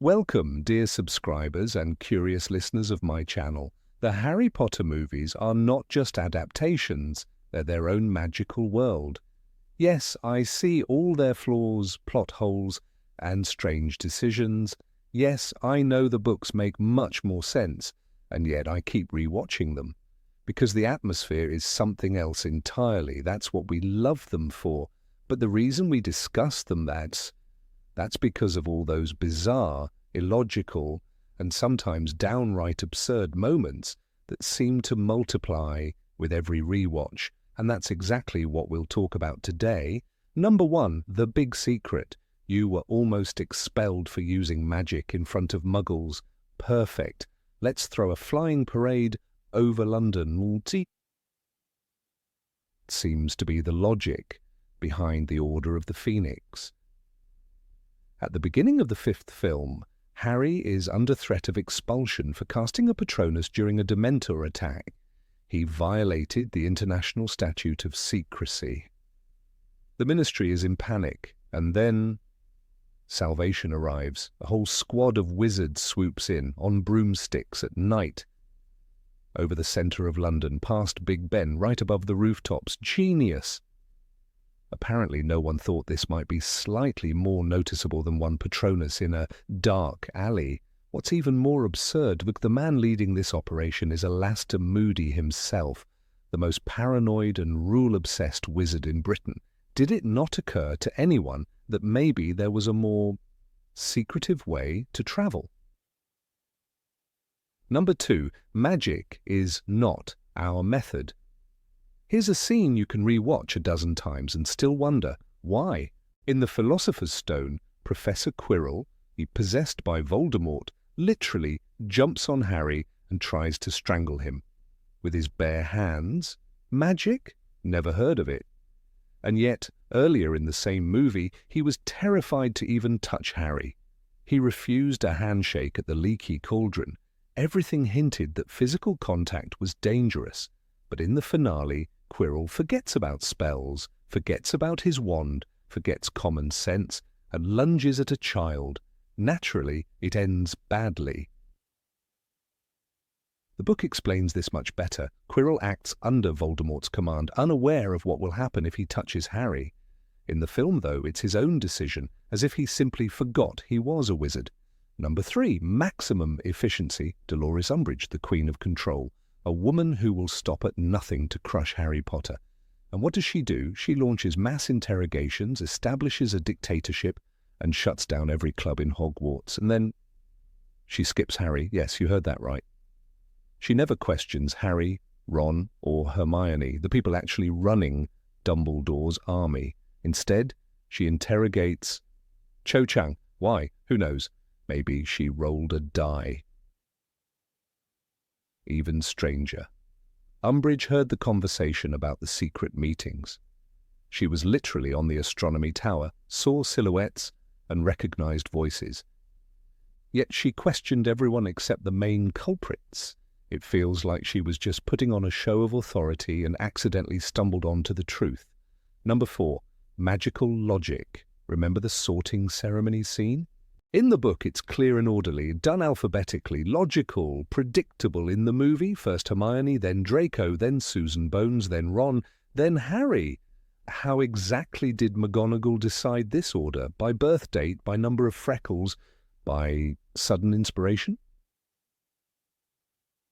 Welcome, dear subscribers and curious listeners of my channel. The Harry Potter movies are not just adaptations, they're their own magical world. Yes, I see all their flaws, plot holes, and strange decisions. Yes, I know the books make much more sense, and yet I keep rewatching them. Because the atmosphere is something else entirely. That's what we love them for. But the reason we discuss them, that's because of all those bizarre, illogical, and sometimes downright absurd moments that seem to multiply with every rewatch. And that's exactly what we'll talk about today. Number 1, the big secret. You were almost expelled for using magic in front of muggles. Perfect. Let's throw a flying parade over London. Seems to be the logic behind the Order of the Phoenix. At the beginning of the 5th film, Harry is under threat of expulsion for casting a Patronus during a Dementor attack. He violated the international statute of secrecy. The Ministry is in panic, and then salvation arrives. A whole squad of wizards swoops in on broomsticks at night over the centre of London, past Big Ben, right above the rooftops. Genius! Apparently no one thought this might be slightly more noticeable than one Patronus in a dark alley. What's even more absurd, look, the man leading this operation is Alastair Moody himself, the most paranoid and rule-obsessed wizard in Britain. Did it not occur to anyone that maybe there was a more secretive way to travel? Number 2, magic is not our method. Here's a scene you can re-watch a dozen times and still wonder, why? In the Philosopher's Stone, Professor Quirrell, possessed by Voldemort, literally jumps on Harry and tries to strangle him. With his bare hands? Magic? Never heard of it. And yet, earlier in the same movie, he was terrified to even touch Harry. He refused a handshake at the Leaky Cauldron. Everything hinted that physical contact was dangerous. But in the finale, Quirrell forgets about spells, forgets about his wand, forgets common sense, and lunges at a child. Naturally, it ends badly. The book explains this much better. Quirrell acts under Voldemort's command, unaware of what will happen if he touches Harry. In the film, though, it's his own decision, as if he simply forgot he was a wizard. Number 3, maximum efficiency. Dolores Umbridge, the Queen of Control. A woman who will stop at nothing to crush Harry Potter. And what does she do? She launches mass interrogations, establishes a dictatorship, and shuts down every club in Hogwarts. And then she skips Harry. Yes, you heard that right. She never questions Harry, Ron, or Hermione, the people actually running Dumbledore's army. Instead, she interrogates Cho Chang. Why? Who knows? Maybe she rolled a die. Even stranger. Umbridge heard the conversation about the secret meetings. She was literally on the astronomy tower, saw silhouettes, and recognized voices. Yet she questioned everyone except the main culprits. It feels like she was just putting on a show of authority and accidentally stumbled onto the truth. Number 4, magical logic. Remember the sorting ceremony scene? In the book, it's clear and orderly, done alphabetically, logical, predictable. In the movie, first Hermione, then Draco, then Susan Bones, then Ron, then Harry. How exactly did McGonagall decide this order? By birth date, by number of freckles, by sudden inspiration?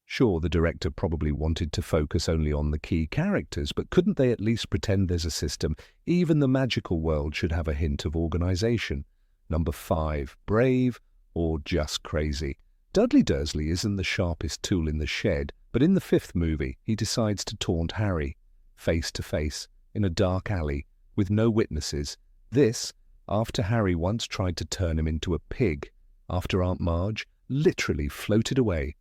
Sure, the director probably wanted to focus only on the key characters, but couldn't they at least pretend there's a system? Even the magical world should have a hint of organization. Number 5, brave or just crazy. Dudley Dursley isn't the sharpest tool in the shed, but in the 5th movie, he decides to taunt Harry, face to face, in a dark alley, with no witnesses. This, after Harry once tried to turn him into a pig, after Aunt Marge literally floated away,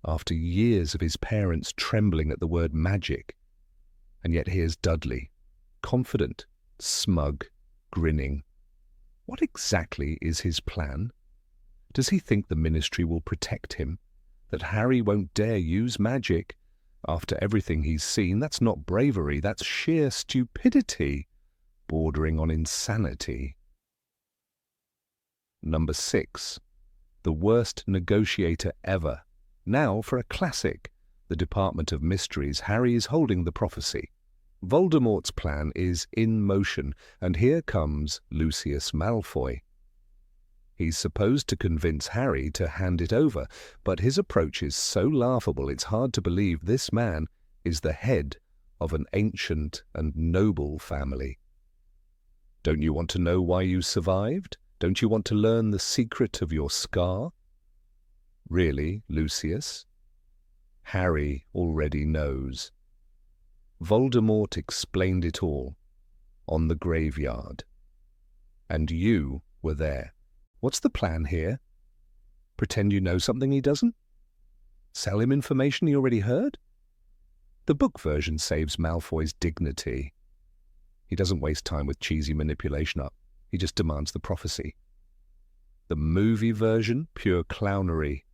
after years of his parents trembling at the word magic. And yet here's Dudley, confident, smug, grinning. What exactly is his plan? Does he think the Ministry will protect him? That Harry won't dare use magic? After everything he's seen, that's not bravery, that's sheer stupidity, bordering on insanity. Number 6. the worst negotiator ever. Now for a classic. The Department of Mysteries. Harry is holding the prophecy. Voldemort's plan is in motion, and here comes Lucius Malfoy. He's supposed to convince Harry to hand it over, but his approach is so laughable it's hard to believe this man is the head of an ancient and noble family. Don't you want to know why you survived? Don't you want to learn the secret of your scar? Really, Lucius? Harry already knows. Voldemort explained it all on the graveyard. And you were there. What's the plan here? Pretend you know something he doesn't? Sell him information he already heard? The book version saves Malfoy's dignity. He doesn't waste time with cheesy manipulation up. He just demands the prophecy. The movie version, pure clownery.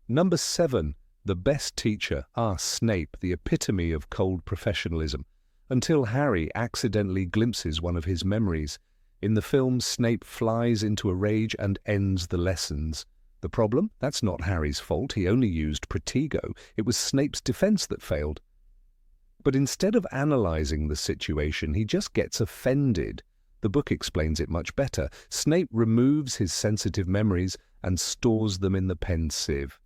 Number 7. The best teacher. Snape, the epitome of cold professionalism, until Harry accidentally glimpses one of his memories. In the film, Snape flies into a rage and ends the lessons. The problem? That's not Harry's fault. He only used Protego. It was Snape's defense that failed. But instead of analyzing the situation, he just gets offended. The book explains it much better. Snape removes his sensitive memories and stores them in the pensieve.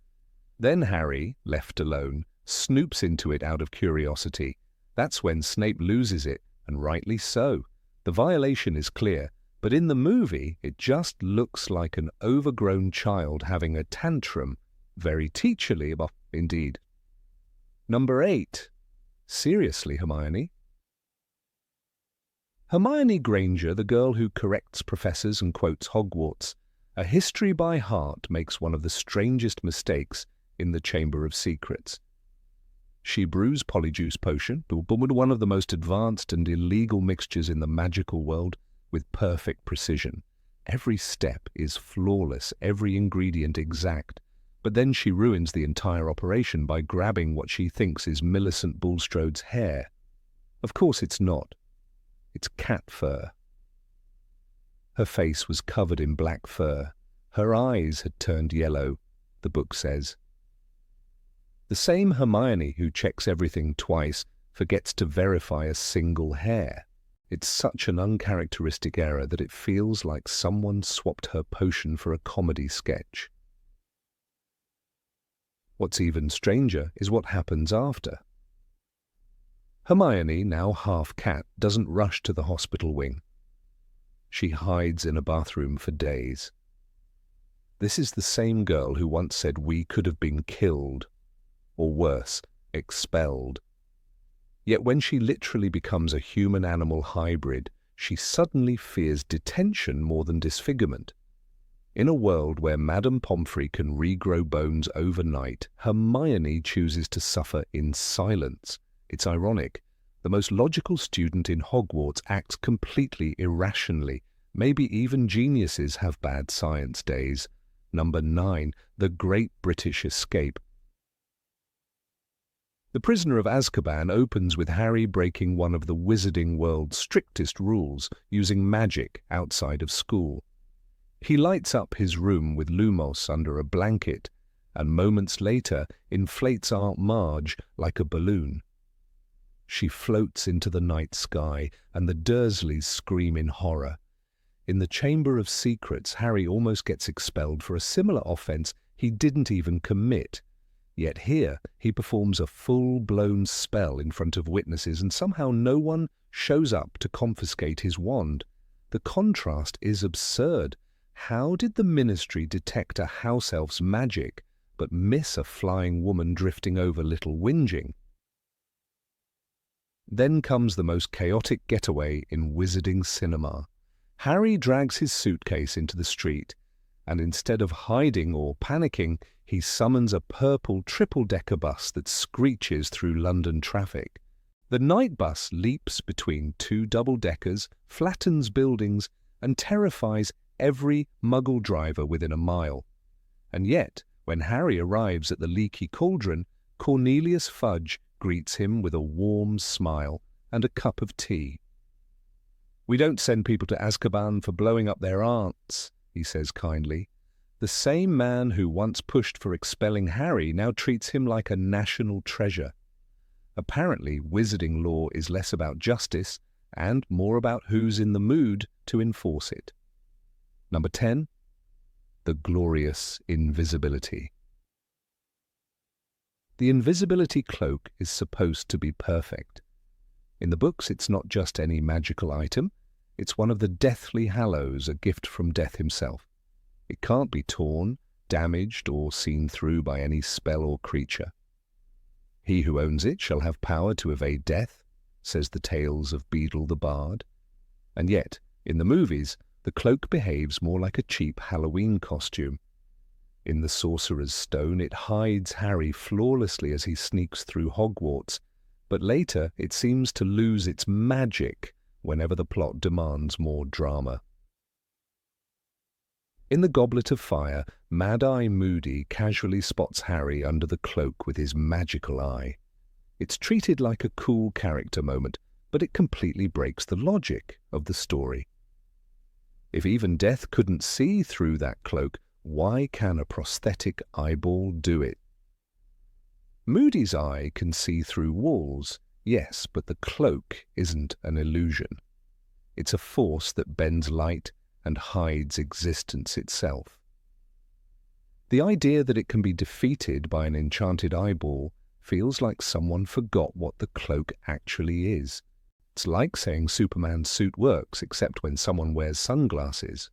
Then Harry, left alone, snoops into it out of curiosity. That's when Snape loses it, and rightly so. The violation is clear, but in the movie it just looks like an overgrown child having a tantrum. Very teacherly, indeed. Number 8. Seriously, Hermione? Hermione Granger, the girl who corrects professors and quotes Hogwarts, a history by heart, makes one of the strangest mistakes in the Chamber of Secrets. She brews Polyjuice Potion, one of the most advanced and illegal mixtures in the magical world, with perfect precision. Every step is flawless, every ingredient exact. But then she ruins the entire operation by grabbing what she thinks is Millicent Bulstrode's hair. Of course it's not. It's cat fur. Her face was covered in black fur. Her eyes had turned yellow, the book says. The same Hermione who checks everything twice forgets to verify a single hair. It's such an uncharacteristic error that it feels like someone swapped her potion for a comedy sketch. What's even stranger is what happens after. Hermione, now half cat, doesn't rush to the hospital wing. She hides in a bathroom for days. This is the same girl who once said we could have been killed, or worse, expelled. Yet when she literally becomes a human-animal hybrid, she suddenly fears detention more than disfigurement. In a world where Madame Pomfrey can regrow bones overnight, Hermione chooses to suffer in silence. It's ironic. The most logical student in Hogwarts acts completely irrationally. Maybe even geniuses have bad science days. Number 9. The Great British Escape. The Prisoner of Azkaban opens with Harry breaking one of the wizarding world's strictest rules, using magic outside of school. He lights up his room with Lumos under a blanket, and moments later inflates Aunt Marge like a balloon. She floats into the night sky, and the Dursleys scream in horror. In the Chamber of Secrets, Harry almost gets expelled for a similar offence he didn't even commit. Yet here he performs a full-blown spell in front of witnesses, and somehow no one shows up to confiscate his wand. The contrast is absurd. How did the Ministry detect a house elf's magic, but miss a flying woman drifting over Little Whinging? Then comes the most chaotic getaway in wizarding cinema. Harry drags his suitcase into the street, and instead of hiding or panicking, he summons a purple triple-decker bus that screeches through London traffic. The night bus leaps between two double-deckers, flattens buildings, and terrifies every Muggle driver within a mile. And yet, when Harry arrives at the Leaky Cauldron, Cornelius Fudge greets him with a warm smile and a cup of tea. We don't send people to Azkaban for blowing up their aunts. he says kindly. The same man who once pushed for expelling Harry now treats him like a national treasure. Apparently, wizarding law is less about justice and more about who's in the mood to enforce it. Number 10. The glorious invisibility. The invisibility cloak is supposed to be perfect. In the books, it's not just any magical item. It's one of the Deathly Hallows, a gift from Death himself. It can't be torn, damaged, or seen through by any spell or creature. He who owns it shall have power to evade death, says the tales of Beadle the Bard. And yet, in the movies, the cloak behaves more like a cheap Halloween costume. In the Sorcerer's Stone, it hides Harry flawlessly as he sneaks through Hogwarts, but later it seems to lose its magic whenever the plot demands more drama. In the Goblet of Fire, Mad-Eye Moody casually spots Harry under the cloak with his magical eye. It's treated like a cool character moment, but it completely breaks the logic of the story. If even Death couldn't see through that cloak, why can a prosthetic eyeball do it? Moody's eye can see through walls, yes, but the cloak isn't an illusion. It's a force that bends light and hides existence itself. The idea that it can be defeated by an enchanted eyeball feels like someone forgot what the cloak actually is. It's like saying Superman's suit works except when someone wears sunglasses.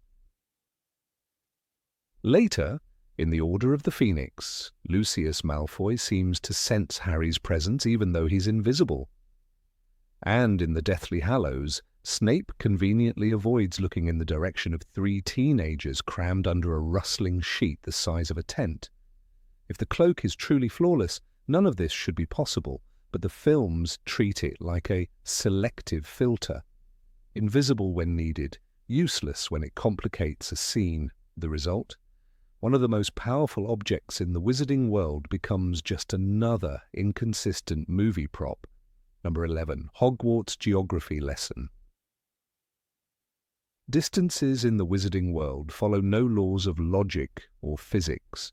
Later, in the Order of the Phoenix, Lucius Malfoy seems to sense Harry's presence even though he's invisible. And in the Deathly Hallows, Snape conveniently avoids looking in the direction of 3 teenagers crammed under a rustling sheet the size of a tent. If the cloak is truly flawless, none of this should be possible, but the films treat it like a selective filter. Invisible when needed, useless when it complicates a scene. The result? One of the most powerful objects in the wizarding world becomes just another inconsistent movie prop. Number 11. Hogwarts Geography Lesson. Distances in the wizarding world follow no laws of logic or physics.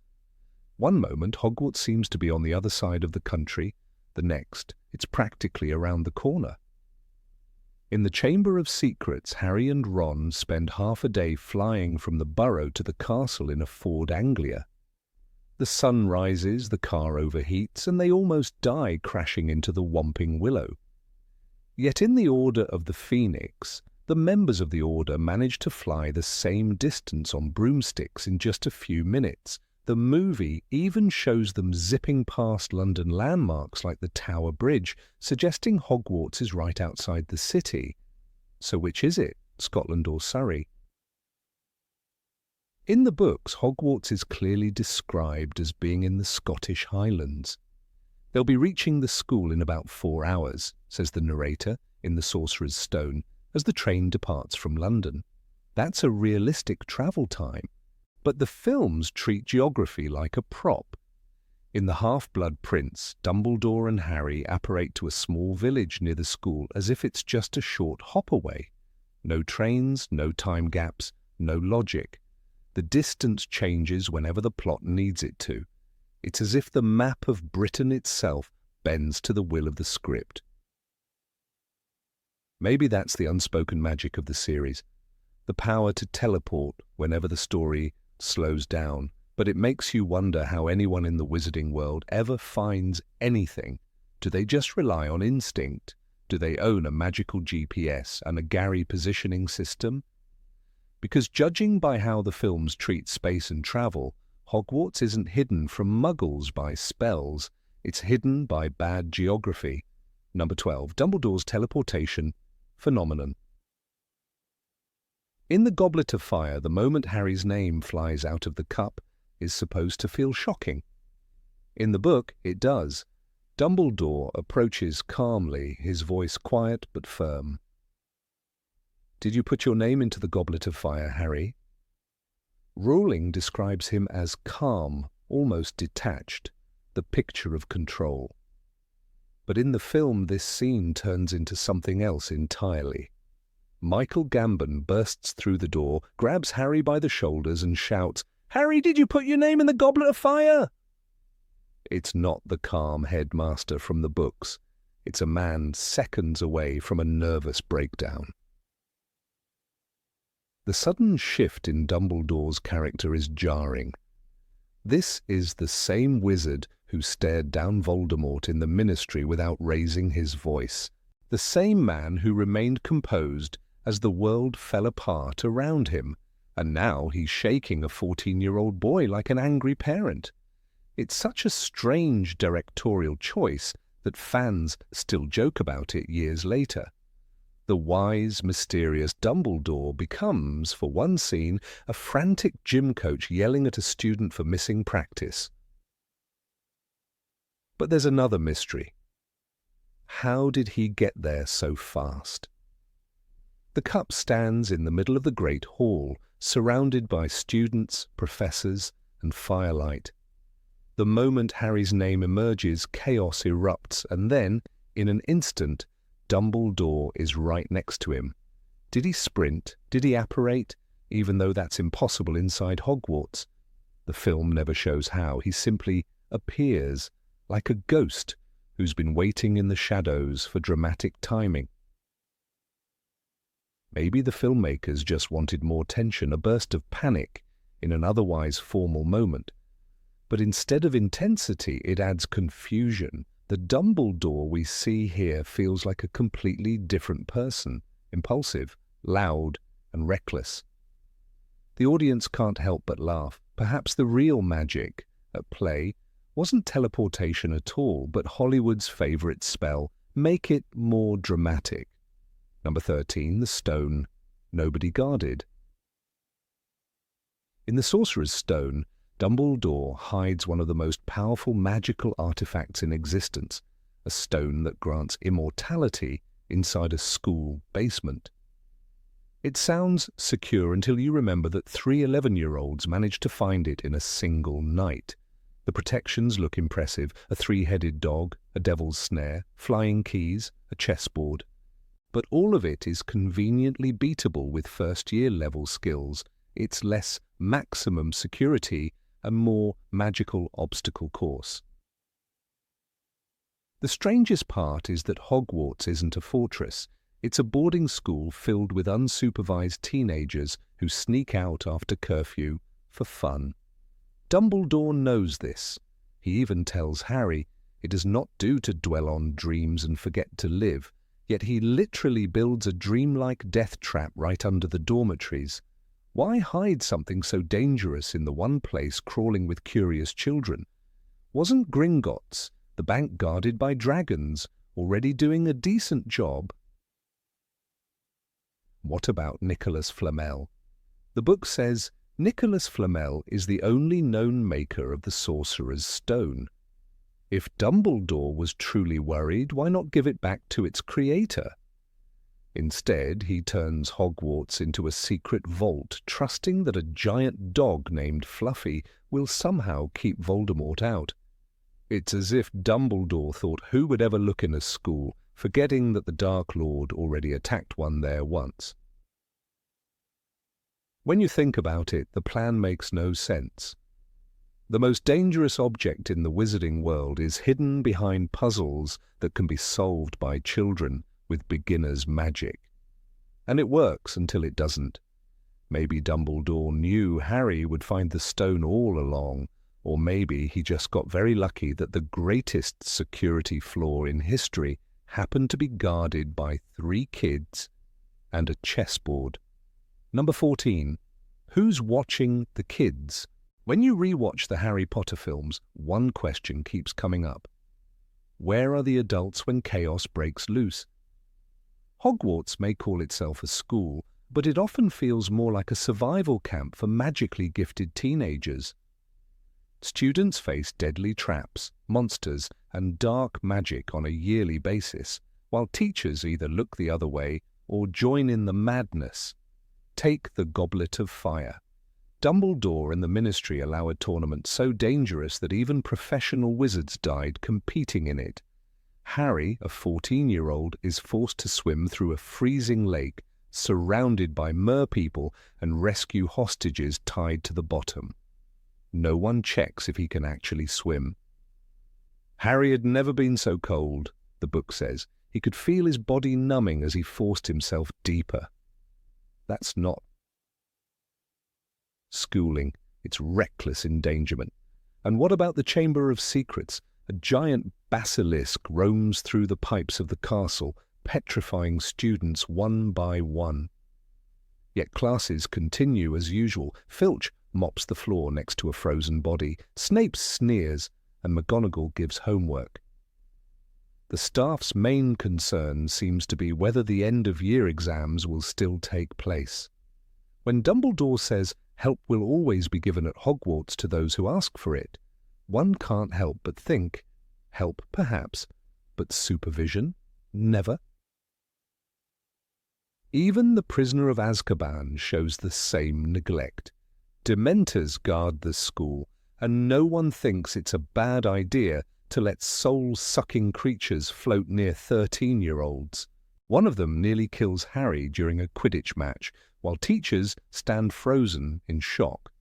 One moment, Hogwarts seems to be on the other side of the country. The next, it's practically around the corner. In the Chamber of Secrets, Harry and Ron spend half a day flying from the burrow to the castle in a Ford Anglia. The sun rises, the car overheats, and they almost die crashing into the Whomping Willow. Yet in the Order of the Phoenix, the members of the Order manage to fly the same distance on broomsticks in just a few minutes. The movie even shows them zipping past London landmarks like the Tower Bridge, suggesting Hogwarts is right outside the city. So which is it, Scotland or Surrey? In the books, Hogwarts is clearly described as being in the Scottish Highlands. They'll be reaching the school in about 4 hours, says the narrator in The Sorcerer's Stone, as the train departs from London. That's a realistic travel time. But the films treat geography like a prop. In The Half-Blood Prince, Dumbledore and Harry apparate to a small village near the school as if it's just a short hop away. No trains, no time gaps, no logic. The distance changes whenever the plot needs it to. It's as if the map of Britain itself bends to the will of the script. Maybe that's the unspoken magic of the series, the power to teleport whenever the story slows down, but it makes you wonder how anyone in the wizarding world ever finds anything. Do they just rely on instinct? Do they own a magical GPS and a Gary positioning system? Because judging by how the films treat space and travel, Hogwarts isn't hidden from muggles by spells, it's hidden by bad geography. Number 12. Dumbledore's teleportation phenomenon. In the Goblet of Fire, the moment Harry's name flies out of the cup is supposed to feel shocking. In the book, it does. Dumbledore approaches calmly, his voice quiet but firm. "Did you put your name into the Goblet of Fire, Harry?" Rowling describes him as calm, almost detached, the picture of control. But in the film, this scene turns into something else entirely. Michael Gambon bursts through the door, grabs Harry by the shoulders and shouts, "Harry, did you put your name in the goblet of fire?" It's not the calm headmaster from the books. It's a man seconds away from a nervous breakdown. The sudden shift in Dumbledore's character is jarring. This is the same wizard who stared down Voldemort in the Ministry without raising his voice. The same man who remained composed as the world fell apart around him, and now he's shaking a 14-year-old boy like an angry parent. It's such a strange directorial choice that fans still joke about it years later. The wise, mysterious Dumbledore becomes, for one scene, a frantic gym coach yelling at a student for missing practice. But there's another mystery. How did he get there so fast? The cup stands in the middle of the Great Hall, surrounded by students, professors, and firelight. The moment Harry's name emerges, chaos erupts, and then, in an instant, Dumbledore is right next to him. Did he sprint? Did he apparate? Even though that's impossible inside Hogwarts. The film never shows how. He simply appears, like a ghost who's been waiting in the shadows for dramatic timing. Maybe the filmmakers just wanted more tension, a burst of panic in an otherwise formal moment. But instead of intensity, it adds confusion. The Dumbledore we see here feels like a completely different person, impulsive, loud, and reckless. The audience can't help but laugh. Perhaps the real magic at play wasn't teleportation at all, but Hollywood's favorite spell, make it more dramatic. Number 13, the stone nobody guarded. In the Sorcerer's Stone, Dumbledore hides one of the most powerful magical artifacts in existence, a stone that grants immortality inside a school basement. It sounds secure until you remember that 3 11-year-olds managed to find it in a single night. The protections look impressive: a 3-headed dog, a devil's snare, flying keys, a chessboard. But all of it is conveniently beatable with first-year level skills. It's less maximum security and more magical obstacle course. The strangest part is that Hogwarts isn't a fortress. It's a boarding school filled with unsupervised teenagers who sneak out after curfew for fun. Dumbledore knows this. He even tells Harry it does not do to dwell on dreams and forget to live, yet he literally builds a dreamlike death trap right under the dormitories. Why hide something so dangerous in the one place crawling with curious children? Wasn't Gringotts, the bank guarded by dragons, already doing a decent job? What about Nicholas Flamel? The book says Nicholas Flamel is the only known maker of the Sorcerer's Stone. If Dumbledore was truly worried, why not give it back to its creator? Instead, he turns Hogwarts into a secret vault, trusting that a giant dog named Fluffy will somehow keep Voldemort out. It's as if Dumbledore thought who would ever look in a school, forgetting that the Dark Lord already attacked one there once. When you think about it, the plan makes no sense. The most dangerous object in the wizarding world is hidden behind puzzles that can be solved by children with beginner's magic. And it works until it doesn't. Maybe Dumbledore knew Harry would find the stone all along, or maybe he just got very lucky that the greatest security flaw in history happened to be guarded by 3 kids and a chessboard. Number 14. Who's watching the kids? When you rewatch the Harry Potter films, one question keeps coming up. Where are the adults when chaos breaks loose? Hogwarts may call itself a school, but it often feels more like a survival camp for magically gifted teenagers. Students face deadly traps, monsters, and dark magic on a yearly basis, while teachers either look the other way or join in the madness. Take the Goblet of Fire. Dumbledore and the Ministry allow a tournament so dangerous that even professional wizards died competing in it. Harry, a 14-year-old, is forced to swim through a freezing lake, surrounded by merpeople and rescue hostages tied to the bottom. No one checks if he can actually swim. Harry had never been so cold, the book says. He could feel his body numbing as he forced himself deeper. That's not schooling. It's reckless endangerment. And what about the Chamber of Secrets? A giant basilisk roams through the pipes of the castle, petrifying students one by one. Yet classes continue as usual. Filch mops the floor next to a frozen body. Snape sneers, and McGonagall gives homework. The staff's main concern seems to be whether the end-of-year exams will still take place. When Dumbledore says help will always be given at Hogwarts to those who ask for it, one can't help but think, help perhaps, but supervision? Never. Even the Prisoner of Azkaban shows the same neglect. Dementors guard the school, and no one thinks it's a bad idea to let soul-sucking creatures float near 13-year-olds. One of them nearly kills Harry during a Quidditch match, while teachers stand frozen in shock.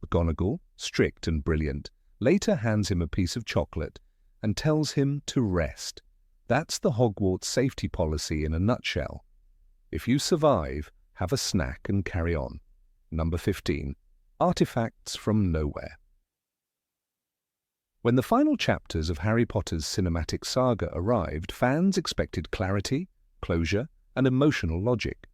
McGonagall, strict and brilliant, later hands him a piece of chocolate and tells him to rest. That's the Hogwarts safety policy in a nutshell. If you survive, have a snack and carry on. Number 15. Artifacts from nowhere. When the final chapters of Harry Potter's cinematic saga arrived, fans expected clarity, closure, and emotional logic.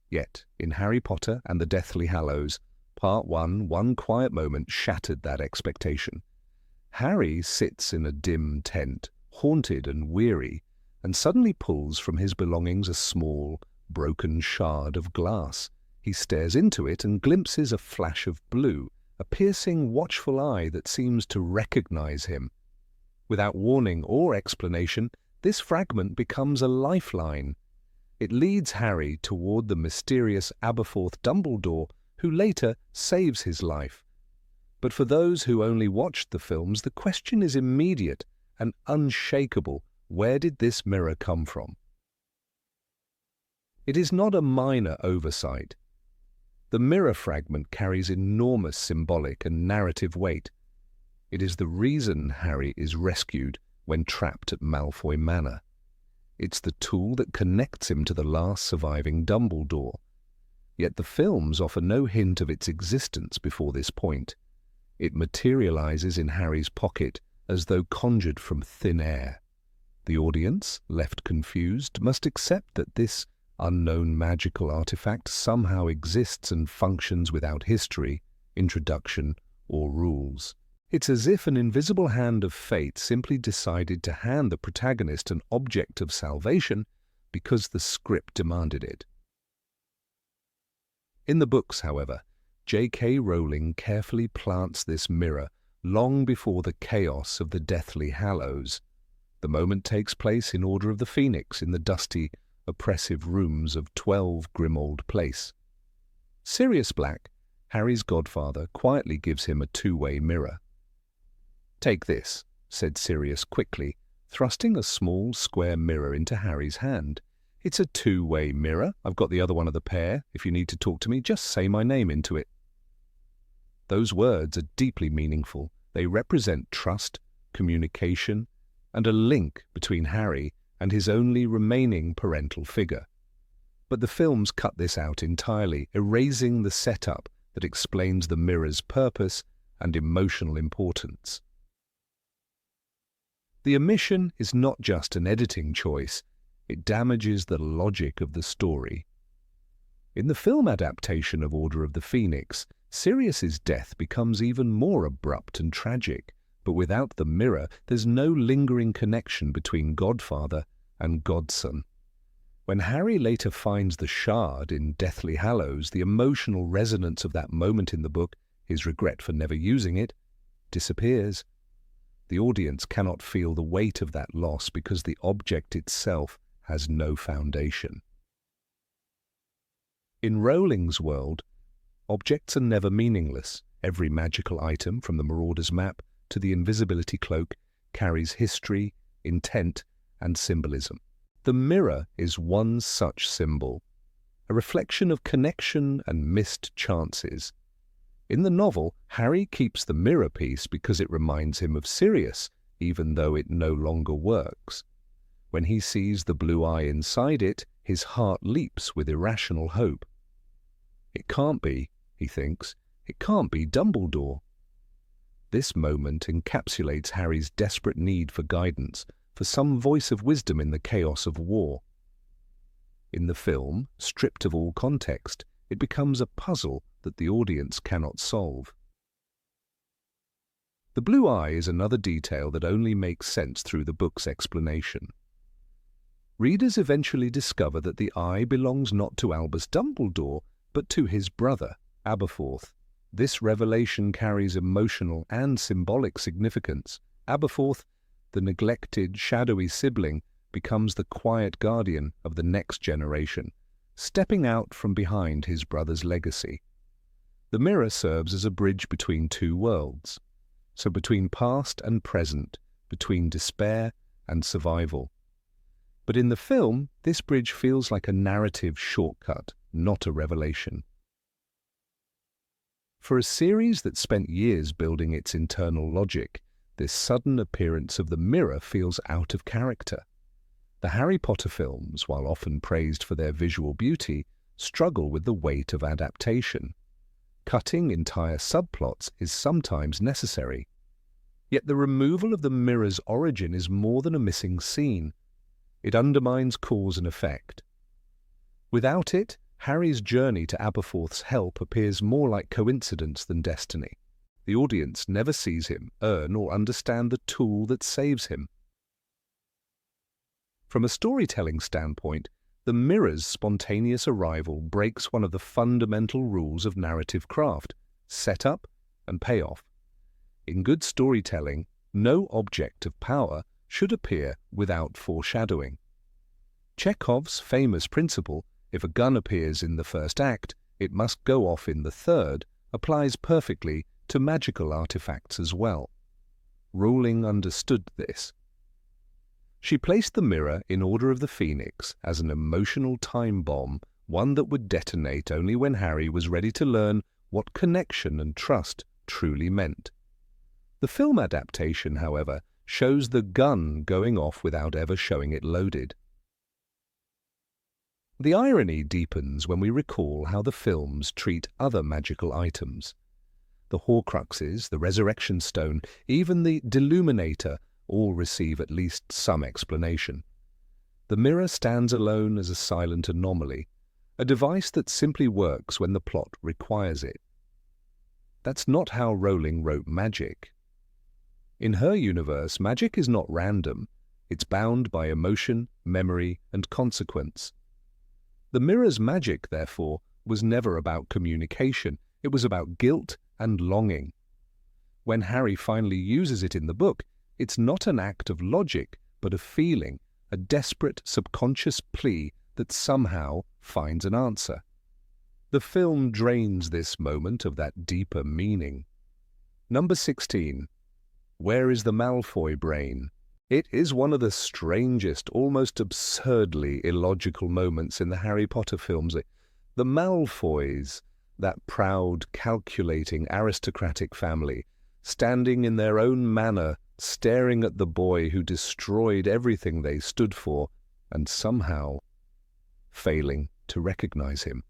Yet, in Harry Potter and the Deathly Hallows, Part 1, one quiet moment shattered that expectation. Harry sits in a dim tent, haunted and weary, and suddenly pulls from his belongings a small, broken shard of glass. He stares into it and glimpses a flash of blue, a piercing, watchful eye that seems to recognize him. Without warning or explanation, this fragment becomes a lifeline. It leads Harry toward the mysterious Aberforth Dumbledore, who later saves his life. But for those who only watched the films, the question is immediate and unshakable. Where did this mirror come from? It is not a minor oversight. The mirror fragment carries enormous symbolic and narrative weight. It is the reason Harry is rescued when trapped at Malfoy Manor. It's the tool that connects him to the last surviving Dumbledore. Yet the films offer no hint of its existence before this point. It materializes in Harry's pocket as though conjured from thin air. The audience, left confused, must accept that this unknown magical artifact somehow exists and functions without history, introduction, or rules. It's as if an invisible hand of fate simply decided to hand the protagonist an object of salvation because the script demanded it. In the books, however, J.K. Rowling carefully plants this mirror long before the chaos of the Deathly Hallows. The moment takes place in Order of the Phoenix in the dusty, oppressive rooms of 12 Grimmauld Place. Sirius Black, Harry's godfather, quietly gives him a two-way mirror. "Take this," said Sirius quickly, thrusting a small square mirror into Harry's hand. "It's a two-way mirror. I've got the other one of the pair. If you need to talk to me, just say my name into it." Those words are deeply meaningful. They represent trust, communication, and a link between Harry and his only remaining parental figure. But the films cut this out entirely, erasing the setup that explains the mirror's purpose and emotional importance. The omission is not just an editing choice, it damages the logic of the story. In the film adaptation of Order of the Phoenix, Sirius's death becomes even more abrupt and tragic, but without the mirror, there's no lingering connection between Godfather and Godson. When Harry later finds the shard in Deathly Hallows, the emotional resonance of that moment in the book, his regret for never using it, disappears. The audience cannot feel the weight of that loss because the object itself has no foundation. In Rowling's world, objects are never meaningless. Every magical item, from the Marauder's map to the invisibility cloak, carries history, intent, and symbolism. The mirror is one such symbol. a reflection of connection and missed chances. In the novel, Harry keeps the mirror piece because it reminds him of Sirius, even though it no longer works. When he sees the blue eye inside it, his heart leaps with irrational hope. It can't be, he thinks, it can't be Dumbledore. This moment encapsulates Harry's desperate need for guidance, for some voice of wisdom in the chaos of war. In the film, stripped of all context, it becomes a puzzle that the audience cannot solve. The blue eye is another detail that only makes sense through the book's explanation. Readers eventually discover that the eye belongs not to Albus Dumbledore, but to his brother, Aberforth. This revelation carries emotional and symbolic significance. Aberforth, the neglected, shadowy sibling, becomes the quiet guardian of the next generation, stepping out from behind his brother's legacy. The mirror serves as a bridge between two worlds, so between past and present, between despair and survival. But in the film, this bridge feels like a narrative shortcut, not a revelation. For a series that spent years building its internal logic, this sudden appearance of the mirror feels out of character. The Harry Potter films, while often praised for their visual beauty, struggle with the weight of adaptation. Cutting entire subplots is sometimes necessary. Yet the removal of the mirror's origin is more than a missing scene. It undermines cause and effect. Without it, Harry's journey to Aberforth's help appears more like coincidence than destiny. The audience never sees him earn or understand the tool that saves him. From a storytelling standpoint, the mirror's spontaneous arrival breaks one of the fundamental rules of narrative craft: setup and payoff. In good storytelling, no object of power should appear without foreshadowing. Chekhov's famous principle, if a gun appears in the first act, it must go off in the third, applies perfectly to magical artifacts as well. Rowling understood this. She placed the mirror in Order of the Phoenix as an emotional time bomb, one that would detonate only when Harry was ready to learn what connection and trust truly meant. The film adaptation, however, shows the gun going off without ever showing it loaded. The irony deepens when we recall how the films treat other magical items. The Horcruxes, the Resurrection Stone, even the Deluminator all receive at least some explanation. The mirror stands alone as a silent anomaly, a device that simply works when the plot requires it. That's not how Rowling wrote magic. In her universe, magic is not random. It's bound by emotion, memory, and consequence. The mirror's magic, therefore, was never about communication. It was about guilt and longing. When Harry finally uses it in the book, it's not an act of logic, but of feeling, a desperate subconscious plea that somehow finds an answer. The film drains this moment of that deeper meaning. Number 16. Where is the Malfoy brain? It is one of the strangest, almost absurdly illogical moments in the Harry Potter films. The Malfoys, that proud, calculating, aristocratic family, standing in their own manner, staring at the boy who destroyed everything they stood for, and somehow failing to recognize him.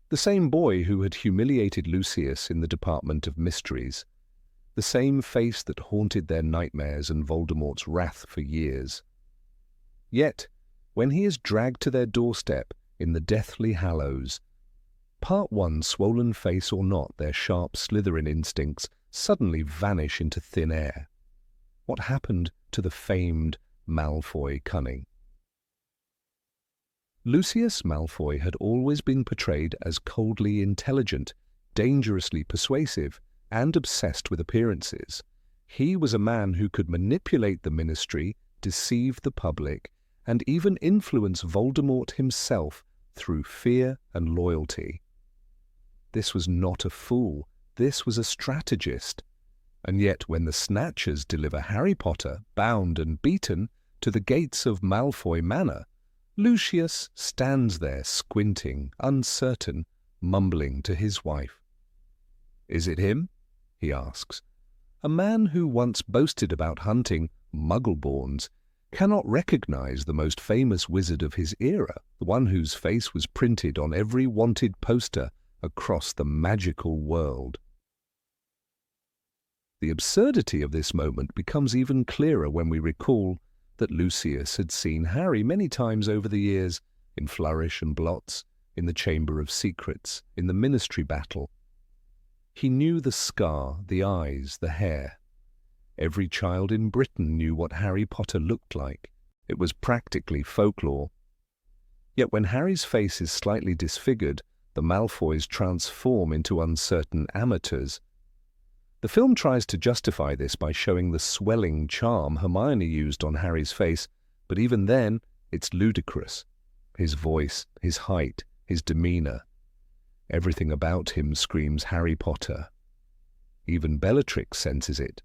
The same boy who had humiliated Lucius in the Department of Mysteries. The same face that haunted their nightmares and Voldemort's wrath for years. Yet, when he is dragged to their doorstep in the Deathly Hallows, Part 1, swollen face or not, their sharp Slytherin instincts suddenly vanish into thin air. What happened to the famed Malfoy cunning? Lucius Malfoy had always been portrayed as coldly intelligent, dangerously persuasive, and obsessed with appearances. He was a man who could manipulate the Ministry, deceive the public, and even influence Voldemort himself through fear and loyalty. This was not a fool, this was a strategist. And yet when the Snatchers deliver Harry Potter, bound and beaten, to the gates of Malfoy Manor, Lucius stands there squinting, uncertain, mumbling to his wife. "Is it him?" he asks. A man who once boasted about hunting Muggle-borns cannot recognize the most famous wizard of his era, the one whose face was printed on every wanted poster across the magical world. The absurdity of this moment becomes even clearer when we recall that Lucius had seen Harry many times over the years, in Flourish and Blots, in the Chamber of Secrets, in the Ministry battle. He knew the scar, the eyes, the hair. Every child in Britain knew what Harry Potter looked like. It was practically folklore. Yet when Harry's face is slightly disfigured, the Malfoys transform into uncertain amateurs. The film tries to justify this by showing the swelling charm Hermione used on Harry's face, but even then, it's ludicrous. His voice, his height, his demeanor. Everything about him screams Harry Potter. Even Bellatrix senses it.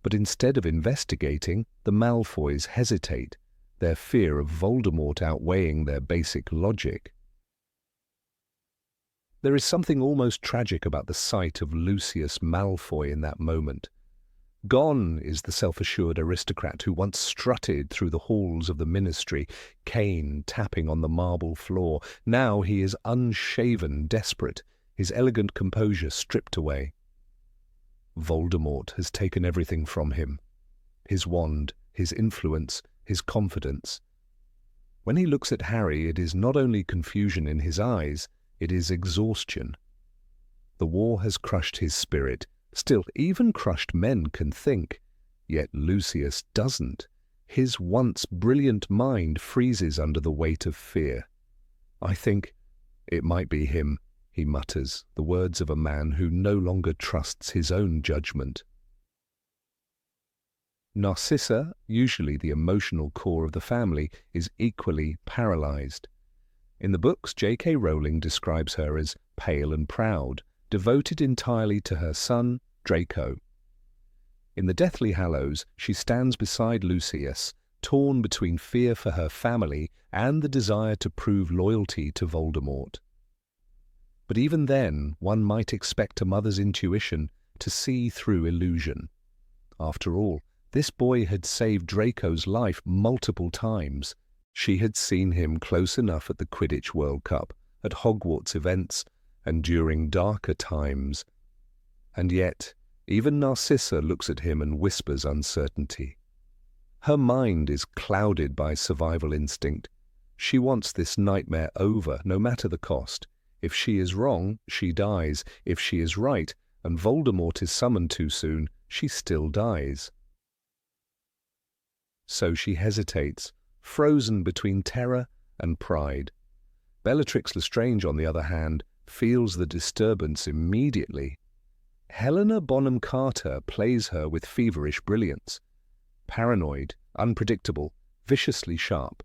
But instead of investigating, the Malfoys hesitate, their fear of Voldemort outweighing their basic logic. There is something almost tragic about the sight of Lucius Malfoy in that moment. Gone is the self-assured aristocrat who once strutted through the halls of the Ministry, cane tapping on the marble floor. Now he is unshaven, desperate, his elegant composure stripped away. Voldemort has taken everything from him. His wand, his influence, his confidence. When he looks at Harry, it is not only confusion in his eyes, it is exhaustion. The war has crushed his spirit. Still, even crushed men can think. Yet Lucius doesn't. His once brilliant mind freezes under the weight of fear. "I think it might be him," he mutters, the words of a man who no longer trusts his own judgment. Narcissa, usually the emotional core of the family, is equally paralyzed. In the books, J.K. Rowling describes her as pale and proud, devoted entirely to her son, Draco. In the Deathly Hallows, she stands beside Lucius, torn between fear for her family and the desire to prove loyalty to Voldemort. But even then, one might expect a mother's intuition to see through illusion. After all, this boy had saved Draco's life multiple times. She had seen him close enough at the Quidditch World Cup, at Hogwarts events, and during darker times. And yet, even Narcissa looks at him and whispers uncertainty. Her mind is clouded by survival instinct. She wants this nightmare over, no matter the cost. If she is wrong, she dies. If she is right, and Voldemort is summoned too soon, she still dies. So she hesitates, frozen between terror and pride. Bellatrix Lestrange, on the other hand, feels the disturbance immediately. Helena Bonham Carter plays her with feverish brilliance. Paranoid, unpredictable, viciously sharp.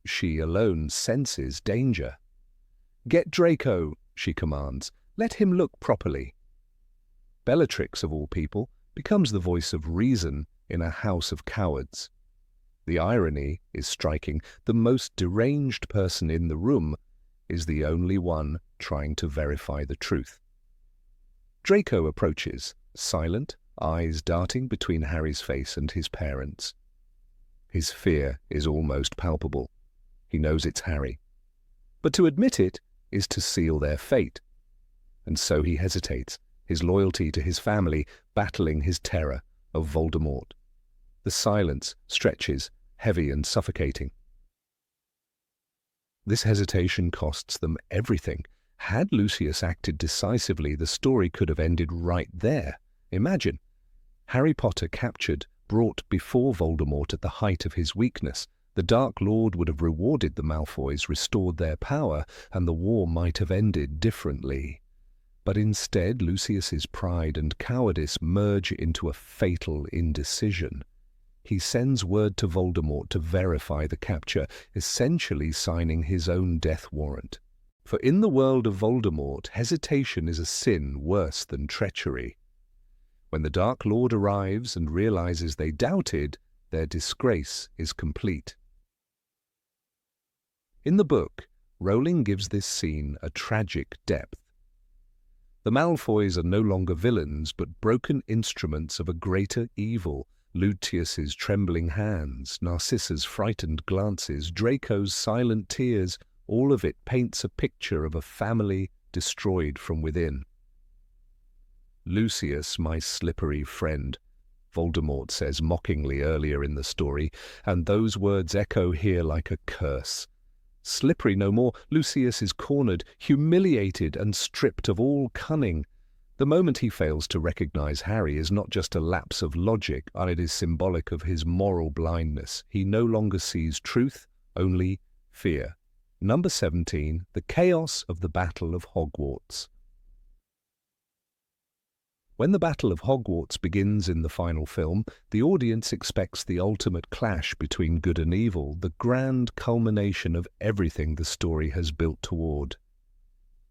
She alone senses danger. "Get Draco," she commands. "Let him look properly." Bellatrix, of all people, becomes the voice of reason in a house of cowards. The irony is striking. The most deranged person in the room is the only one trying to verify the truth. Draco approaches, silent, eyes darting between Harry's face and his parents'. His fear is almost palpable. He knows it's Harry. But to admit it is to seal their fate. And so he hesitates, his loyalty to his family battling his terror of Voldemort. The silence stretches, heavy and suffocating. This hesitation costs them everything. Had Lucius acted decisively, the story could have ended right there. Imagine, Harry Potter captured, brought before Voldemort at the height of his weakness. The Dark Lord would have rewarded the Malfoys, restored their power, and the war might have ended differently. But instead, Lucius's pride and cowardice merge into a fatal indecision. He sends word to Voldemort to verify the capture, essentially signing his own death warrant. For in the world of Voldemort, hesitation is a sin worse than treachery. When the Dark Lord arrives and realizes they doubted, their disgrace is complete. In the book, Rowling gives this scene a tragic depth. The Malfoys are no longer villains, but broken instruments of a greater evil. Lucius's trembling hands, Narcissa's frightened glances, Draco's silent tears, all of it paints a picture of a family destroyed from within. "Lucius, my slippery friend," Voldemort says mockingly earlier in the story, and those words echo here like a curse. Slippery no more, Lucius is cornered, humiliated, and stripped of all cunning. The moment he fails to recognize Harry is not just a lapse of logic, and it is symbolic of his moral blindness. He no longer sees truth, only fear. Number 17, the chaos of the Battle of Hogwarts. When the Battle of Hogwarts begins in the final film, the audience expects the ultimate clash between good and evil, the grand culmination of everything the story has built toward.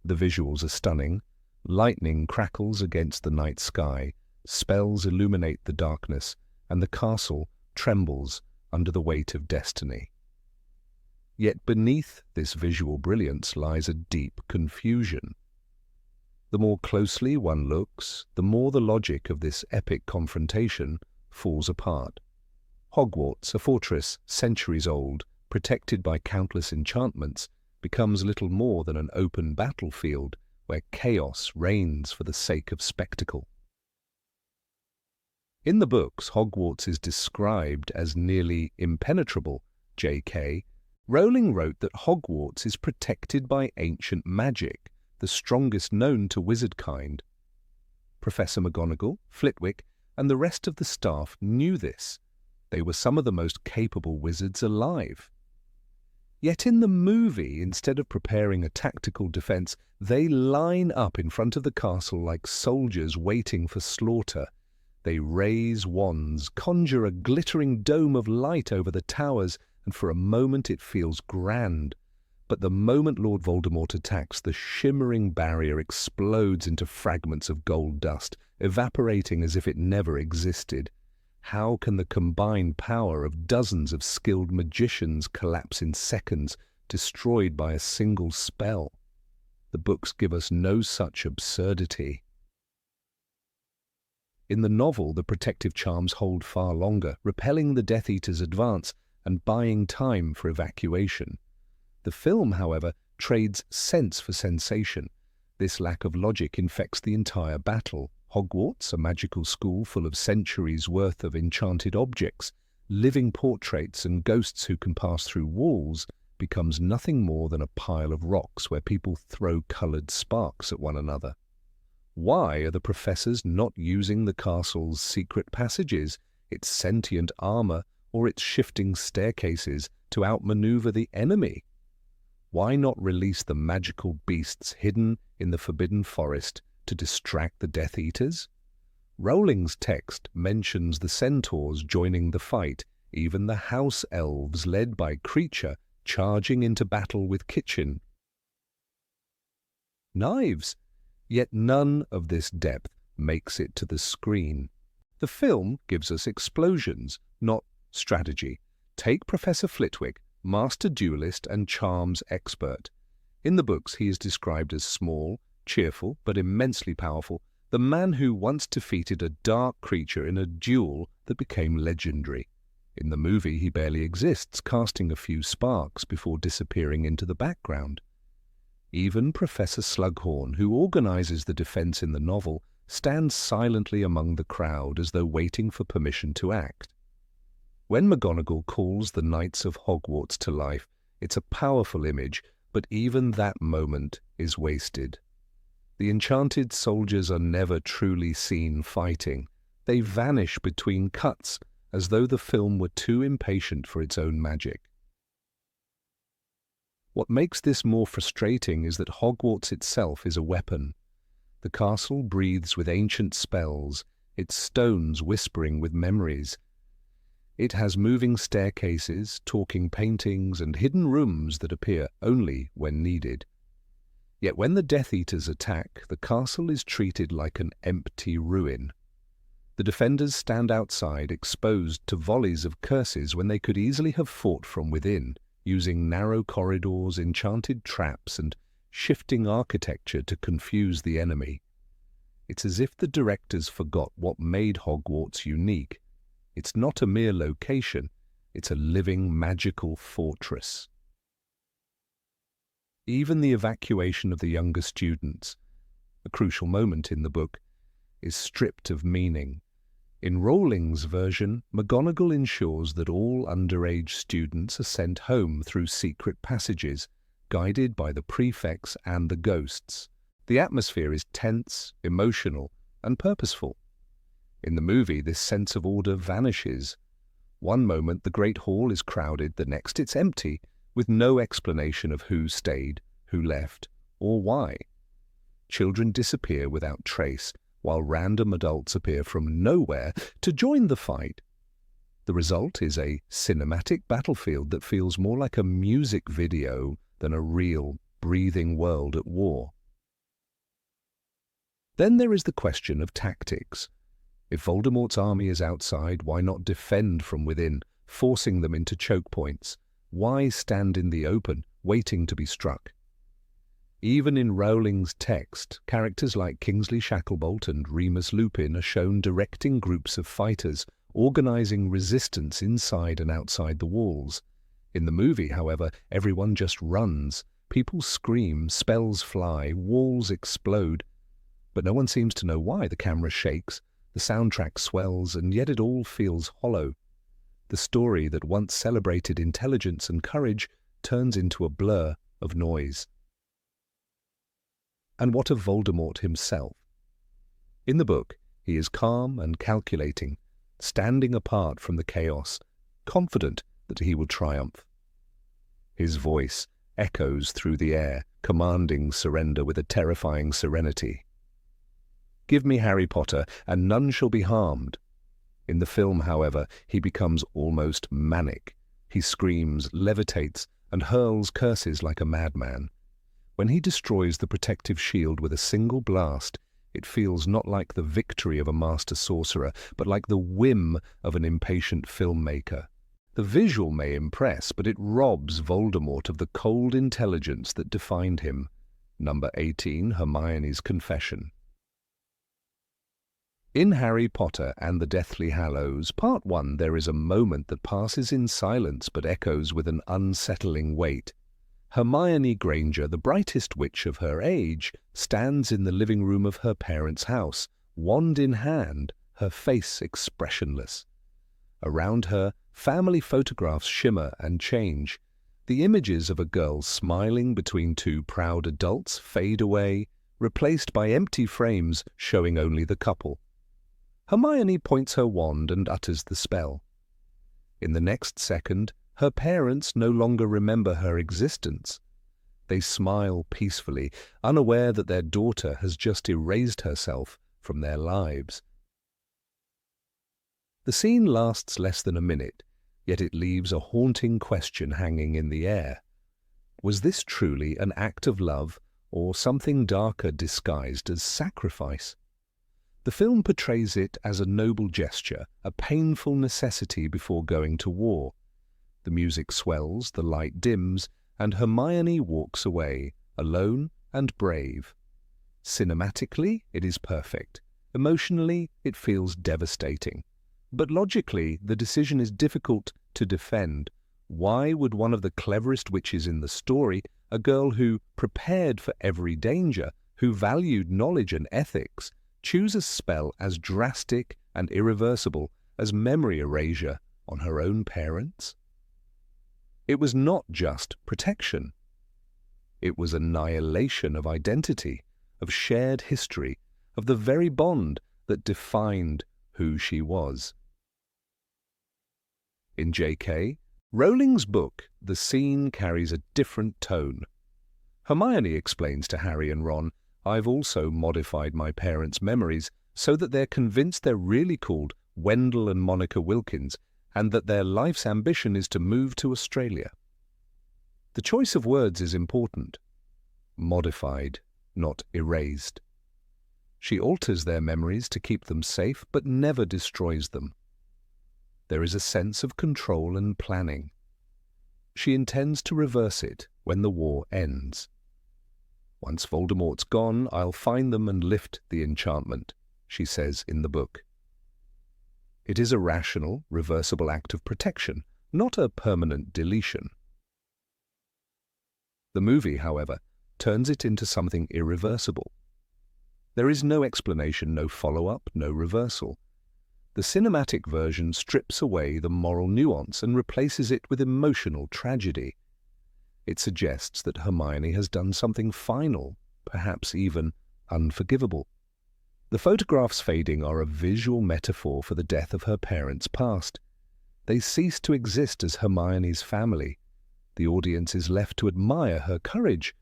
The visuals are stunning. Lightning crackles against the night sky, spells illuminate the darkness, and the castle trembles under the weight of destiny. Yet beneath this visual brilliance lies a deep confusion. The more closely one looks, the more the logic of this epic confrontation falls apart. Hogwarts, a fortress centuries old, protected by countless enchantments, becomes little more than an open battlefield where chaos reigns for the sake of spectacle. In the books, Hogwarts is described as nearly impenetrable. J.K. Rowling wrote that Hogwarts is protected by ancient magic, the strongest known to wizardkind. Professor McGonagall, Flitwick, and the rest of the staff knew this. They were some of the most capable wizards alive. Yet in the movie, instead of preparing a tactical defense, they line up in front of the castle like soldiers waiting for slaughter. They raise wands, conjure a glittering dome of light over the towers, and for a moment it feels grand. But the moment Lord Voldemort attacks, the shimmering barrier explodes into fragments of gold dust, evaporating as if it never existed. How can the combined power of dozens of skilled magicians collapse in seconds, destroyed by a single spell? The books give us no such absurdity. In the novel, the protective charms hold far longer, repelling the Death Eater's advance and buying time for evacuation. The film, however, trades sense for sensation. This lack of logic infects the entire battle. Hogwarts, a magical school full of centuries' worth of enchanted objects, living portraits and ghosts who can pass through walls, becomes nothing more than a pile of rocks where people throw coloured sparks at one another. Why are the professors not using the castle's secret passages, its sentient armour, or its shifting staircases to outmaneuver the enemy? Why not release the magical beasts hidden in the Forbidden Forest to distract the Death Eaters? Rowling's text mentions the centaurs joining the fight, even the house elves led by Kreacher charging into battle with Kitchen. Knives! Yet none of this depth makes it to the screen. The film gives us explosions, not strategy. Take Professor Flitwick, master duelist and charms expert. In the books, he is described as small, cheerful, but immensely powerful, the man who once defeated a dark creature in a duel that became legendary. In the movie, he barely exists, casting a few sparks before disappearing into the background. Even Professor Slughorn, who organizes the defense in the novel, stands silently among the crowd as though waiting for permission to act. When McGonagall calls the Knights of Hogwarts to life, it's a powerful image, but even that moment is wasted. The enchanted soldiers are never truly seen fighting. They vanish between cuts, as though the film were too impatient for its own magic. What makes this more frustrating is that Hogwarts itself is a weapon. The castle breathes with ancient spells, its stones whispering with memories. It has moving staircases, talking paintings, and hidden rooms that appear only when needed. Yet when the Death Eaters attack, the castle is treated like an empty ruin. The defenders stand outside, exposed to volleys of curses when they could easily have fought from within. using narrow corridors, enchanted traps, and shifting architecture to confuse the enemy. It's as if the directors forgot what made Hogwarts unique. It's not a mere location, it's a living, magical fortress. Even the evacuation of the younger students, a crucial moment in the book, is stripped of meaning. In Rowling's version, McGonagall ensures that all underage students are sent home through secret passages, guided by the prefects and the ghosts. The atmosphere is tense, emotional, and purposeful. In the movie, this sense of order vanishes. One moment the Great Hall is crowded, the next it's empty, with no explanation of who stayed, who left, or why. Children disappear without trace, while random adults appear from nowhere to join the fight. The result is a cinematic battlefield that feels more like a music video than a real, breathing world at war. Then there is the question of tactics. If Voldemort's army is outside, why not defend from within, forcing them into choke points? Why stand in the open, waiting to be struck? Even in Rowling's text, characters like Kingsley Shacklebolt and Remus Lupin are shown directing groups of fighters, organizing resistance inside and outside the walls. In the movie, however, everyone just runs. People scream, spells fly, walls explode. But no one seems to know why. The camera shakes, the soundtrack swells, and yet it all feels hollow. The story that once celebrated intelligence and courage turns into a blur of noise. And what of Voldemort himself? In the book, he is calm and calculating, standing apart from the chaos, confident that he will triumph. His voice echoes through the air, commanding surrender with a terrifying serenity. Give me Harry Potter, and none shall be harmed. In the film, however, he becomes almost manic. He screams, levitates, and hurls curses like a madman. When he destroys the protective shield with a single blast, it feels not like the victory of a master sorcerer, but like the whim of an impatient filmmaker. The visual may impress, but it robs Voldemort of the cold intelligence that defined him. Number 18, Hermione's Confession. In Harry Potter and the Deathly Hallows, Part 1, there is a moment that passes in silence but echoes with an unsettling weight. Hermione Granger, the brightest witch of her age, stands in the living room of her parents' house, wand in hand, her face expressionless. Around her, family photographs shimmer and change. The images of a girl smiling between two proud adults fade away, replaced by empty frames showing only the couple. Hermione points her wand and utters the spell. In the next second, her parents no longer remember her existence. They smile peacefully, unaware that their daughter has just erased herself from their lives. The scene lasts less than a minute, yet it leaves a haunting question hanging in the air. Was this truly an act of love, or something darker disguised as sacrifice? The film portrays it as a noble gesture, a painful necessity before going to war. The music swells, the light dims, and Hermione walks away, alone and brave. Cinematically, it is perfect. Emotionally, it feels devastating. But logically, the decision is difficult to defend. Why would one of the cleverest witches in the story, a girl who prepared for every danger, who valued knowledge and ethics, choose a spell as drastic and irreversible as memory erasure on her own parents? It was not just protection. It was annihilation of identity, of shared history, of the very bond that defined who she was. In J.K. Rowling's book, the scene carries a different tone. Hermione explains to Harry and Ron, "I've also modified my parents' memories so that they're convinced they're really called Wendell and Monica Wilkins, and that their life's ambition is to move to Australia." The choice of words is important. Modified, not erased. She alters their memories to keep them safe, but never destroys them. There is a sense of control and planning. she intends to reverse it when the war ends. "Once Voldemort's gone, I'll find them and lift the enchantment," she says in the book. It is a rational, reversible act of protection, not a permanent deletion. The movie, however, turns it into something irreversible. There is no explanation, no follow-up, no reversal. The cinematic version strips away the moral nuance and replaces it with emotional tragedy. It suggests that Hermione has done something final, perhaps even unforgivable. The photographs fading are a visual metaphor for the death of her parents past. They cease to exist as Hermione's family. The audience is left to admire her courage.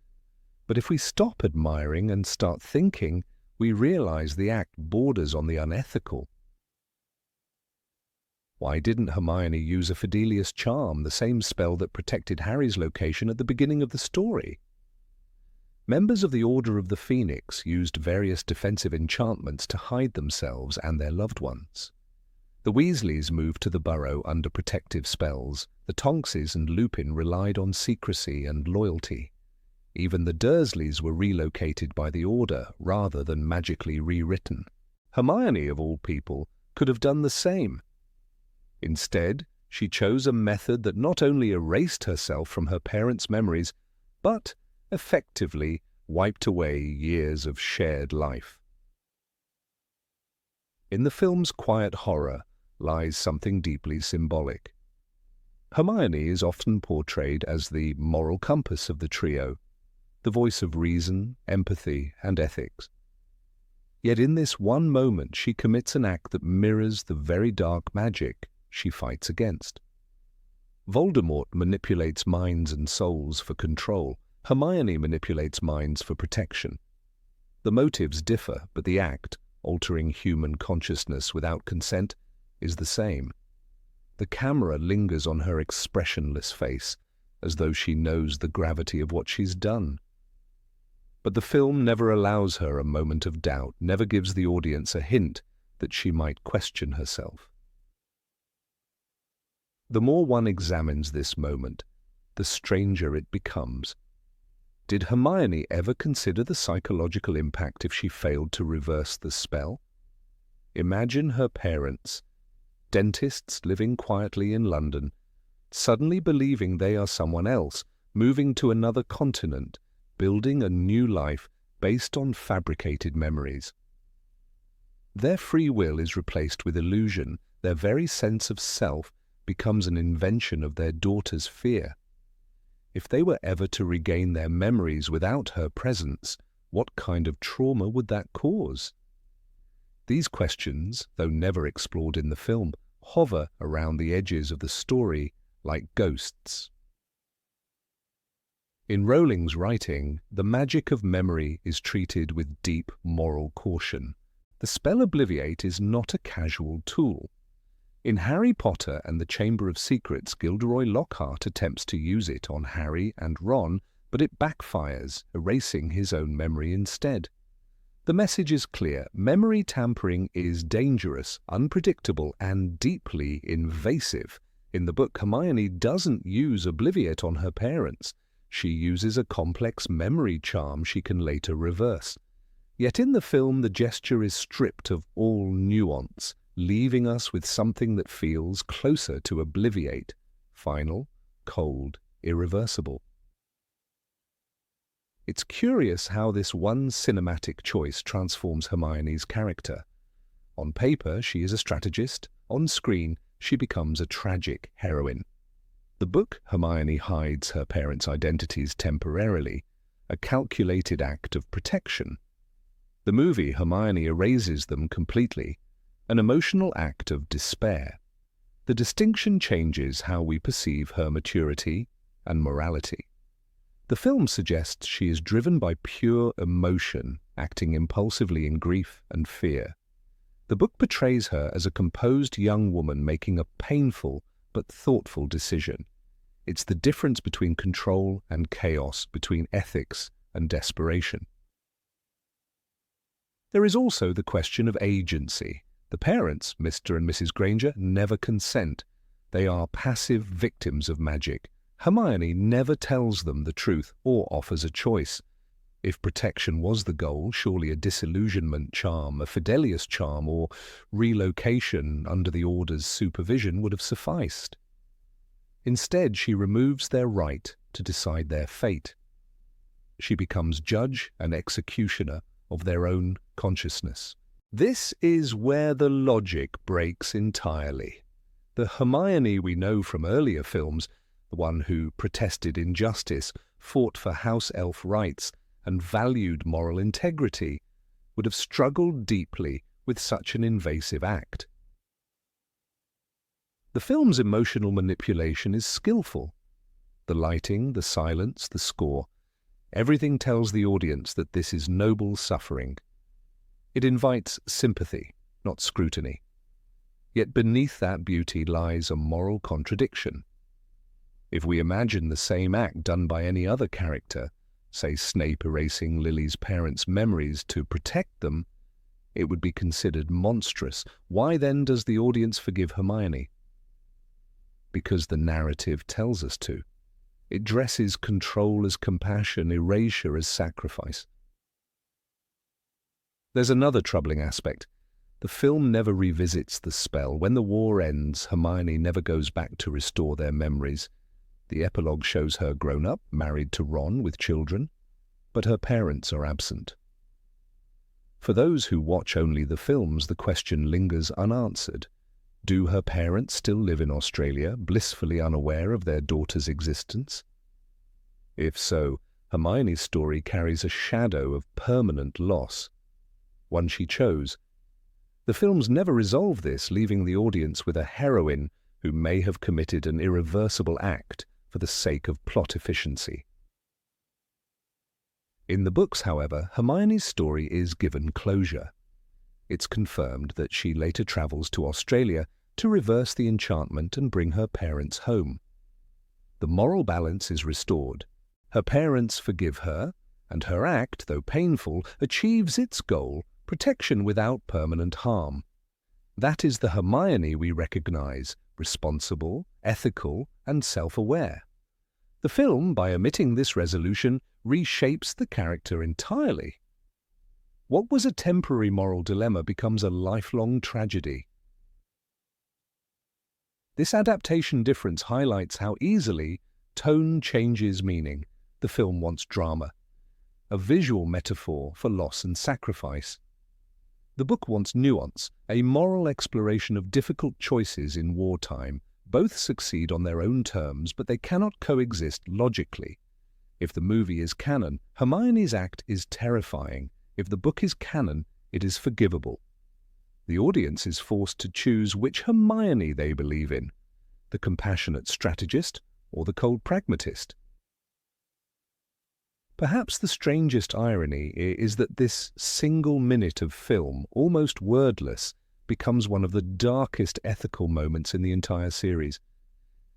But if we stop admiring and start thinking, we realize the act borders on the unethical. Why didn't Hermione use a Fidelius charm, the same spell that protected Harry's location at the beginning of the story? Members of the Order of the Phoenix used various defensive enchantments to hide themselves and their loved ones. The Weasleys moved to the Burrow under protective spells. The Tonkses and Lupin relied on secrecy and loyalty. Even the Dursleys were relocated by the Order rather than magically rewritten. Hermione, of all people, could have done the same. Instead, she chose a method that not only erased herself from her parents' memories, but effectively wiped away years of shared life. In the film's quiet horror lies something deeply symbolic. Hermione is often portrayed as the moral compass of the trio, the voice of reason, empathy, and ethics. Yet in this one moment she commits an act that mirrors the very dark magic she fights against. Voldemort manipulates minds and souls for control. Hermione manipulates minds for protection. The motives differ, but the act, altering human consciousness without consent, is the same. The camera lingers on her expressionless face, as though she knows the gravity of what she's done. But the film never allows her a moment of doubt, never gives the audience a hint that she might question herself. The more one examines this moment, the stranger it becomes. Did Hermione ever consider the psychological impact if she failed to reverse the spell? Imagine her parents, dentists living quietly in London, suddenly believing they are someone else, moving to another continent, building a new life based on fabricated memories. Their free will is replaced with illusion. Their very sense of self becomes an invention of their daughter's fear. If they were ever to regain their memories without her presence, what kind of trauma would that cause? These questions, though never explored in the film, hover around the edges of the story like ghosts. In Rowling's writing, the magic of memory is treated with deep moral caution. The spell Obliviate is not a casual tool. In Harry Potter and the Chamber of Secrets, Gilderoy Lockhart attempts to use it on Harry and Ron, but it backfires, erasing his own memory instead. The message is clear. Memory tampering is dangerous, unpredictable, and deeply invasive. In the book, Hermione doesn't use Obliviate on her parents. She uses a complex memory charm she can later reverse. Yet in the film, the gesture is stripped of all nuance, leaving us with something that feels closer to Obliviate, final, cold, irreversible. It's curious how this one cinematic choice transforms Hermione's character. On paper, she is a strategist. On screen, she becomes a tragic heroine. The book, Hermione hides her parents' identities temporarily, a calculated act of protection. The movie, Hermione erases them completely, an emotional act of despair. The distinction changes how we perceive her maturity and morality. The film suggests she is driven by pure emotion, acting impulsively in grief and fear. The book portrays her as a composed young woman making a painful but thoughtful decision. It's the difference between control and chaos, between ethics and desperation. There is also the question of agency. The parents, Mr. and Mrs. Granger, never consent. They are passive victims of magic, Hermione never tells them the truth or offers a choice. If protection was the goal, surely a disillusionment charm, a Fidelius charm, or relocation under the Order's supervision would have sufficed. Instead, she removes their right to decide their fate. She becomes judge and executioner of their own consciousness. This is where the logic breaks entirely. The Hermione we know from earlier films, the one who protested injustice, fought for house elf rights, and valued moral integrity, would have struggled deeply with such an invasive act. The film's emotional manipulation is skillful. The lighting, the silence, the score, everything tells the audience that this is noble suffering. It invites sympathy, not scrutiny. Yet beneath that beauty lies a moral contradiction. If we imagine the same act done by any other character, say Snape erasing Lily's parents' memories to protect them, it would be considered monstrous. Why then does the audience forgive Hermione? Because the narrative tells us to. It dresses control as compassion, erasure as sacrifice. There's another troubling aspect. The film never revisits the spell. When the war ends, Hermione never goes back to restore their memories. The epilogue shows her grown up, married to Ron with children, but her parents are absent. For those who watch only the films, the question lingers unanswered. Do her parents still live in Australia, blissfully unaware of their daughter's existence? If so, Hermione's story carries a shadow of permanent loss, one she chose. The films never resolve this, leaving the audience with a heroine who may have committed an irreversible act for the sake of plot efficiency. In the books, however, Hermione's story is given closure. It's confirmed that she later travels to Australia to reverse the enchantment and bring her parents home. The moral balance is restored. Her parents forgive her, and her act, though painful, achieves its goal, protection without permanent harm. That is the Hermione we recognize, responsible, ethical, and self-aware. The film, by omitting this resolution, reshapes the character entirely. What was a temporary moral dilemma becomes a lifelong tragedy. This adaptation difference highlights how easily tone changes meaning. The film wants drama, a visual metaphor for loss and sacrifice. The book wants nuance, a moral exploration of difficult choices in wartime. Both succeed on their own terms, but they cannot coexist logically. If the movie is canon, Hermione's act is terrifying. If the book is canon, it is forgivable. The audience is forced to choose which Hermione they believe in, the compassionate strategist or the cold pragmatist. Perhaps the strangest irony is that this single minute of film, almost wordless, becomes one of the darkest ethical moments in the entire series.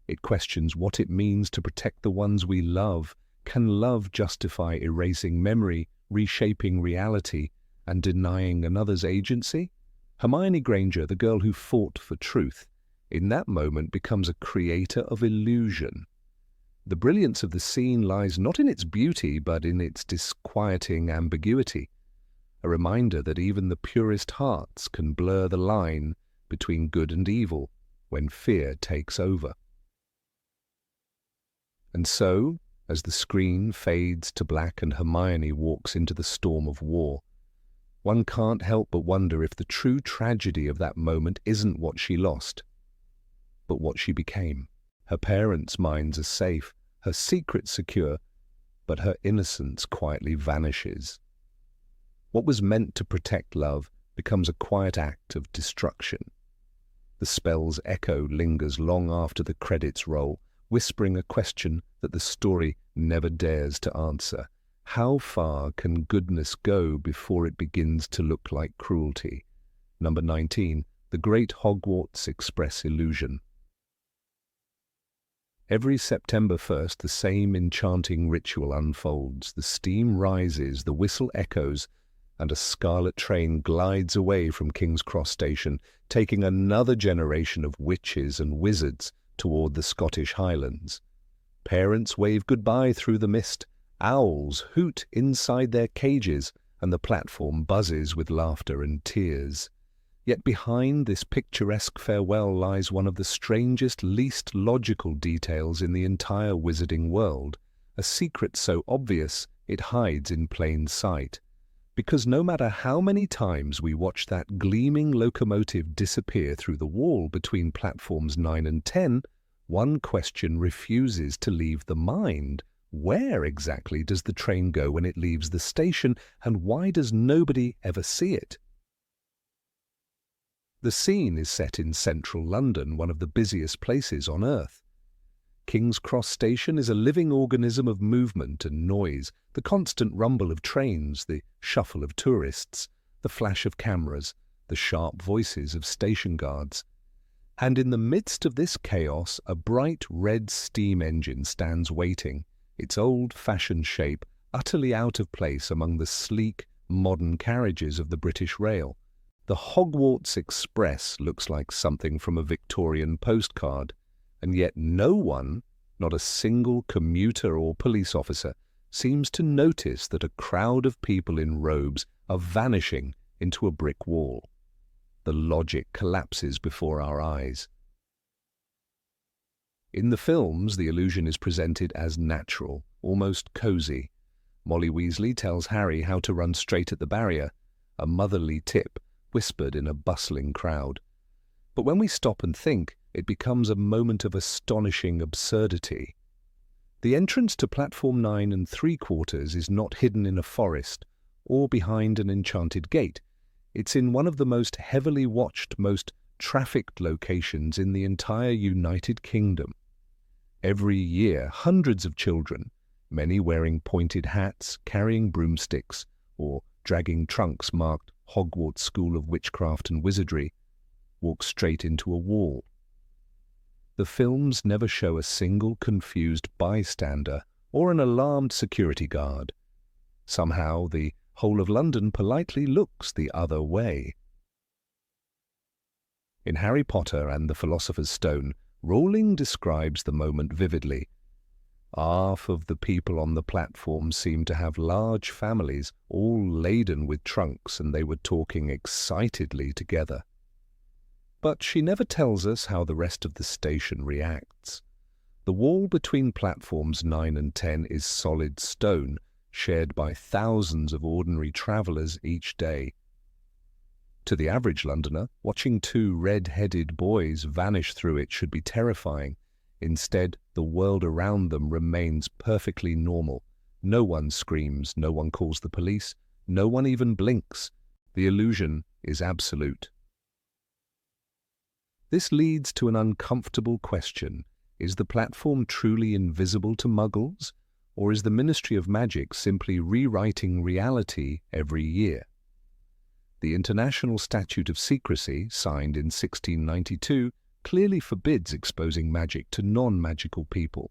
It questions what it means to protect the ones we love. Can love justify erasing memory, reshaping reality, and denying another's agency? Hermione Granger, the girl who fought for truth, in that moment becomes a creator of illusion. The brilliance of the scene lies not in its beauty, but in its disquieting ambiguity, a reminder that even the purest hearts can blur the line between good and evil when fear takes over. And so, as the screen fades to black and Hermione walks into the storm of war, one can't help but wonder if the true tragedy of that moment isn't what she lost, but what she became. Her parents' minds are safe, her secret secure, but her innocence quietly vanishes. What was meant to protect love becomes a quiet act of destruction. The spell's echo lingers long after the credits roll, whispering a question that the story never dares to answer. How far can goodness go before it begins to look like cruelty? Number 19, The Great Hogwarts Express Illusion. Every September 1st, the same enchanting ritual unfolds. The steam rises, the whistle echoes, and a scarlet train glides away from King's Cross Station, taking another generation of witches and wizards toward the Scottish Highlands. Parents wave goodbye through the mist. Owls hoot inside their cages, and the platform buzzes with laughter and tears. Yet behind this picturesque farewell lies one of the strangest, least logical details in the entire wizarding world, a secret so obvious it hides in plain sight. Because no matter how many times we watch that gleaming locomotive disappear through the wall between platforms 9 and 10, one question refuses to leave the mind. Where exactly does the train go when it leaves the station, and why does nobody ever see it? The scene is set in central London, one of the busiest places on Earth. King's Cross Station is a living organism of movement and noise, the constant rumble of trains, the shuffle of tourists, the flash of cameras, the sharp voices of station guards. And in the midst of this chaos, a bright red steam engine stands waiting, its old-fashioned shape utterly out of place among the sleek, modern carriages of the British Rail. The Hogwarts Express looks like something from a Victorian postcard, and yet no one, not a single commuter or police officer, seems to notice that a crowd of people in robes are vanishing into a brick wall. The logic collapses before our eyes. In the films, the illusion is presented as natural, almost cozy. Molly Weasley tells Harry how to run straight at the barrier, a motherly tip whispered in a bustling crowd. But when we stop and think, it becomes a moment of astonishing absurdity. The entrance to platform 9 3/4 is not hidden in a forest or behind an enchanted gate. It's in one of the most heavily watched, most trafficked locations in the entire United Kingdom. Every year, hundreds of children, many wearing pointed hats, carrying broomsticks, or dragging trunks marked Hogwarts School of Witchcraft and Wizardry, walk straight into a wall. The films never show a single confused bystander or an alarmed security guard. Somehow, the whole of London politely looks the other way. In Harry Potter and the Philosopher's Stone, Rowling describes the moment vividly. Half of the people on the platform seemed to have large families, all laden with trunks, and they were talking excitedly together. But she never tells us how the rest of the station reacts. The wall between platforms 9 and 10 is solid stone, shared by thousands of ordinary travellers each day. To the average Londoner, watching two red-headed boys vanish through it should be terrifying. Instead, the world around them remains perfectly normal. No one screams, no one calls the police, no one even blinks. The illusion is absolute. This leads to an uncomfortable question. Is the platform truly invisible to muggles, or is the Ministry of Magic simply rewriting reality every year? The International Statute of Secrecy, signed in 1692, clearly forbids exposing magic to non-magical people.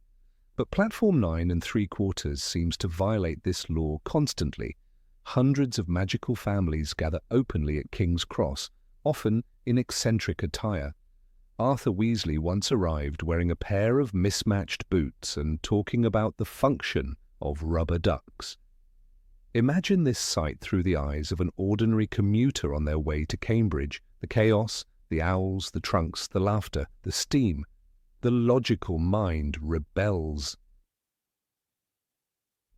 But Platform 9 3/4 seems to violate this law constantly. Hundreds of magical families gather openly at King's Cross, often in eccentric attire. Arthur Weasley once arrived wearing a pair of mismatched boots and talking about the function of rubber ducks. Imagine this sight through the eyes of an ordinary commuter on their way to Cambridge. The chaos, the owls, the trunks, the laughter, the steam. The logical mind rebels.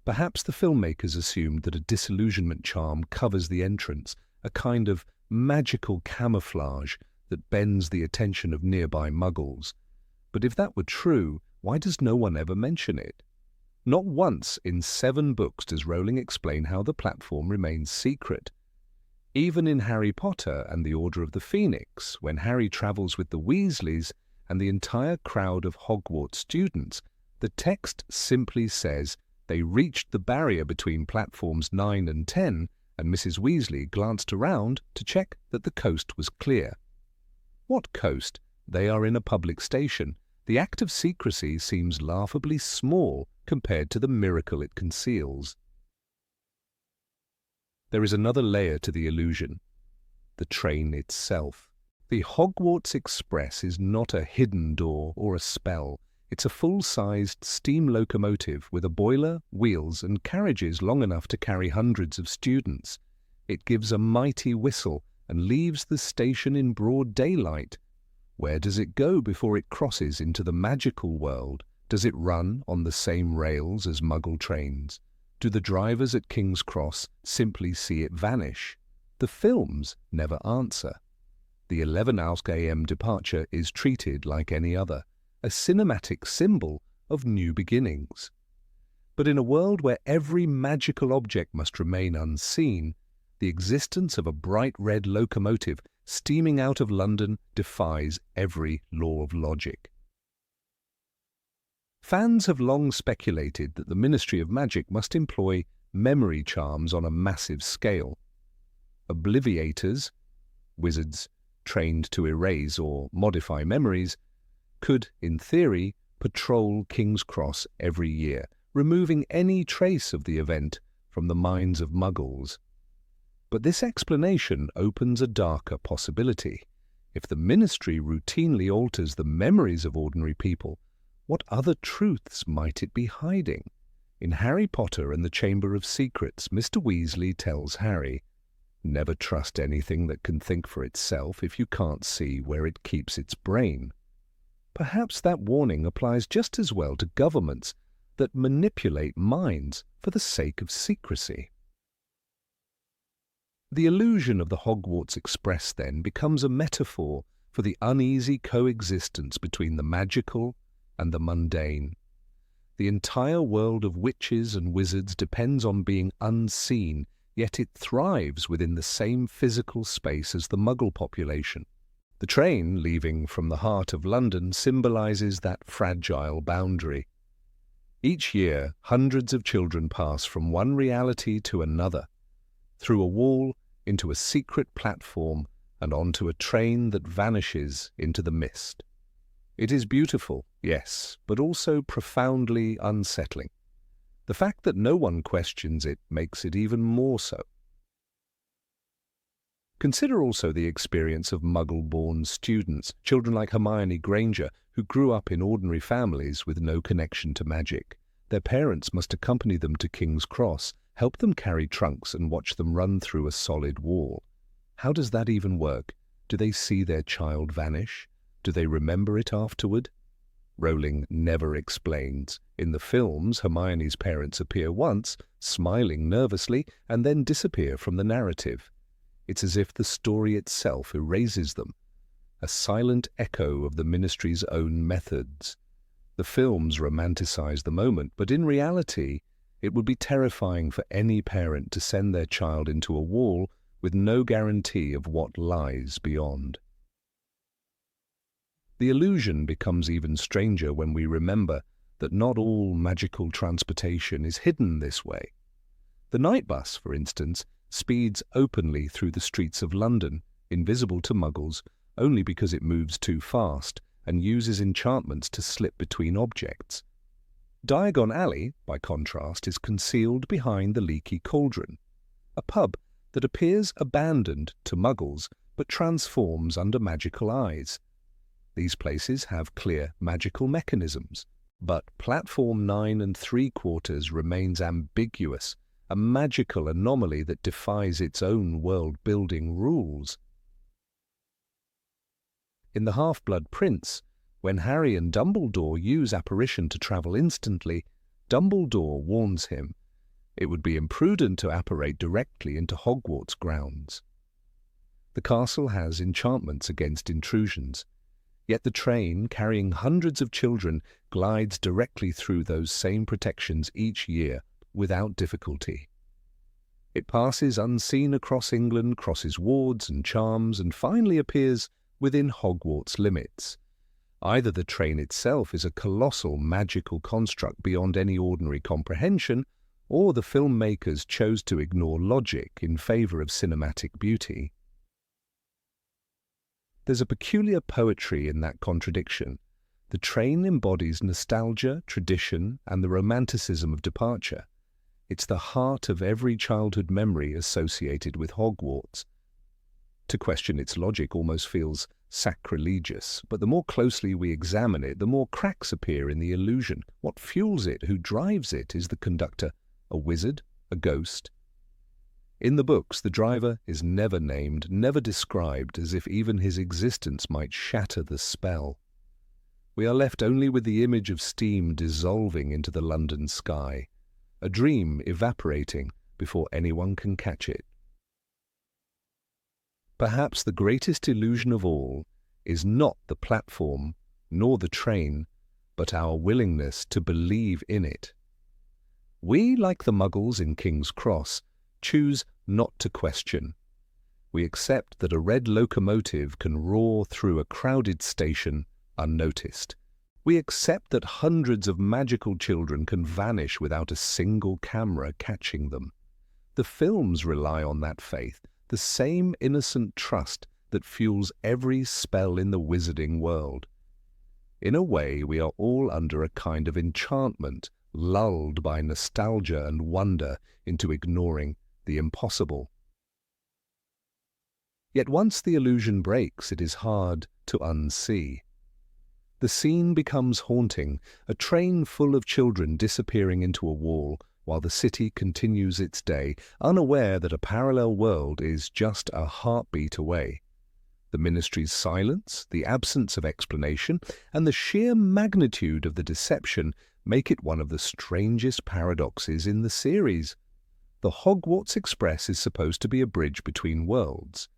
Perhaps the filmmakers assumed that a disillusionment charm covers the entrance, a kind of magical camouflage that bends the attention of nearby muggles. But if that were true, why does no one ever mention it? Not once in 7 books does Rowling explain how the platform remains secret. Even in Harry Potter and the Order of the Phoenix, when Harry travels with the Weasleys and the entire crowd of Hogwarts students, the text simply says they reached the barrier between platforms 9 and 10, and Mrs. Weasley glanced around to check that the coast was clear. What coast? They are in a public station. The act of secrecy seems laughably small compared to the miracle it conceals. There is another layer to the illusion: the train itself. The Hogwarts Express is not a hidden door or a spell. It's a full-sized steam locomotive with a boiler, wheels, and carriages long enough to carry hundreds of students. It gives a mighty whistle and leaves the station in broad daylight. Where does it go before it crosses into the magical world? Does it run on the same rails as Muggle trains? Do the drivers at King's Cross simply see it vanish? The films never answer. The 11 a.m. departure is treated like any other, a cinematic symbol of new beginnings. But in a world where every magical object must remain unseen, the existence of a bright red locomotive steaming out of London defies every law of logic. Fans have long speculated that the Ministry of Magic must employ memory charms on a massive scale. Obliviators, wizards trained to erase or modify memories, could, in theory, patrol King's Cross every year, removing any trace of the event from the minds of Muggles. But this explanation opens a darker possibility. If the Ministry routinely alters the memories of ordinary people, what other truths might it be hiding? In Harry Potter and the Chamber of Secrets, Mr. Weasley tells Harry, "Never trust anything that can think for itself if you can't see where it keeps its brain." Perhaps that warning applies just as well to governments that manipulate minds for the sake of secrecy. The illusion of the Hogwarts Express, then, becomes a metaphor for the uneasy coexistence between the magical and the mundane. The entire world of witches and wizards depends on being unseen, yet it thrives within the same physical space as the Muggle population. The train, leaving from the heart of London, symbolizes that fragile boundary. Each year, hundreds of children pass from one reality to another, through a wall, into a secret platform, and onto a train that vanishes into the mist. It is beautiful, yes, but also profoundly unsettling. The fact that no one questions it makes it even more so. Consider also the experience of Muggle-born students, children like Hermione Granger, who grew up in ordinary families with no connection to magic. Their parents must accompany them to King's Cross, help them carry trunks and watch them run through a solid wall. How does that even work? Do they see their child vanish? Do they remember it afterward? Rowling never explains. In the films, Hermione's parents appear once, smiling nervously, and then disappear from the narrative. It's as if the story itself erases them, a silent echo of the Ministry's own methods. The films romanticize the moment, but in reality, it would be terrifying for any parent to send their child into a wall with no guarantee of what lies beyond. The illusion becomes even stranger when we remember that not all magical transportation is hidden this way. The night bus, for instance, speeds openly through the streets of London, invisible to Muggles only because it moves too fast and uses enchantments to slip between objects. Diagon Alley, by contrast, is concealed behind the Leaky Cauldron, a pub that appears abandoned to Muggles but transforms under magical eyes. These places have clear magical mechanisms, but Platform 9 3/4 remains ambiguous, a magical anomaly that defies its own world-building rules. In The Half-Blood Prince, when Harry and Dumbledore use apparition to travel instantly, Dumbledore warns him it would be imprudent to apparate directly into Hogwarts grounds. The castle has enchantments against intrusions, yet the train, carrying hundreds of children, glides directly through those same protections each year without difficulty. It passes unseen across England, crosses wards and charms, and finally appears within Hogwarts limits. Either the train itself is a colossal magical construct beyond any ordinary comprehension, or the filmmakers chose to ignore logic in favor of cinematic beauty. There's a peculiar poetry in that contradiction. The train embodies nostalgia, tradition, and the romanticism of departure. It's the heart of every childhood memory associated with Hogwarts. To question its logic almost feels sacrilegious, but the more closely we examine it, the more cracks appear in the illusion. What fuels it, who drives it, is the conductor a wizard, a ghost? In the books, the driver is never named, never described, as if even his existence might shatter the spell. We are left only with the image of steam dissolving into the London sky, a dream evaporating before anyone can catch it. Perhaps the greatest illusion of all is not the platform nor the train, but our willingness to believe in it. We, like the Muggles in King's Cross, choose not to question. We accept that a red locomotive can roar through a crowded station unnoticed. We accept that hundreds of magical children can vanish without a single camera catching them. The films rely on that faith, the same innocent trust that fuels every spell in the wizarding world. In a way, we are all under a kind of enchantment, lulled by nostalgia and wonder into ignoring the impossible. Yet once the illusion breaks, it is hard to unsee. The scene becomes haunting, a train full of children disappearing into a wall, while the city continues its day, unaware that a parallel world is just a heartbeat away. The Ministry's silence, the absence of explanation, and the sheer magnitude of the deception make it one of the strangest paradoxes in the series. The Hogwarts Express is supposed to be a bridge between worlds,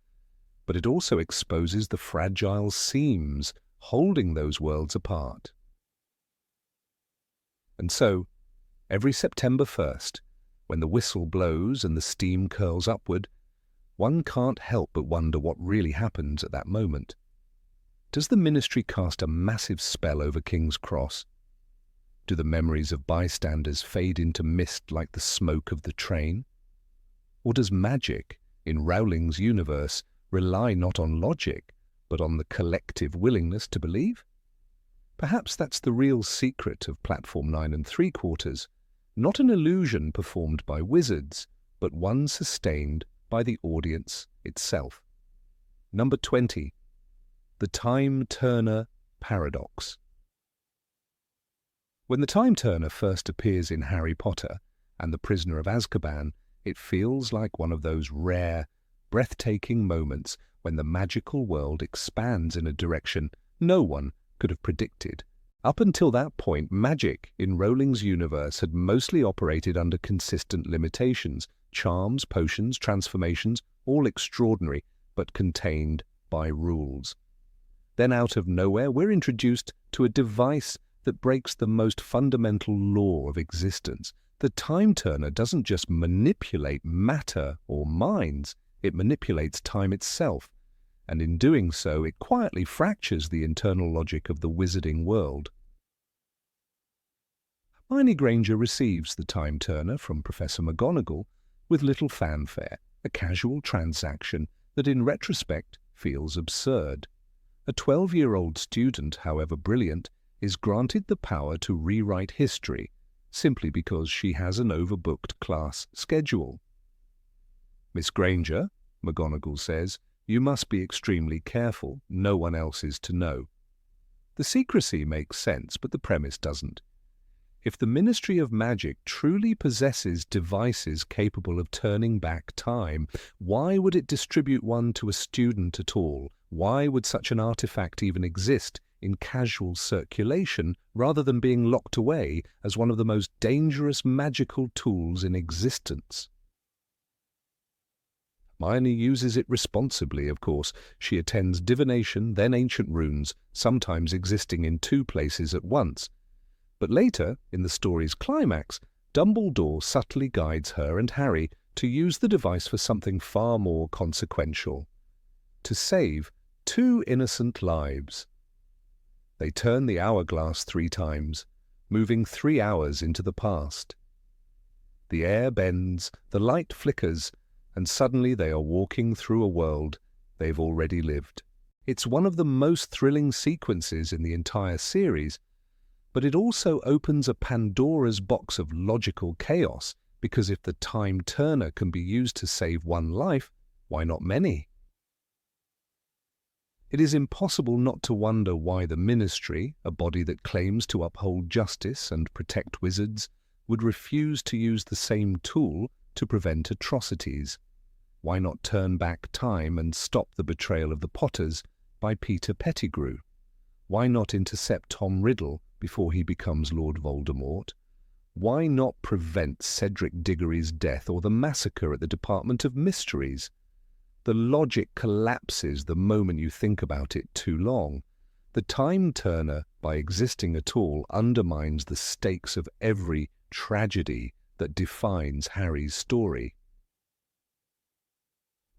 but it also exposes the fragile seams holding those worlds apart. And so, every September 1st, when the whistle blows and the steam curls upward, one can't help but wonder what really happens at that moment. Does the Ministry cast a massive spell over King's Cross? Do the memories of bystanders fade into mist like the smoke of the train? Or does magic, in Rowling's universe, rely not on logic, but on the collective willingness to believe? Perhaps that's the real secret of Platform 9 3/4, not an illusion performed by wizards, but one sustained by the audience itself. Number 20. The Time Turner Paradox. When the Time Turner first appears in Harry Potter and the Prisoner of Azkaban, it feels like one of those rare, breathtaking moments when the magical world expands in a direction no one could have predicted. Up until that point, magic in Rowling's universe had mostly operated under consistent limitations: charms, potions, transformations, all extraordinary, but contained by rules. Then out of nowhere, we're introduced to a device that breaks the most fundamental law of existence. The Time Turner doesn't just manipulate matter or minds, it manipulates time itself, and in doing so, it quietly fractures the internal logic of the wizarding world. Hermione Granger receives the Time Turner from Professor McGonagall with little fanfare, a casual transaction that in retrospect feels absurd. A 12-year-old student, however brilliant, is granted the power to rewrite history simply because she has an overbooked class schedule. "Miss Granger," McGonagall says, "you must be extremely careful. No one else is to know." The secrecy makes sense, but the premise doesn't. If the Ministry of Magic truly possesses devices capable of turning back time, why would it distribute one to a student at all? Why would such an artifact even exist in casual circulation rather than being locked away as one of the most dangerous magical tools in existence? Hermione uses it responsibly, of course. She attends divination, then ancient runes, sometimes existing in two places at once. But later, in the story's climax, Dumbledore subtly guides her and Harry to use the device for something far more consequential: to save 2 innocent lives. They turn the hourglass 3 times, moving 3 hours into the past. The air bends, the light flickers, and suddenly they are walking through a world they've already lived. It's one of the most thrilling sequences in the entire series, but it also opens a Pandora's box of logical chaos, because if the Time Turner can be used to save 1 life, why not many? It is impossible not to wonder why the Ministry, a body that claims to uphold justice and protect wizards, would refuse to use the same tool to prevent atrocities. Why not turn back time and stop the betrayal of the Potters by Peter Pettigrew? Why not intercept Tom Riddle before he becomes Lord Voldemort? Why not prevent Cedric Diggory's death or the massacre at the Department of Mysteries? The logic collapses the moment you think about it too long. The time turner, by existing at all, undermines the stakes of every tragedy that defines Harry's story.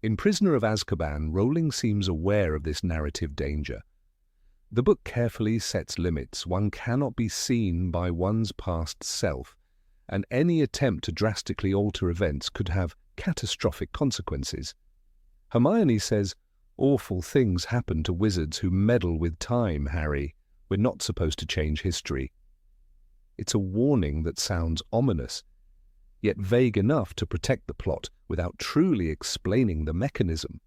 In Prisoner of Azkaban, Rowling seems aware of this narrative danger. The book carefully sets limits. One cannot be seen by one's past self, and any attempt to drastically alter events could have catastrophic consequences. Hermione says, "Awful things happen to wizards who meddle with time, Harry. We're not supposed to change history." It's a warning that sounds ominous, yet vague enough to protect the plot without truly explaining the mechanism.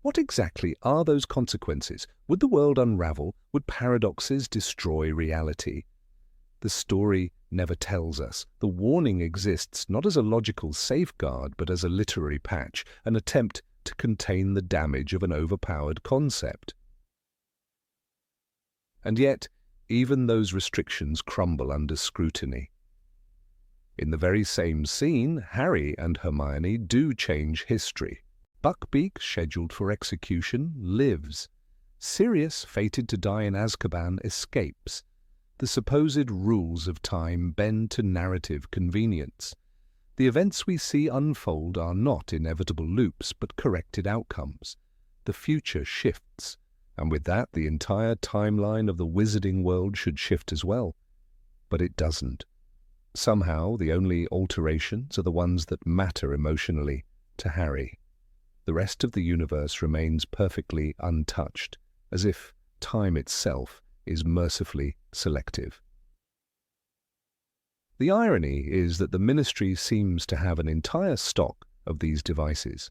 What exactly are those consequences? Would the world unravel? Would paradoxes destroy reality? The story never tells us. The warning exists not as a logical safeguard, but as a literary patch, an attempt to contain the damage of an overpowered concept. And yet, even those restrictions crumble under scrutiny. In the very same scene, Harry and Hermione do change history. Buckbeak, scheduled for execution, lives. Sirius, fated to die in Azkaban, escapes. The supposed rules of time bend to narrative convenience. The events we see unfold are not inevitable loops, but corrected outcomes. The future shifts, and with that the entire timeline of the wizarding world should shift as well. But it doesn't. Somehow the only alterations are the ones that matter emotionally to Harry. The rest of the universe remains perfectly untouched, as if time itself is mercifully selective. The irony is that the Ministry seems to have an entire stock of these devices.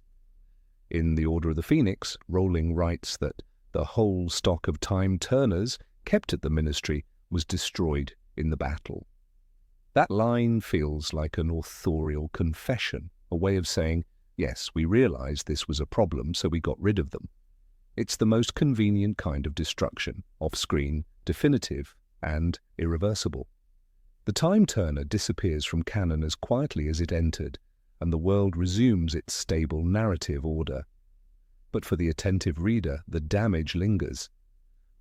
In The Order of the Phoenix, Rowling writes that the whole stock of time turners kept at the Ministry was destroyed in the battle. That line feels like an authorial confession, a way of saying, yes, we realized this was a problem, so we got rid of them. It's the most convenient kind of destruction, off-screen, definitive, and irreversible. The time turner disappears from canon as quietly as it entered, and the world resumes its stable narrative order. But for the attentive reader, the damage lingers.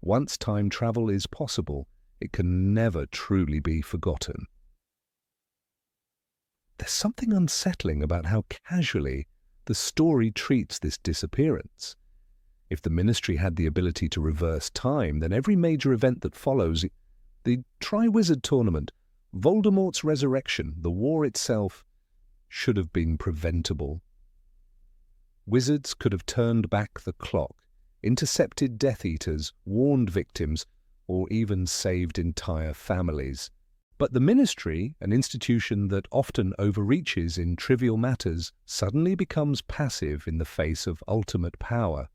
Once time travel is possible, it can never truly be forgotten. There's something unsettling about how casually the story treats this disappearance. If the Ministry had the ability to reverse time, then every major event that follows, the Triwizard Tournament, Voldemort's resurrection, the war itself, should have been preventable. Wizards could have turned back the clock, intercepted Death Eaters, warned victims, or even saved entire families. But the Ministry, an institution that often overreaches in trivial matters, suddenly becomes passive in the face of ultimate power.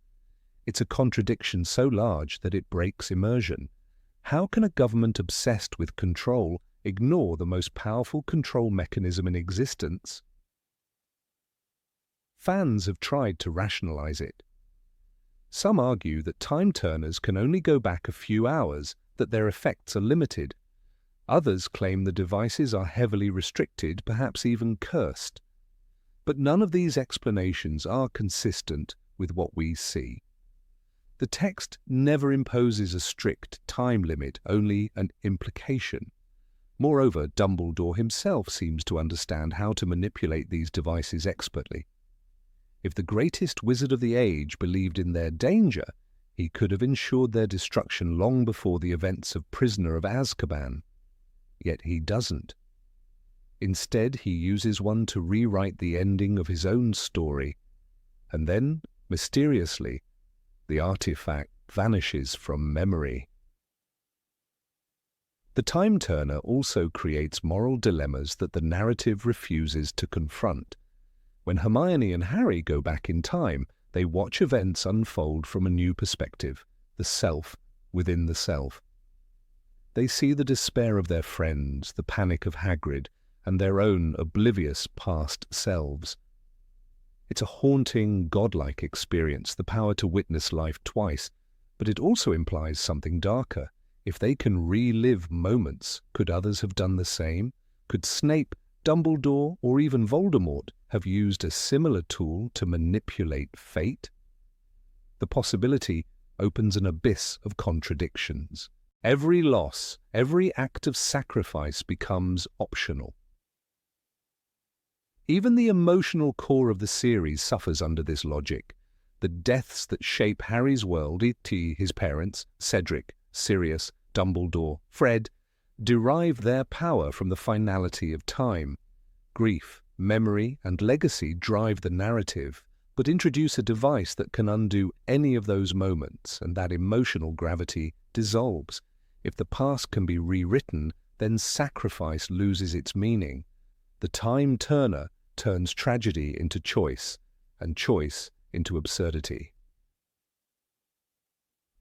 It's a contradiction so large that it breaks immersion. How can a government obsessed with control ignore the most powerful control mechanism in existence? Fans have tried to rationalize it. Some argue that time turners can only go back a few hours, that their effects are limited. Others claim the devices are heavily restricted, perhaps even cursed. But none of these explanations are consistent with what we see. The text never imposes a strict time limit, only an implication. Moreover, Dumbledore himself seems to understand how to manipulate these devices expertly. If the greatest wizard of the age believed in their danger, he could have ensured their destruction long before the events of Prisoner of Azkaban. Yet he doesn't. Instead, he uses one to rewrite the ending of his own story, and then, mysteriously, the artifact vanishes from memory. The time turner also creates moral dilemmas that the narrative refuses to confront. When Hermione and Harry go back in time, They watch events unfold from a new perspective, the self within the self. They see the despair of their friends, the panic of Hagrid, and their own oblivious past selves. It's a haunting, godlike experience, the power to witness life twice, but it also implies something darker. If they can relive moments, could others have done the same? Could Snape, Dumbledore, or even Voldemort have used a similar tool to manipulate fate? The possibility opens an abyss of contradictions. Every loss, every act of sacrifice becomes optional. Even the emotional core of the series suffers under this logic. The deaths that shape Harry's world, e.t. his parents, Cedric, Sirius, Dumbledore, Fred, derive their power from the finality of time. Grief, memory, and legacy drive the narrative, but introduce a device that can undo any of those moments, and that emotional gravity dissolves. If the past can be rewritten, then sacrifice loses its meaning. The time turner turns tragedy into choice, and choice into absurdity.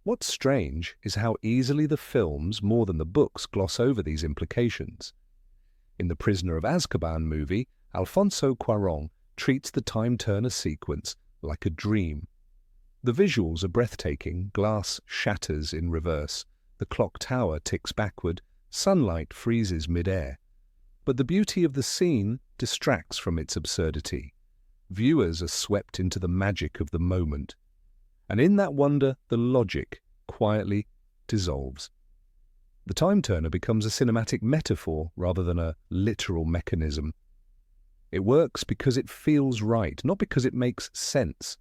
What's strange is how easily the films, more than the books, gloss over these implications. In the Prisoner of Azkaban movie, Alfonso Cuarón treats the time turner sequence like a dream. The visuals are breathtaking. Glass shatters in reverse, the clock tower ticks backward, sunlight freezes mid-air. But the beauty of the scene distracts from its absurdity. Viewers are swept into the magic of the moment. And in that wonder, the logic quietly dissolves. The time turner becomes a cinematic metaphor rather than a literal mechanism. It works because it feels right, not because it makes sense.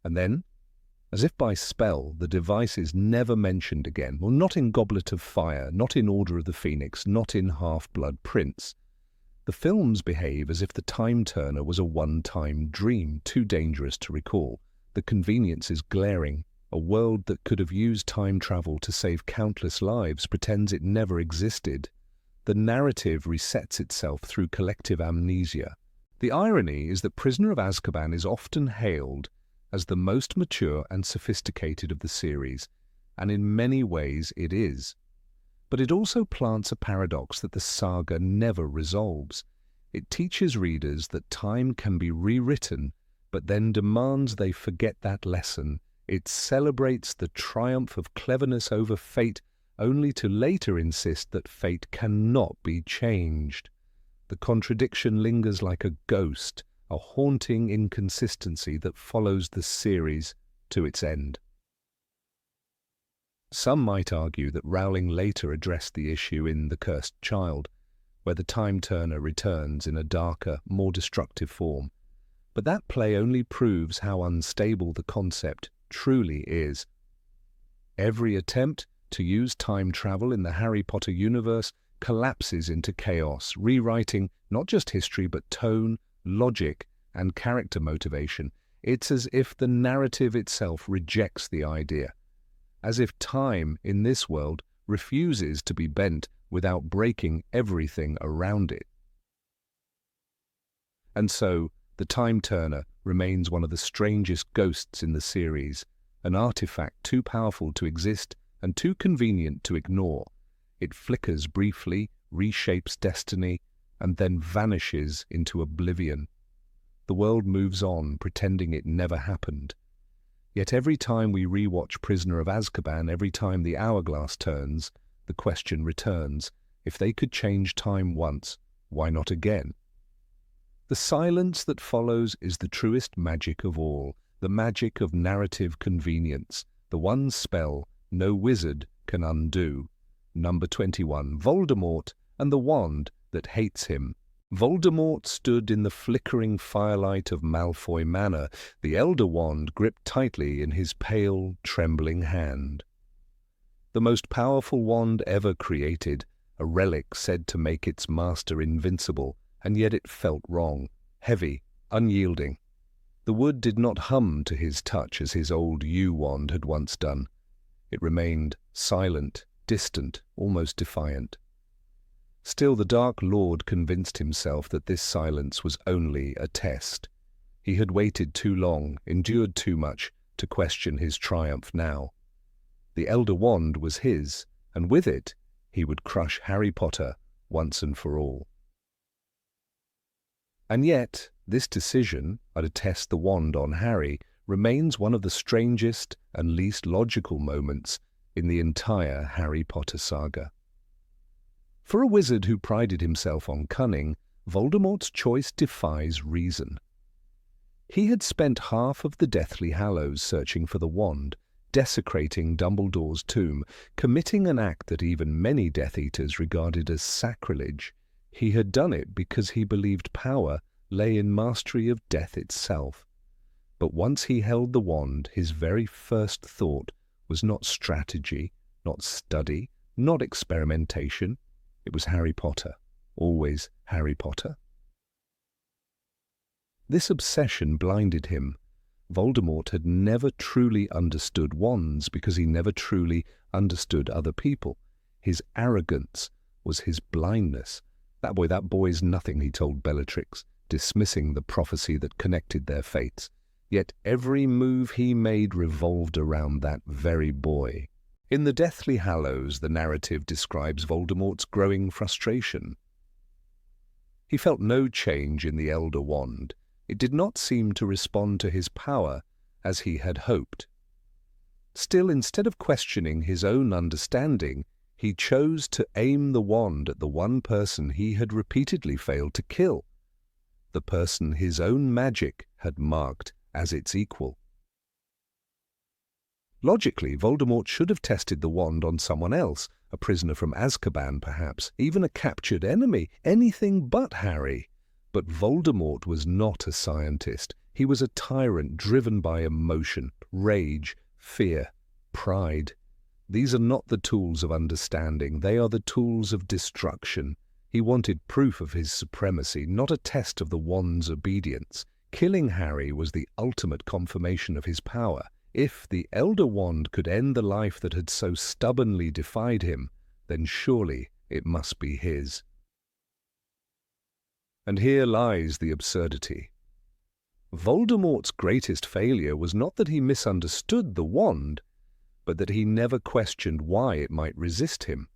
And then, as if by spell, the device is never mentioned again. Well, not in Goblet of Fire, not in Order of the Phoenix, not in Half-Blood Prince. The films behave as if the time turner was a one-time dream, too dangerous to recall. The convenience is glaring. A world that could have used time travel to save countless lives pretends it never existed. The narrative resets itself through collective amnesia. The irony is that Prisoner of Azkaban is often hailed as the most mature and sophisticated of the series, and in many ways it is. But it also plants a paradox that the saga never resolves. It teaches readers that time can be rewritten, but then demands they forget that lesson. It celebrates the triumph of cleverness over fate, only to later insist that fate cannot be changed. The contradiction lingers like a ghost, a haunting inconsistency that follows the series to its end. Some might argue that Rowling later addressed the issue in The Cursed Child, where the time turner returns in a darker, more destructive form. But that play only proves how unstable the concept truly is. Every attempt to use time travel in the Harry Potter universe collapses into chaos, rewriting not just history but tone, logic, and character motivation. It's as if the narrative itself rejects the idea, as if time in this world refuses to be bent without breaking everything around it. And so, the time turner remains one of the strangest ghosts in the series, an artifact too powerful to exist and too convenient to ignore. It flickers briefly, reshapes destiny, and then vanishes into oblivion. The world moves on, pretending it never happened. Yet every time we rewatch Prisoner of Azkaban, every time the hourglass turns, the question returns: if they could change time once, why not again? The silence that follows is the truest magic of all, the magic of narrative convenience, the one spell no wizard can undo. Number 21, Voldemort and the wand that hates him. Voldemort stood in the flickering firelight of Malfoy Manor, the Elder Wand gripped tightly in his pale, trembling hand. The most powerful wand ever created, a relic said to make its master invincible, and yet it felt wrong, heavy, unyielding. The wood did not hum to his touch as his old yew wand had once done. It remained silent, distant, almost defiant. Still, the Dark Lord convinced himself that this silence was only a test. He had waited too long, endured too much, to question his triumph now. The Elder Wand was his, and with it he would crush Harry Potter once and for all. And yet, this decision to test the wand on Harry remains one of the strangest and least logical moments in the entire Harry Potter saga. For a wizard who prided himself on cunning, Voldemort's choice defies reason. He had spent half of the Deathly Hallows searching for the wand, desecrating Dumbledore's tomb, committing an act that even many Death Eaters regarded as sacrilege. He had done it because he believed power lay in mastery of death itself. But once he held the wand, his very first thought was not strategy, not study, not experimentation. It was Harry Potter, always Harry Potter. This obsession blinded him. Voldemort had never truly understood wands because he never truly understood other people. His arrogance was his blindness. That boy's nothing, he told Bellatrix, dismissing the prophecy that connected their fates. Yet every move he made revolved around that very boy. In the Deathly Hallows, the narrative describes Voldemort's growing frustration. He felt no change in the Elder Wand. It did not seem to respond to his power as he had hoped. Still, instead of questioning his own understanding, he chose to aim the wand at the one person he had repeatedly failed to kill, the person his own magic had marked as its equal. Logically, Voldemort should have tested the wand on someone else, a prisoner from Azkaban perhaps, even a captured enemy, anything but Harry. But Voldemort was not a scientist. He was a tyrant driven by emotion, rage, fear, pride. These are not the tools of understanding, they are the tools of destruction. He wanted proof of his supremacy, not a test of the wand's obedience. Killing Harry was the ultimate confirmation of his power. If the Elder Wand could end the life that had so stubbornly defied him, then surely it must be his. And here lies the absurdity. Voldemort's greatest failure was not that he misunderstood the wand, but that he never questioned why it might resist him.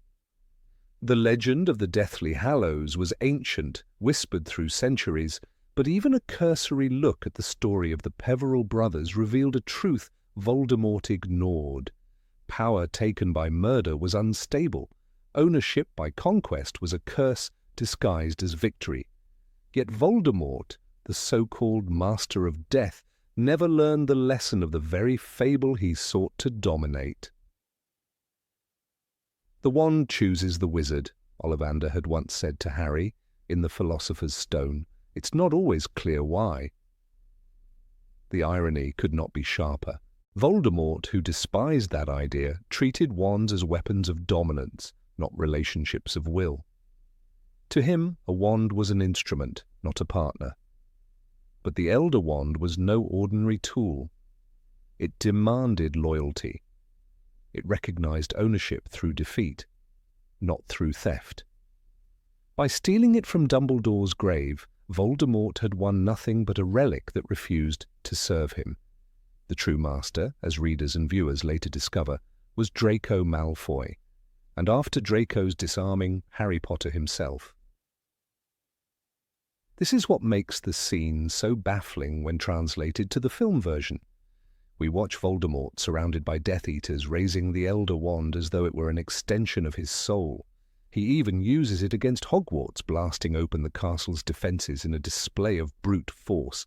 The legend of the Deathly Hallows was ancient, whispered through centuries, but even a cursory look at the story of the Peverell brothers revealed a truth Voldemort ignored. Power taken by murder was unstable. Ownership by conquest was a curse disguised as victory. Yet Voldemort, the so-called Master of Death, never learned the lesson of the very fable he sought to dominate. The wand chooses the wizard, Ollivander had once said to Harry in The Philosopher's Stone. It's not always clear why. The irony could not be sharper. Voldemort, who despised that idea, treated wands as weapons of dominance, not relationships of will. To him, a wand was an instrument, not a partner. But the Elder Wand was no ordinary tool. It demanded loyalty. It recognized ownership through defeat, not through theft. By stealing it from Dumbledore's grave, Voldemort had won nothing but a relic that refused to serve him. The true master, as readers and viewers later discover, was Draco Malfoy, and after Draco's disarming, Harry Potter himself. This is what makes the scene so baffling when translated to the film version. We watch Voldemort surrounded by Death Eaters raising the Elder Wand as though it were an extension of his soul. He even uses it against Hogwarts, blasting open the castle's defences in a display of brute force.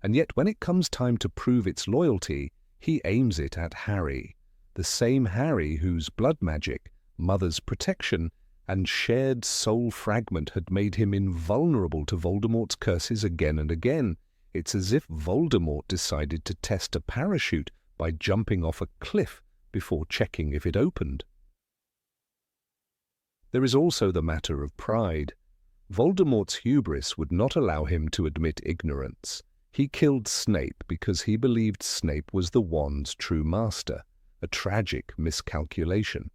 And yet when it comes time to prove its loyalty, he aims it at Harry, the same Harry whose blood magic, mother's protection, and shared soul fragment had made him invulnerable to Voldemort's curses again and again. It's as if Voldemort decided to test a parachute by jumping off a cliff before checking if it opened. There is also the matter of pride. Voldemort's hubris would not allow him to admit ignorance. He killed Snape because he believed Snape was the wand's true master, a tragic miscalculation.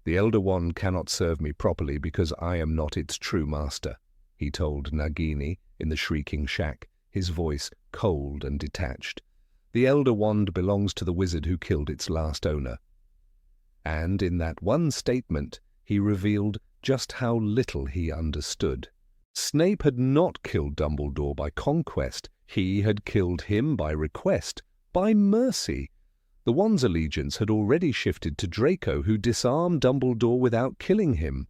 The Elder Wand cannot serve me properly because I am not its true master, he told Nagini in the Shrieking Shack, his voice cold and detached. The Elder Wand belongs to the wizard who killed its last owner. And in that one statement, he revealed just how little he understood. Snape had not killed Dumbledore by conquest. He had killed him by request, by mercy. The wand's allegiance had already shifted to Draco, who disarmed Dumbledore without killing him.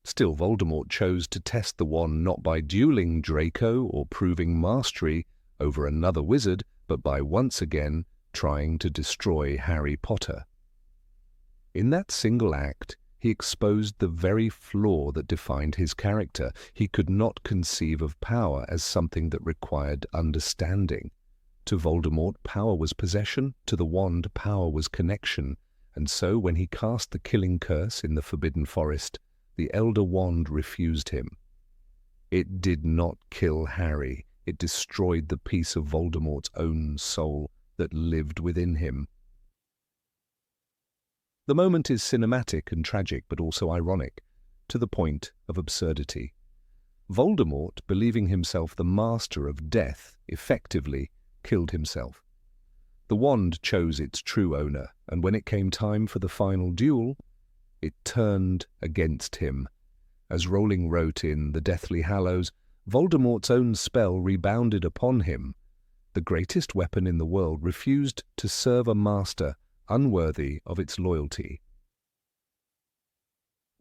Still, Voldemort chose to test the wand not by dueling Draco or proving mastery over another wizard, but by once again trying to destroy Harry Potter. In that single act, he exposed the very flaw that defined his character. He could not conceive of power as something that required understanding. To Voldemort, power was possession. To the wand, power was connection. And so, when he cast the killing curse in the Forbidden Forest, the Elder Wand refused him. It did not kill Harry. It destroyed the piece of Voldemort's own soul that lived within him. The moment is cinematic and tragic, but also ironic, to the point of absurdity. Voldemort, believing himself the master of death, effectively killed himself. The wand chose its true owner, and when it came time for the final duel, it turned against him. As Rowling wrote in The Deathly Hallows, Voldemort's own spell rebounded upon him. The greatest weapon in the world refused to serve a master unworthy of its loyalty.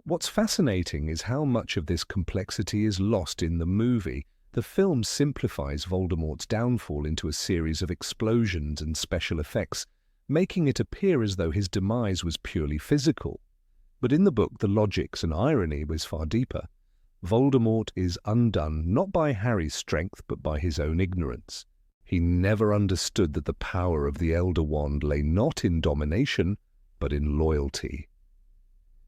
What's fascinating is how much of this complexity is lost in the movie. The film simplifies Voldemort's downfall into a series of explosions and special effects, making it appear as though his demise was purely physical. But in the book, the logics and irony was far deeper. Voldemort is undone not by Harry's strength, but by his own ignorance. He never understood that the power of the Elder Wand lay not in domination, but in loyalty.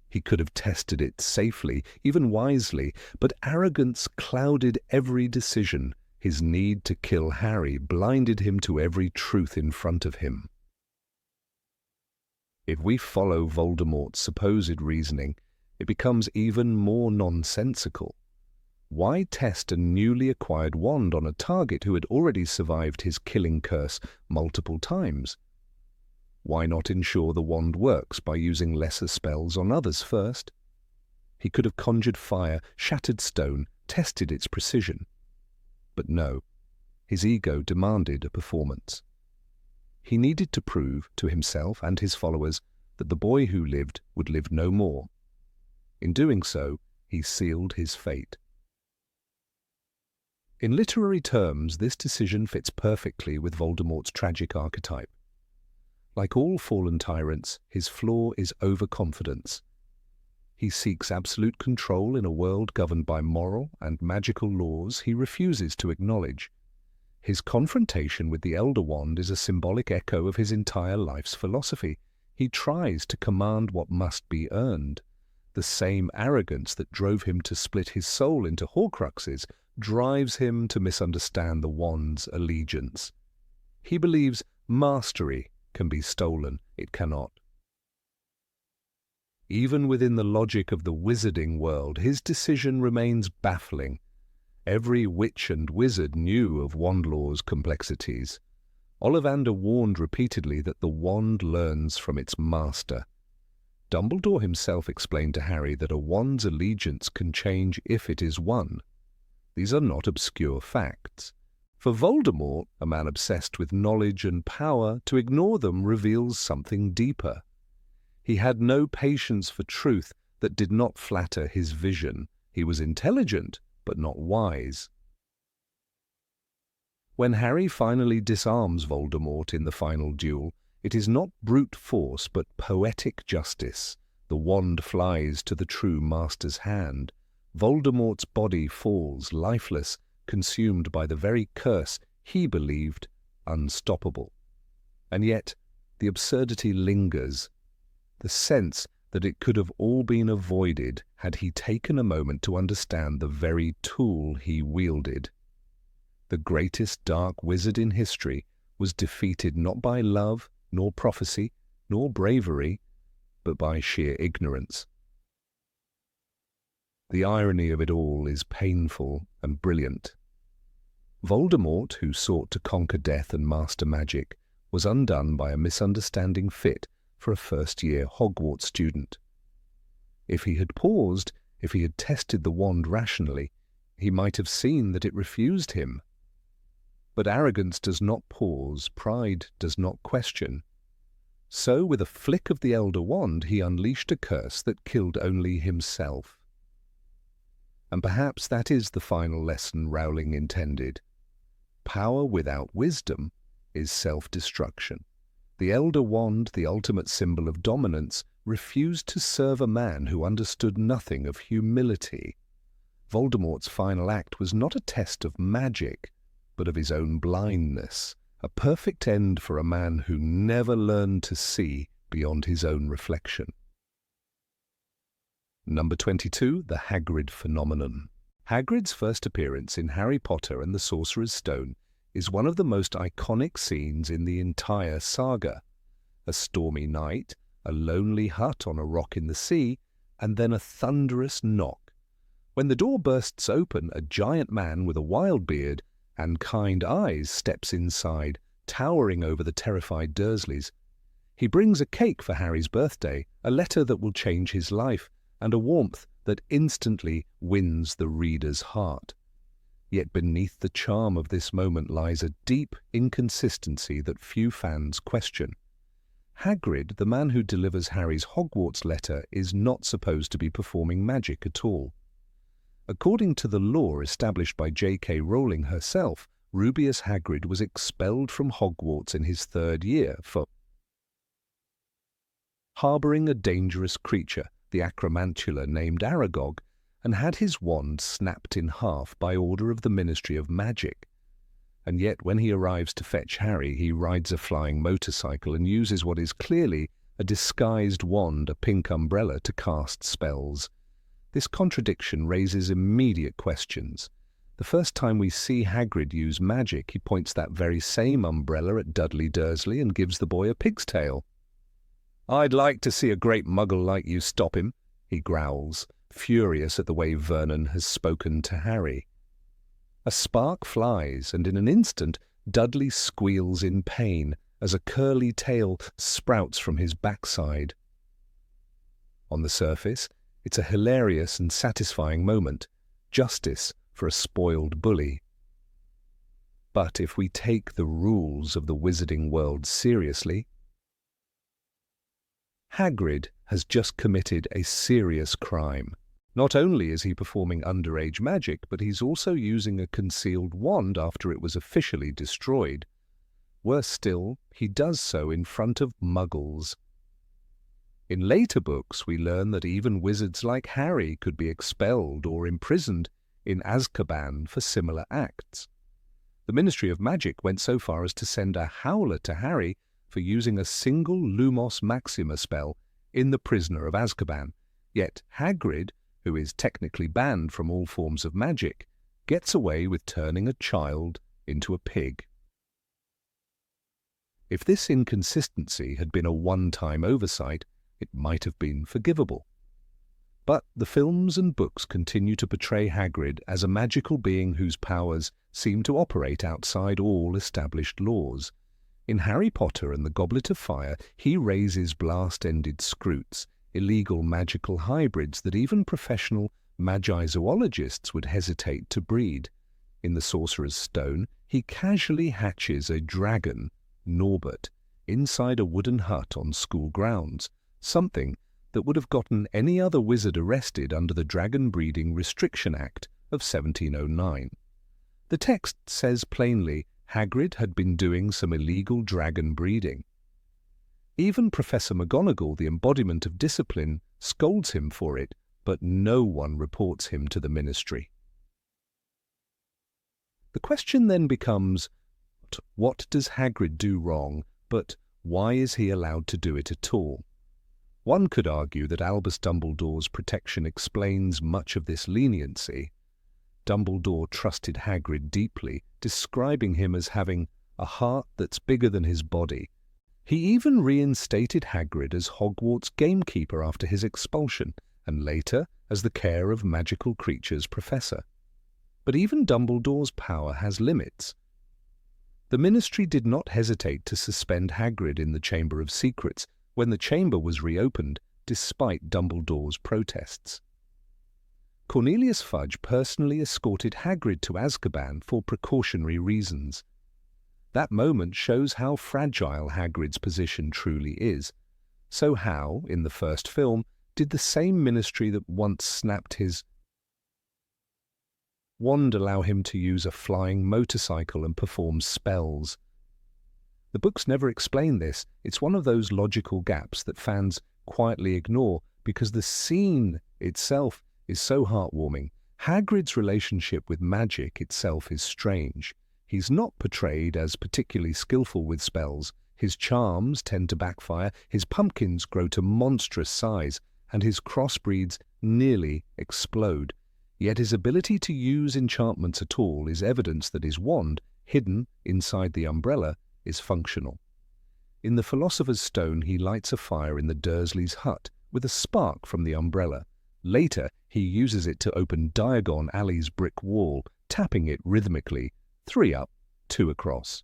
He could have tested it safely, even wisely, but arrogance clouded every decision. His need to kill Harry blinded him to every truth in front of him. If we follow Voldemort's supposed reasoning, it becomes even more nonsensical. Why test a newly acquired wand on a target who had already survived his killing curse multiple times? Why not ensure the wand works by using lesser spells on others first? He could have conjured fire, shattered stone, tested its precision. But no, his ego demanded a performance. He needed to prove to himself and his followers that the boy who lived would live no more. In doing so, he sealed his fate. In literary terms, this decision fits perfectly with Voldemort's tragic archetype. Like all fallen tyrants, his flaw is overconfidence. He seeks absolute control in a world governed by moral and magical laws he refuses to acknowledge. His confrontation with the Elder Wand is a symbolic echo of his entire life's philosophy. He tries to command what must be earned. The same arrogance that drove him to split his soul into Horcruxes drives him to misunderstand the wand's allegiance. He believes mastery can be stolen. It cannot. Even within the logic of the wizarding world, his decision remains baffling. Every witch and wizard knew of wand law's complexities. Ollivander warned repeatedly that the wand learns from its master. Dumbledore himself explained to Harry that a wand's allegiance can change if it is won. These are not obscure facts. For Voldemort, a man obsessed with knowledge and power, to ignore them reveals something deeper. He had no patience for truth that did not flatter his vision. He was intelligent, but not wise. When Harry finally disarms Voldemort in the final duel, it is not brute force, but poetic justice. The wand flies to the true master's hand. Voldemort's body falls lifeless, consumed by the very curse he believed unstoppable. And yet, the absurdity lingers. The sense that it could have all been avoided had he taken a moment to understand the very tool he wielded. The greatest dark wizard in history was defeated not by love, nor prophecy, nor bravery, but by sheer ignorance. The irony of it all is painful and brilliant. Voldemort, who sought to conquer death and master magic, was undone by a misunderstanding fit for a first-year Hogwarts student. If he had paused, if he had tested the wand rationally, he might have seen that it refused him. But arrogance does not pause, pride does not question. So, with a flick of the Elder Wand, he unleashed a curse that killed only himself. And perhaps that is the final lesson Rowling intended. Power without wisdom is self-destruction. The Elder Wand, the ultimate symbol of dominance, refused to serve a man who understood nothing of humility. Voldemort's final act was not a test of magic, but of his own blindness, a perfect end for a man who never learned to see beyond his own reflection. Number 22, the Hagrid phenomenon. Hagrid's first appearance in Harry Potter and the Sorcerer's Stone is one of the most iconic scenes in the entire saga. A stormy night, a lonely hut on a rock in the sea, and then a thunderous knock. When the door bursts open, a giant man with a wild beard and kind eyes steps inside, towering over the terrified Dursleys. He brings a cake for Harry's birthday, a letter that will change his life, and a warmth that instantly wins the reader's heart. Yet beneath the charm of this moment lies a deep inconsistency that few fans question. Hagrid, the man who delivers Harry's Hogwarts letter, is not supposed to be performing magic at all. According to the lore established by J.K. Rowling herself, Rubeus Hagrid was expelled from Hogwarts in his 3rd year for harbouring a dangerous creature, the acromantula named Aragog, and had his wand snapped in half by order of the Ministry of Magic. And yet when he arrives to fetch Harry, he rides a flying motorcycle and uses what is clearly a disguised wand, a pink umbrella, to cast spells. This contradiction raises immediate questions. The first time we see Hagrid use magic, he points that very same umbrella at Dudley Dursley and gives the boy a pig's tail. "I'd like to see a great muggle like you stop him," he growls, furious at the way Vernon has spoken to Harry. A spark flies, and in an instant Dudley squeals in pain as a curly tail sprouts from his backside. On the surface, it's a hilarious and satisfying moment, justice for a spoiled bully. But if we take the rules of the wizarding world seriously, Hagrid has just committed a serious crime. Not only is he performing underage magic, but he's also using a concealed wand after it was officially destroyed. Worse still, he does so in front of muggles. In later books, we learn that even wizards like Harry could be expelled or imprisoned in Azkaban for similar acts. The Ministry of Magic went so far as to send a howler to Harry for using a single Lumos Maxima spell in The Prisoner of Azkaban. Yet Hagrid, who is technically banned from all forms of magic, gets away with turning a child into a pig. If this inconsistency had been a one-time oversight, it might have been forgivable. But the films and books continue to portray Hagrid as a magical being whose powers seem to operate outside all established laws. In Harry Potter and the Goblet of Fire, he raises blast-ended scroots, illegal magical hybrids that even professional magi-zoologists would hesitate to breed. In the Sorcerer's Stone, he casually hatches a dragon, Norbert, inside a wooden hut on school grounds, something that would have gotten any other wizard arrested under the Dragon Breeding Restriction Act of 1709. The text says plainly Hagrid had been doing some illegal dragon breeding. Even Professor McGonagall, the embodiment of discipline, scolds him for it, but no one reports him to the ministry. The question then becomes, what does Hagrid do wrong, but why is he allowed to do it at all? One could argue that Albus Dumbledore's protection explains much of this leniency. Dumbledore trusted Hagrid deeply, describing him as having a heart that's bigger than his body. He even reinstated Hagrid as Hogwarts gamekeeper after his expulsion, and later as the Care of Magical Creatures professor. But even Dumbledore's power has limits. The Ministry did not hesitate to suspend Hagrid in the Chamber of Secrets when the chamber was reopened, despite Dumbledore's protests. Cornelius Fudge personally escorted Hagrid to Azkaban for precautionary reasons. That moment shows how fragile Hagrid's position truly is. So how, in the first film, did the same Ministry that once snapped his wand allow him to use a flying motorcycle and perform spells? The books never explain this. It's one of those logical gaps that fans quietly ignore because the scene itself is so heartwarming. Hagrid's relationship with magic itself is strange. He's not portrayed as particularly skillful with spells. His charms tend to backfire, his pumpkins grow to monstrous size, and his crossbreeds nearly explode. Yet his ability to use enchantments at all is evidence that his wand, hidden inside the umbrella, is functional. In the Philosopher's Stone, he lights a fire in the Dursleys' hut with a spark from the umbrella. Later, he uses it to open Diagon Alley's brick wall, tapping it rhythmically, 3 up, 2 across.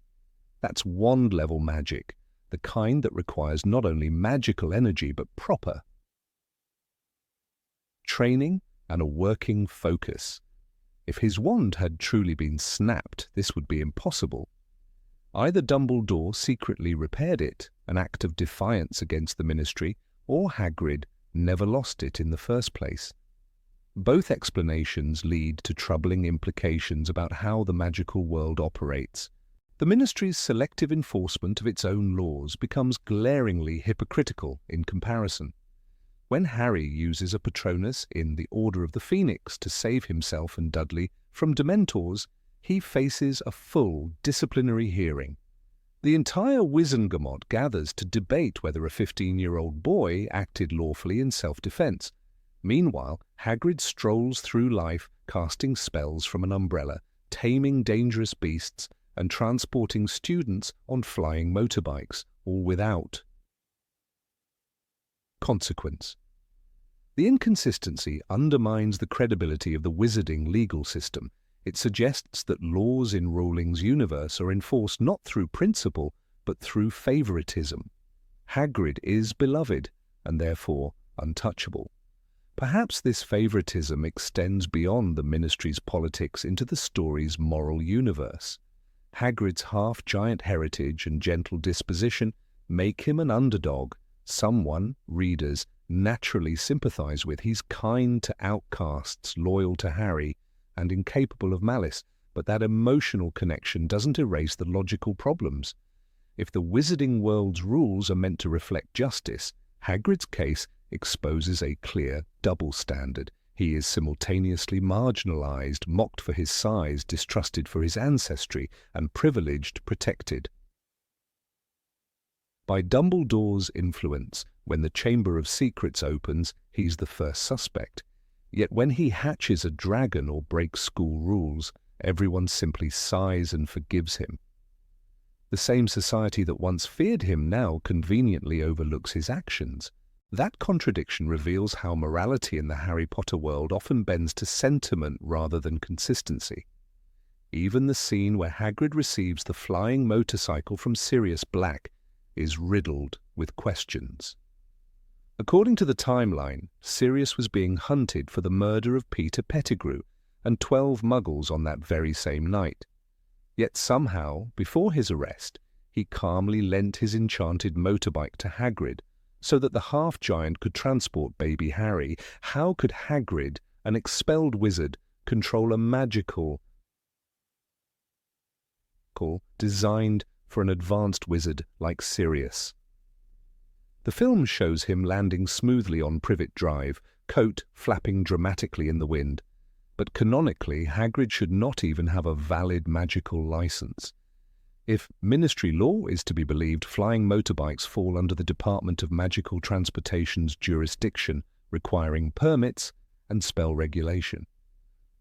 That's wand-level magic, the kind that requires not only magical energy but proper training and a working focus. If his wand had truly been snapped, this would be impossible. Either Dumbledore secretly repaired it, an act of defiance against the Ministry, or Hagrid never lost it in the first place. Both explanations lead to troubling implications about how the magical world operates. The Ministry's selective enforcement of its own laws becomes glaringly hypocritical in comparison. When Harry uses a Patronus in the Order of the Phoenix to save himself and Dudley from Dementors, he faces a full disciplinary hearing. The entire Wizengamot gathers to debate whether a 15-year-old boy acted lawfully in self-defense. Meanwhile, Hagrid strolls through life casting spells from an umbrella, taming dangerous beasts, and transporting students on flying motorbikes, all without consequence. The inconsistency undermines the credibility of the wizarding legal system. It suggests that laws in Rowling's universe are enforced not through principle, but through favoritism. Hagrid is beloved, and therefore untouchable. Perhaps this favoritism extends beyond the Ministry's politics into the story's moral universe. Hagrid's half-giant heritage and gentle disposition make him an underdog, someone readers naturally sympathize with. He's kind to outcasts, loyal to Harry, and incapable of malice, but that emotional connection doesn't erase the logical problems. If the wizarding world's rules are meant to reflect justice, Hagrid's case exposes a clear double standard. He is simultaneously marginalized, mocked for his size, distrusted for his ancestry, and privileged, protected. By Dumbledore's influence, when the Chamber of Secrets opens, he's the first suspect. Yet when he hatches a dragon or breaks school rules, everyone simply sighs and forgives him. The same society that once feared him now conveniently overlooks his actions. That contradiction reveals how morality in the Harry Potter world often bends to sentiment rather than consistency. Even the scene where Hagrid receives the flying motorcycle from Sirius Black is riddled with questions. According to the timeline, Sirius was being hunted for the murder of Peter Pettigrew and 12 Muggles on that very same night. Yet somehow, before his arrest, he calmly lent his enchanted motorbike to Hagrid so that the half-giant could transport baby Harry. How could Hagrid, an expelled wizard, control a magical designed for an advanced wizard like Sirius? The film shows him landing smoothly on Privet Drive, coat flapping dramatically in the wind. But canonically, Hagrid should not even have a valid magical license. If Ministry law is to be believed, flying motorbikes fall under the Department of Magical Transportation's jurisdiction, requiring permits and spell regulation.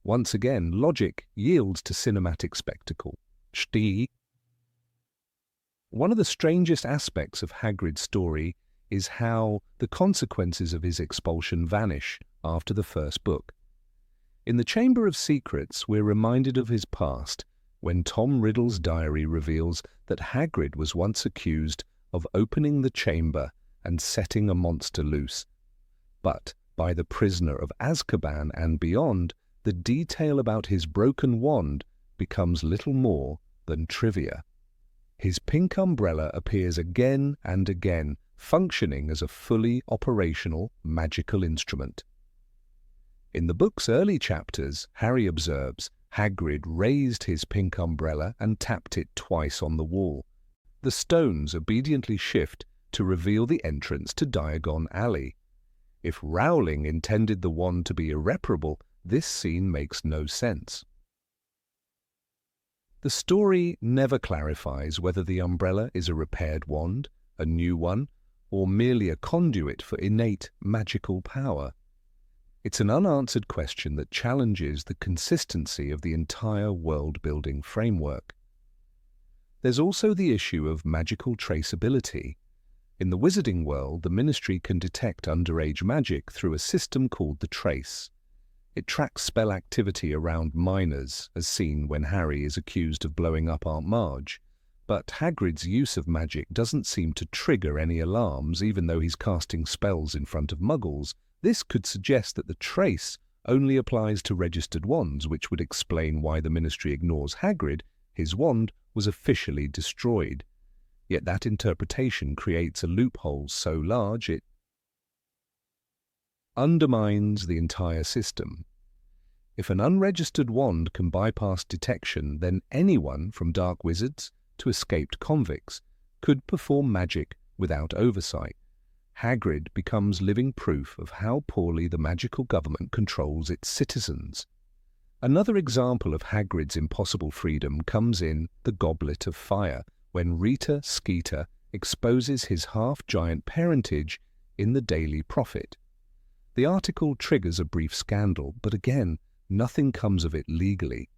Once again, logic yields to cinematic spectacle. One of the strangest aspects of Hagrid's story is how the consequences of his expulsion vanish after the first book. In the Chamber of Secrets, we're reminded of his past when Tom Riddle's diary reveals that Hagrid was once accused of opening the chamber and setting a monster loose. But by The Prisoner of Azkaban and beyond, the detail about his broken wand becomes little more than trivia. His pink umbrella appears again and again, functioning as a fully operational magical instrument. In the book's early chapters, Harry observes Hagrid raised his pink umbrella and tapped it twice on the wall. The stones obediently shift to reveal the entrance to Diagon Alley. If Rowling intended the wand to be irreparable, this scene makes no sense. The story never clarifies whether the umbrella is a repaired wand, a new one, or merely a conduit for innate magical power. It's an unanswered question that challenges the consistency of the entire world-building framework. There's also the issue of magical traceability. In the wizarding world, the Ministry can detect underage magic through a system called the Trace. It tracks spell activity around minors, as seen when Harry is accused of blowing up Aunt Marge. But Hagrid's use of magic doesn't seem to trigger any alarms, even though he's casting spells in front of muggles. This could suggest that the Trace only applies to registered wands, which would explain why the Ministry ignores Hagrid. His wand was officially destroyed. Yet that interpretation creates a loophole so large it undermines the entire system. If an unregistered wand can bypass detection, then anyone, from dark wizards to escaped convicts, could perform magic without oversight. Hagrid becomes living proof of how poorly the magical government controls its citizens. Another example of Hagrid's impossible freedom comes in The Goblet of Fire, when Rita Skeeter exposes his half-giant parentage in the Daily Prophet. The article triggers a brief scandal, but again, nothing comes of it legally.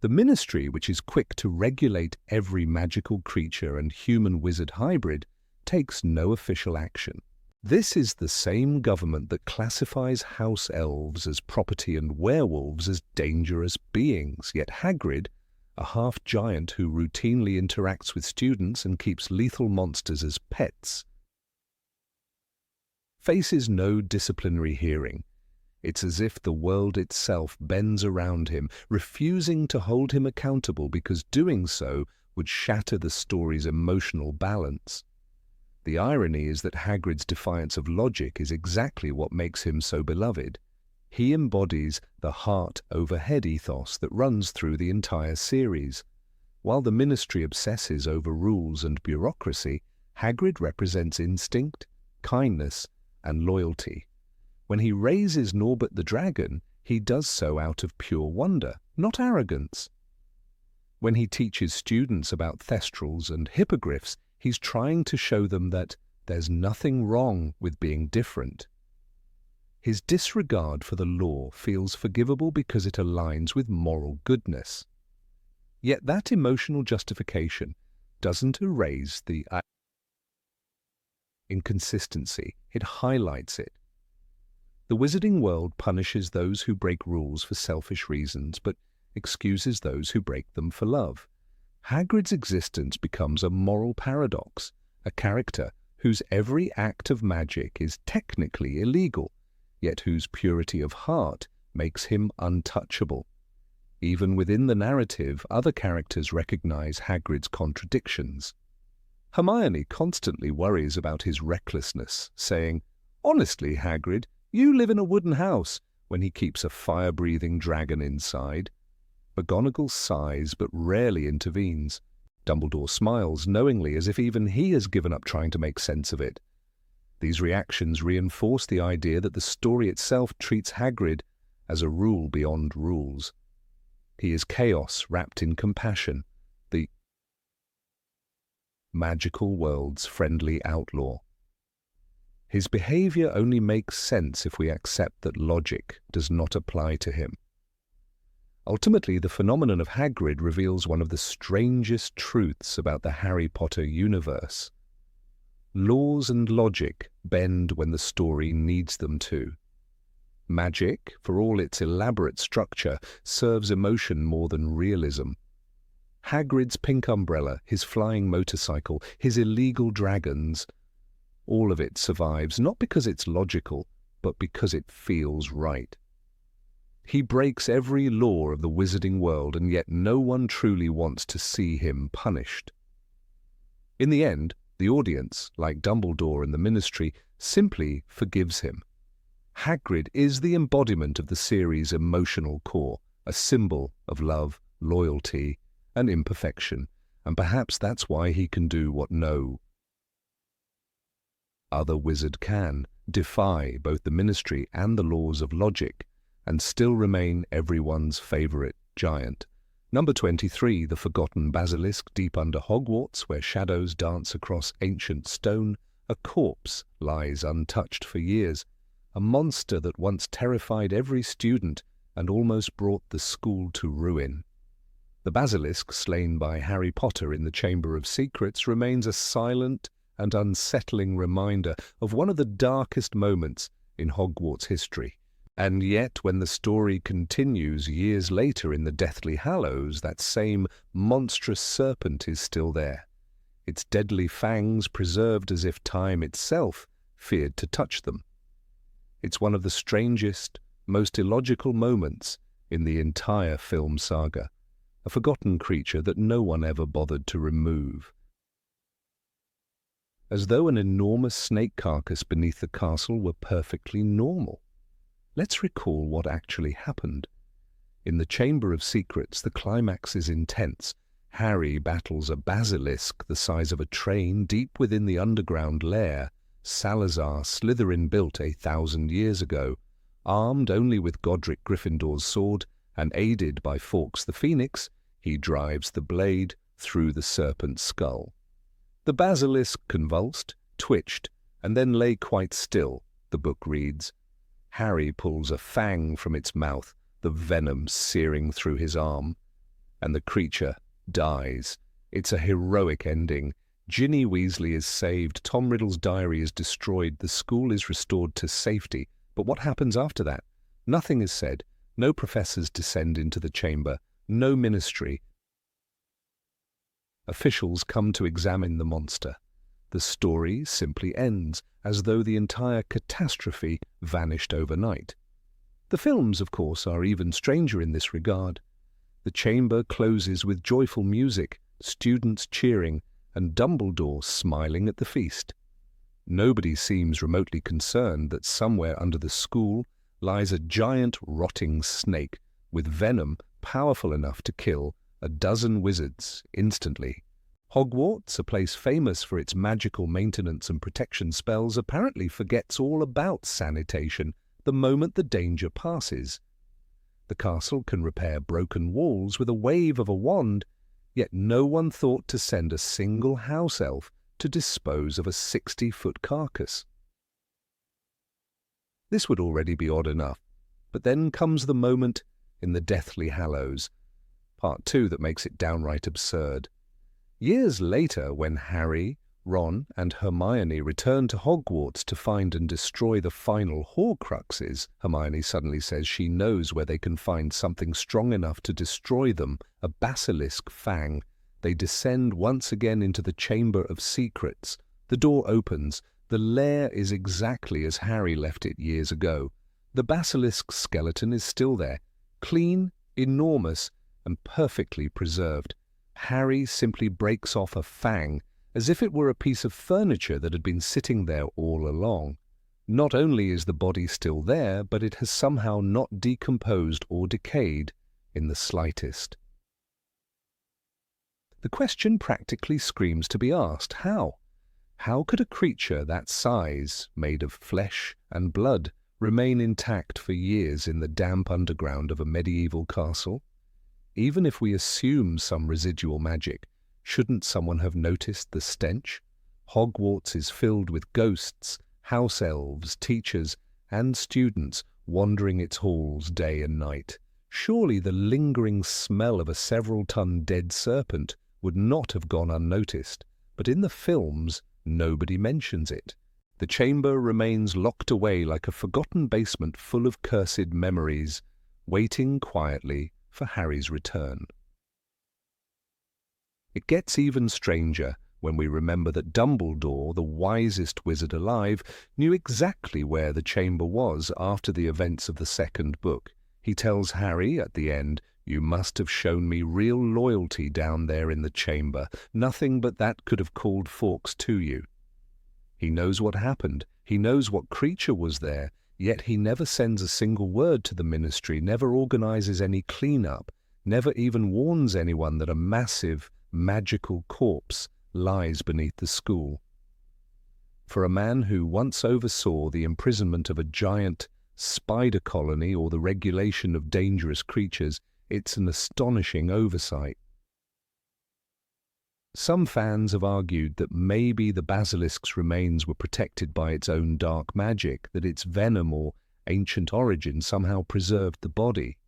The Ministry, which is quick to regulate every magical creature and human-wizard hybrid, takes no official action. This is the same government that classifies house elves as property and werewolves as dangerous beings, yet Hagrid, a half-giant who routinely interacts with students and keeps lethal monsters as pets, faces no disciplinary hearing. It's as if the world itself bends around him, refusing to hold him accountable because doing so would shatter the story's emotional balance. The irony is that Hagrid's defiance of logic is exactly what makes him so beloved. He embodies the heart-over-head ethos that runs through the entire series. While the Ministry obsesses over rules and bureaucracy, Hagrid represents instinct, kindness, and loyalty. When he raises Norbert the dragon, he does so out of pure wonder, not arrogance. When he teaches students about thestrals and hippogriffs, he's trying to show them that there's nothing wrong with being different. His disregard for the law feels forgivable because it aligns with moral goodness. Yet that emotional justification doesn't erase the inconsistency, it highlights it. The wizarding world punishes those who break rules for selfish reasons, but excuses those who break them for love. Hagrid's existence becomes a moral paradox, a character whose every act of magic is technically illegal, yet whose purity of heart makes him untouchable. Even within the narrative, other characters recognize Hagrid's contradictions. Hermione constantly worries about his recklessness, saying, "Honestly, Hagrid, you live in a wooden house," when he keeps a fire-breathing dragon inside. McGonagall sighs but rarely intervenes. Dumbledore smiles knowingly, as if even he has given up trying to make sense of it. These reactions reinforce the idea that the story itself treats Hagrid as a rule beyond rules. He is chaos wrapped in compassion, the magical world's friendly outlaw. His behavior only makes sense if we accept that logic does not apply to him. Ultimately, the phenomenon of Hagrid reveals one of the strangest truths about the Harry Potter universe. Laws and logic bend when the story needs them to. Magic, for all its elaborate structure, serves emotion more than realism. Hagrid's pink umbrella, his flying motorcycle, his illegal dragons, all of it survives not because it's logical, but because it feels right. He breaks every law of the wizarding world, and yet no one truly wants to see him punished. In the end, the audience, like Dumbledore and the Ministry, simply forgives him. Hagrid is the embodiment of the series' emotional core, a symbol of love, loyalty, and imperfection, and perhaps that's why he can do what no other wizard can, defy both the Ministry and the laws of logic, and still remain everyone's favourite giant. Number 23, the forgotten basilisk deep under Hogwarts, where shadows dance across ancient stone. A corpse lies untouched for years, a monster that once terrified every student and almost brought the school to ruin. The basilisk, slain by Harry Potter in the Chamber of Secrets, remains a silent and unsettling reminder of one of the darkest moments in Hogwarts history. And yet, when the story continues years later in the Deathly Hallows, that same monstrous serpent is still there, its deadly fangs preserved as if time itself feared to touch them. It's one of the strangest, most illogical moments in the entire film saga, a forgotten creature that no one ever bothered to remove. As though an enormous snake carcass beneath the castle were perfectly normal. Let's recall what actually happened. In the Chamber of Secrets, the climax is intense. Harry battles a basilisk the size of a train deep within the underground lair Salazar Slytherin built 1,000 years ago, armed only with Godric Gryffindor's sword and aided by Fawkes the Phoenix. He drives the blade through the serpent's skull. The basilisk convulsed, twitched, and then lay quite still, the book reads. Harry pulls a fang from its mouth, the venom searing through his arm, and the creature dies. It's a heroic ending. Ginny Weasley is saved, Tom Riddle's diary is destroyed, the school is restored to safety. But what happens after that? Nothing is said. No professors descend into the chamber. No Ministry. Officials come to examine the monster. The story simply ends, as though the entire catastrophe vanished overnight. The films, of course, are even stranger in this regard. The chamber closes with joyful music, students cheering, and Dumbledore smiling at the feast. Nobody seems remotely concerned that somewhere under the school lies a giant rotting snake with venom powerful enough to kill a dozen wizards instantly. Hogwarts, a place famous for its magical maintenance and protection spells, apparently forgets all about sanitation the moment the danger passes. The castle can repair broken walls with a wave of a wand, yet no one thought to send a single house elf to dispose of a 60-foot carcass. This would already be odd enough, but then comes the moment in the Deathly Hallows, part 2, that makes it downright absurd. Years later, when Harry, Ron, and Hermione return to Hogwarts to find and destroy the final Horcruxes, Hermione suddenly says she knows where they can find something strong enough to destroy them, a basilisk fang. They descend once again into the Chamber of Secrets. The door opens. The lair is exactly as Harry left it years ago. The basilisk skeleton is still there, clean, enormous, and perfectly preserved. Harry simply breaks off a fang as if it were a piece of furniture that had been sitting there all along. Not only is the body still there, but it has somehow not decomposed or decayed in the slightest. The question practically screams to be asked: how? How could a creature that size, made of flesh and blood, remain intact for years in the damp underground of a medieval castle? Even if we assume some residual magic, shouldn't someone have noticed the stench? Hogwarts is filled with ghosts, house elves, teachers, and students wandering its halls day and night. Surely the lingering smell of a several-ton dead serpent would not have gone unnoticed, but in the films nobody mentions it. The chamber remains locked away like a forgotten basement full of cursed memories, waiting quietly for Harry's return. It gets even stranger when we remember that Dumbledore, the wisest wizard alive, knew exactly where the chamber was after the events of the second book. He tells Harry at the end, "You must have shown me real loyalty down there in the chamber. Nothing but that could have called Fawkes to you." He knows what happened. He knows what creature was there, yet he never sends a single word to the Ministry, never organizes any clean-up, never even warns anyone that a massive, magical corpse lies beneath the school. For a man who once oversaw the imprisonment of a giant spider colony or the regulation of dangerous creatures, it's an astonishing oversight. Some fans have argued that maybe the basilisk's remains were protected by its own dark magic, that its venom or ancient origin somehow preserved the body.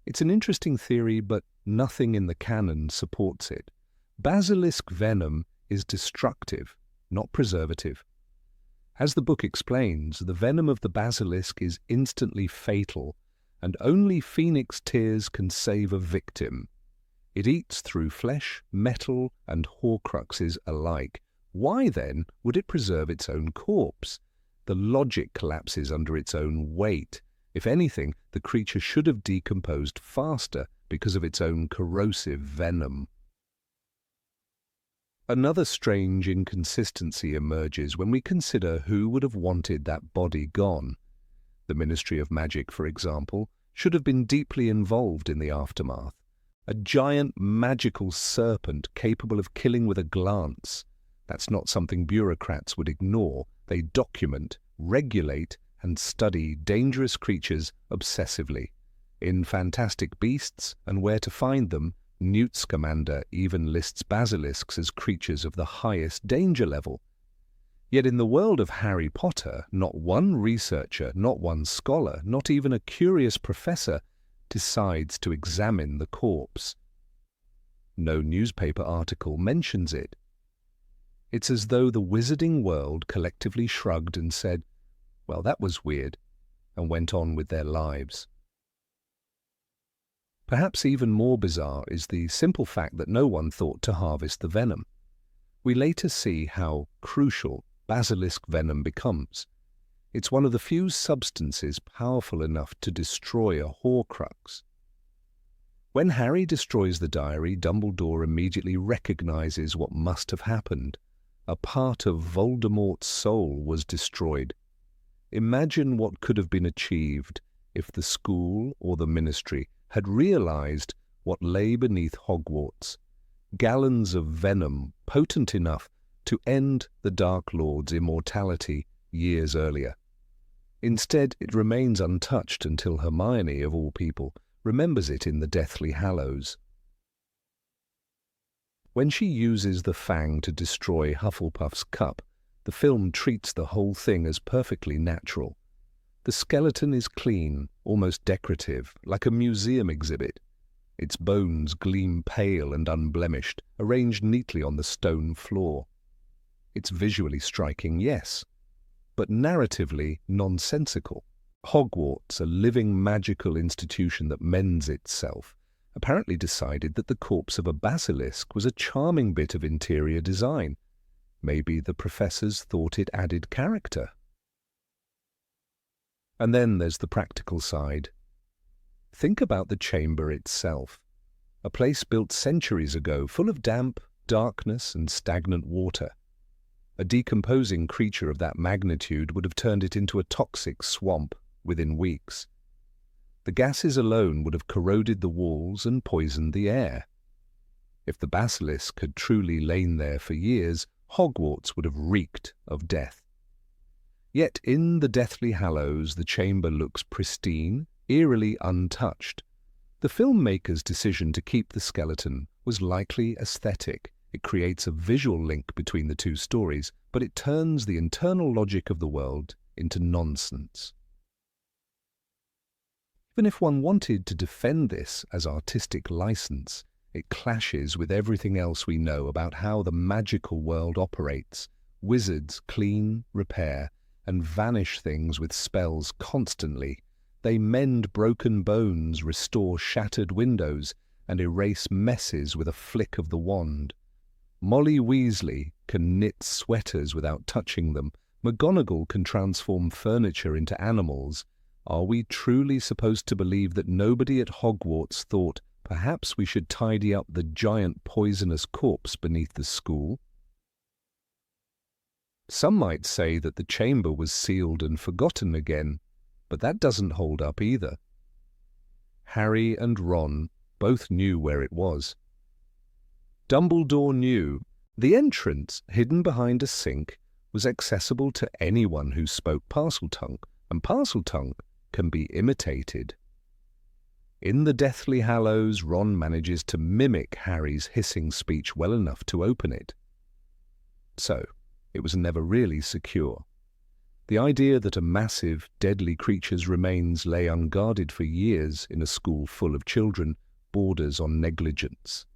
It's an interesting theory, but nothing in the canon supports it. Basilisk venom is destructive, not preservative. As the book explains, the venom of the basilisk is instantly fatal, and only phoenix tears can save a victim. It eats through flesh, metal, and horcruxes alike. Why, then, would it preserve its own corpse? The logic collapses under its own weight. If anything, the creature should have decomposed faster because of its own corrosive venom. Another strange inconsistency emerges when we consider who would have wanted that body gone. The Ministry of Magic, for example, should have been deeply involved in the aftermath. A giant magical serpent capable of killing with a glance. That's not something bureaucrats would ignore. They document, regulate, and study dangerous creatures obsessively. In Fantastic Beasts and Where to Find Them, Newt Scamander even lists basilisks as creatures of the highest danger level. Yet in the world of Harry Potter, not one researcher, not one scholar, not even a curious professor decides to examine the corpse. No newspaper article mentions it. It's as though the wizarding world collectively shrugged and said, "Well, that was weird," and went on with their lives. Perhaps even more bizarre is the simple fact that no one thought to harvest the venom. We later see how crucial basilisk venom becomes. It's one of the few substances powerful enough to destroy a Horcrux. When Harry destroys the diary, Dumbledore immediately recognizes what must have happened. A part of Voldemort's soul was destroyed. Imagine what could have been achieved if the school or the Ministry had realized what lay beneath Hogwarts. Gallons of venom potent enough to end the Dark Lord's immortality years earlier. Instead, it remains untouched until Hermione, of all people, remembers it in the Deathly Hallows. When she uses the fang to destroy Hufflepuff's cup, the film treats the whole thing as perfectly natural. The skeleton is clean, almost decorative, like a museum exhibit. Its bones gleam pale and unblemished, arranged neatly on the stone floor. It's visually striking, yes, but narratively nonsensical. Hogwarts, a living magical institution that mends itself, apparently decided that the corpse of a basilisk was a charming bit of interior design. Maybe the professors thought it added character. And then there's the practical side. Think about the chamber itself. A place built centuries ago, full of damp, darkness, and stagnant water. A decomposing creature of that magnitude would have turned it into a toxic swamp within weeks. The gases alone would have corroded the walls and poisoned the air. If the basilisk had truly lain there for years, Hogwarts would have reeked of death. Yet in the Deathly Hallows, the chamber looks pristine, eerily untouched. The filmmaker's decision to keep the skeleton was likely aesthetic. It creates a visual link between the two stories, but it turns the internal logic of the world into nonsense. Even if one wanted to defend this as artistic license, it clashes with everything else we know about how the magical world operates. Wizards clean, repair, and vanish things with spells constantly. They mend broken bones, restore shattered windows, and erase messes with a flick of the wand. Molly Weasley can knit sweaters without touching them. McGonagall can transform furniture into animals. Are we truly supposed to believe that nobody at Hogwarts thought, perhaps we should tidy up the giant poisonous corpse beneath the school? Some might say that the chamber was sealed and forgotten again, but that doesn't hold up either. Harry and Ron both knew where it was. Dumbledore knew the entrance, hidden behind a sink, was accessible to anyone who spoke Parseltongue, and Parseltongue can be imitated. In the Deathly Hallows, Ron manages to mimic Harry's hissing speech well enough to open it. So, it was never really secure. The idea that a massive, deadly creature's remains lay unguarded for years in a school full of children borders on negligence.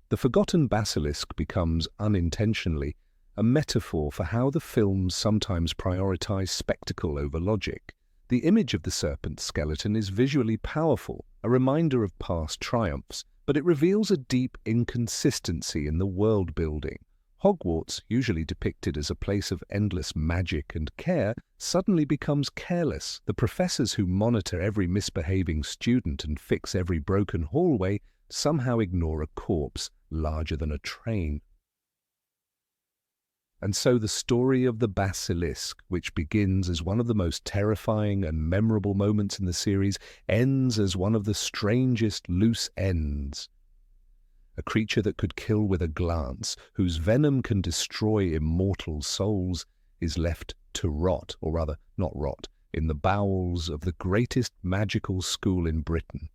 The forgotten basilisk becomes, unintentionally, a metaphor for how the films sometimes prioritize spectacle over logic. The image of the serpent skeleton is visually powerful, a reminder of past triumphs, but it reveals a deep inconsistency in the world building. Hogwarts, usually depicted as a place of endless magic and care, suddenly becomes careless. The professors who monitor every misbehaving student and fix every broken hallway somehow ignore a corpse larger than a train. And so the story of the basilisk, which begins as one of the most terrifying and memorable moments in the series, ends as one of the strangest loose ends. A creature that could kill with a glance, whose venom can destroy immortal souls, is left to rot, or rather, not rot, in the bowels of the greatest magical school in Britain.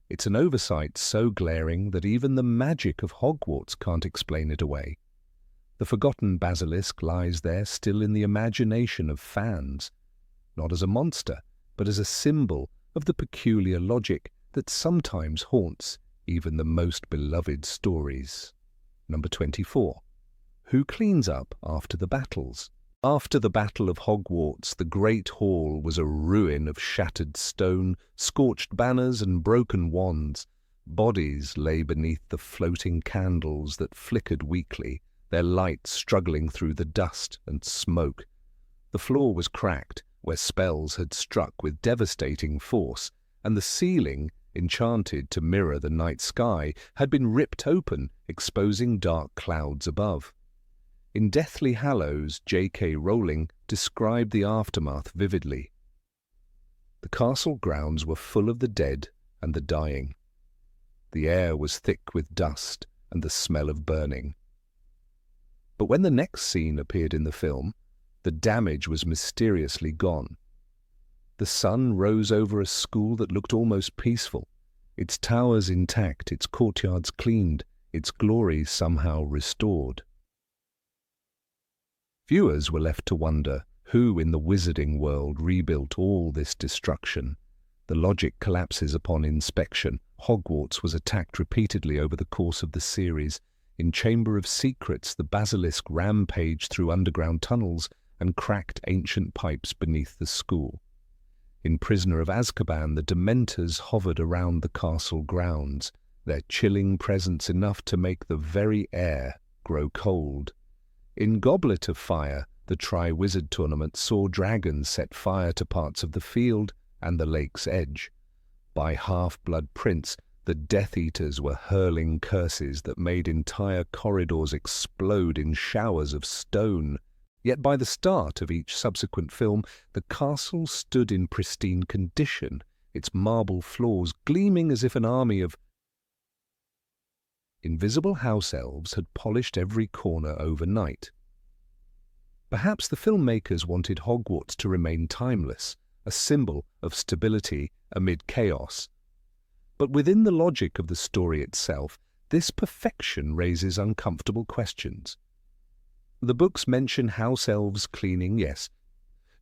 It's an oversight so glaring that even the magic of Hogwarts can't explain it away. The forgotten basilisk lies there still in the imagination of fans, not as a monster, but as a symbol of the peculiar logic that sometimes haunts even the most beloved stories. Number 24. Who cleans up after the battles? After the Battle of Hogwarts, the Great Hall was a ruin of shattered stone, scorched banners and broken wands. Bodies lay beneath the floating candles that flickered weakly, their light struggling through the dust and smoke. The floor was cracked, where spells had struck with devastating force, and the ceiling, enchanted to mirror the night sky, had been ripped open, exposing dark clouds above. In Deathly Hallows, J.K. Rowling described the aftermath vividly. The castle grounds were full of the dead and the dying. The air was thick with dust and the smell of burning. But when the next scene appeared in the film, the damage was mysteriously gone. The sun rose over a school that looked almost peaceful, its towers intact, its courtyards cleaned, its glory somehow restored. Viewers were left to wonder who in the wizarding world rebuilt all this destruction. The logic collapses upon inspection. Hogwarts was attacked repeatedly over the course of the series. In Chamber of Secrets, the basilisk rampaged through underground tunnels and cracked ancient pipes beneath the school. In Prisoner of Azkaban, the Dementors hovered around the castle grounds, their chilling presence enough to make the very air grow cold. In Goblet of Fire, the Tri-Wizard Tournament saw dragons set fire to parts of the field and the lake's edge. By Half-Blood Prince, the Death Eaters were hurling curses that made entire corridors explode in showers of stone. Yet by the start of each subsequent film, the castle stood in pristine condition, its marble floors gleaming as if an army of invisible house elves had polished every corner overnight. Perhaps the filmmakers wanted Hogwarts to remain timeless, a symbol of stability amid chaos. But within the logic of the story itself, this perfection raises uncomfortable questions. The books mention house elves cleaning, yes.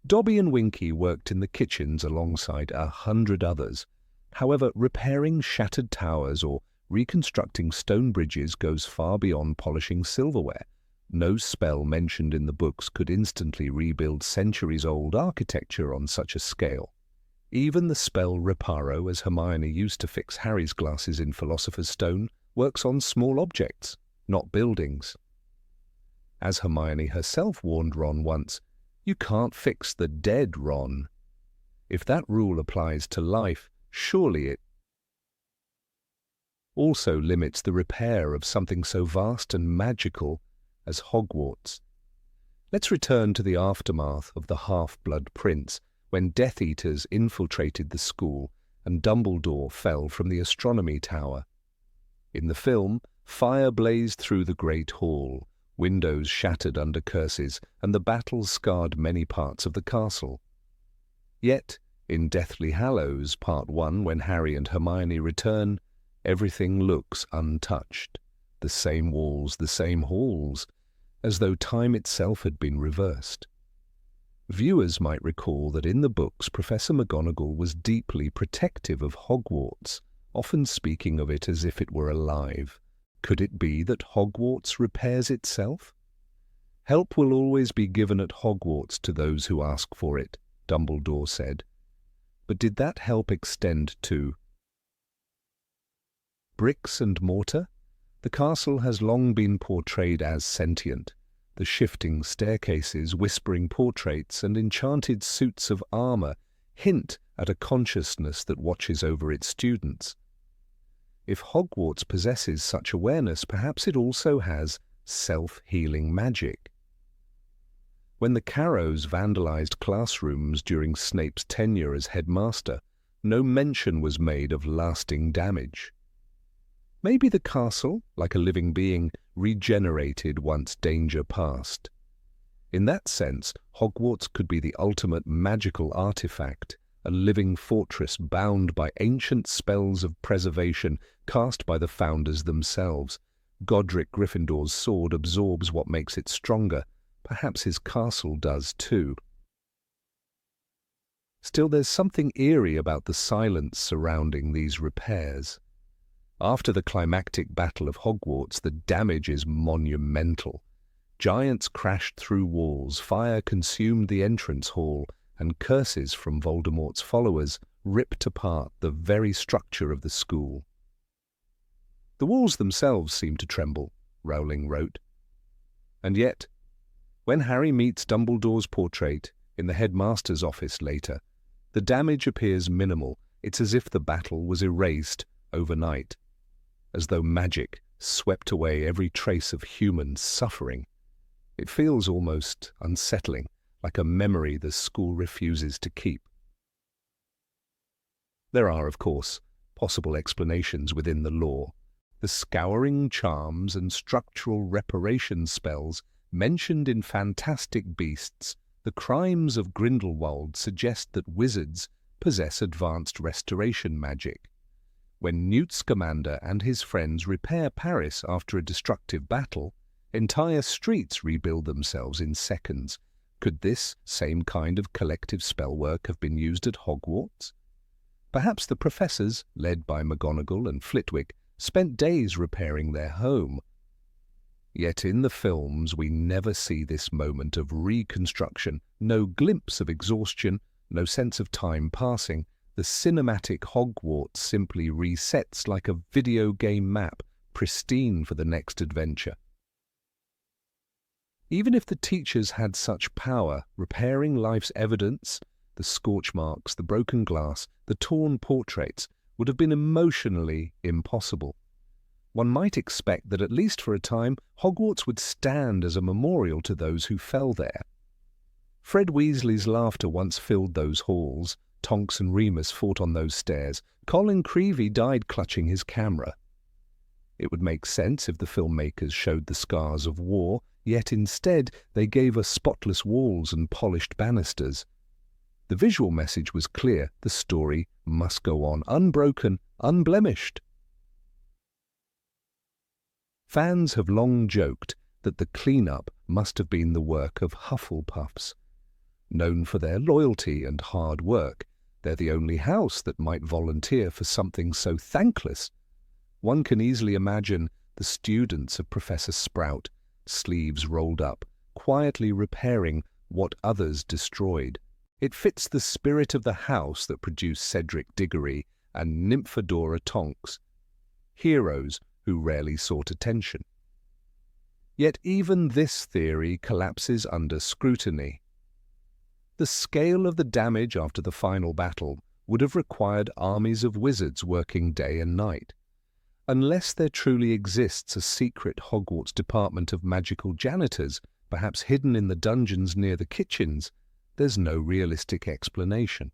Dobby and Winky worked in the kitchens alongside 100 others. However, repairing shattered towers or reconstructing stone bridges goes far beyond polishing silverware. No spell mentioned in the books could instantly rebuild centuries-old architecture on such a scale. Even the spell Reparo, as Hermione used to fix Harry's glasses in Philosopher's Stone, works on small objects, not buildings. As Hermione herself warned Ron once, "You can't fix the dead, Ron." If that rule applies to life, surely it also limits the repair of something so vast and magical as Hogwarts. Let's return to the aftermath of the Half-Blood Prince, when Death Eaters infiltrated the school and Dumbledore fell from the astronomy tower. In the film, fire blazed through the Great Hall, windows shattered under curses, and the battle scarred many parts of the castle. Yet, in Deathly Hallows Part 1, when Harry and Hermione return, everything looks untouched. The same walls, the same halls, as though time itself had been reversed. Viewers might recall that in the books Professor McGonagall was deeply protective of Hogwarts, often speaking of it as if it were alive. Could it be that Hogwarts repairs itself? "Help will always be given at Hogwarts to those who ask for it," Dumbledore said. But did that help extend to bricks and mortar? The castle has long been portrayed as sentient. The shifting staircases, whispering portraits, and enchanted suits of armor hint at a consciousness that watches over its students. If Hogwarts possesses such awareness, perhaps it also has self-healing magic. When the Carrows vandalized classrooms during Snape's tenure as headmaster, no mention was made of lasting damage. Maybe the castle, like a living being, regenerated once danger passed. In that sense, Hogwarts could be the ultimate magical artifact, a living fortress bound by ancient spells of preservation cast by the founders themselves. Godric Gryffindor's sword absorbs what makes it stronger. Perhaps his castle does too. Still, there's something eerie about the silence surrounding these repairs. After the climactic battle of Hogwarts, the damage is monumental. Giants crashed through walls, fire consumed the entrance hall, and curses from Voldemort's followers ripped apart the very structure of the school. "The walls themselves seem to tremble," Rowling wrote. And yet, when Harry meets Dumbledore's portrait in the headmaster's office later, the damage appears minimal. It's as if the battle was erased overnight, as though magic swept away every trace of human suffering. It feels almost unsettling, like a memory the school refuses to keep. There are, of course, possible explanations within the lore. The scouring charms and structural reparation spells mentioned in Fantastic Beasts, the crimes of Grindelwald, suggest that wizards possess advanced restoration magic. When Newt Scamander and his friends repair Paris after a destructive battle, entire streets rebuild themselves in seconds. Could this same kind of collective spellwork have been used at Hogwarts? Perhaps the professors, led by McGonagall and Flitwick, spent days repairing their home. Yet in the films we never see this moment of reconstruction, no glimpse of exhaustion, no sense of time passing. The cinematic Hogwarts simply resets like a video game map, pristine for the next adventure. Even if the teachers had such power, repairing life's evidence, the scorch marks, the broken glass, the torn portraits, would have been emotionally impossible. One might expect that at least for a time, Hogwarts would stand as a memorial to those who fell there. Fred Weasley's laughter once filled those halls. Tonks and Remus fought on those stairs. Colin Creevey died clutching his camera. It would make sense if the filmmakers showed the scars of war, yet instead they gave us spotless walls and polished banisters. The visual message was clear: the story must go on, unbroken, unblemished. Fans have long joked that the clean-up must have been the work of Hufflepuffs. Known for their loyalty and hard work, they're the only house that might volunteer for something so thankless. One can easily imagine the students of Professor Sprout, sleeves rolled up, quietly repairing what others destroyed. It fits the spirit of the house that produced Cedric Diggory and Nymphadora Tonks, heroes who rarely sought attention. Yet even this theory collapses under scrutiny. The scale of the damage after the final battle would have required armies of wizards working day and night. Unless there truly exists a secret Hogwarts department of magical janitors, perhaps hidden in the dungeons near the kitchens, there's no realistic explanation.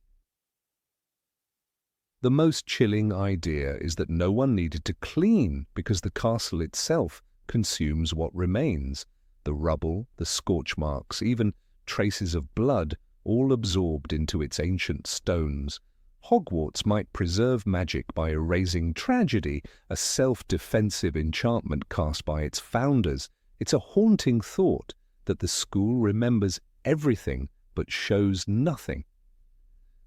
The most chilling idea is that no one needed to clean because the castle itself consumes what remains. The rubble, the scorch marks, even traces of blood, all absorbed into its ancient stones. Hogwarts might preserve magic by erasing tragedy, a self-defensive enchantment cast by its founders. It's a haunting thought that the school remembers everything but shows nothing.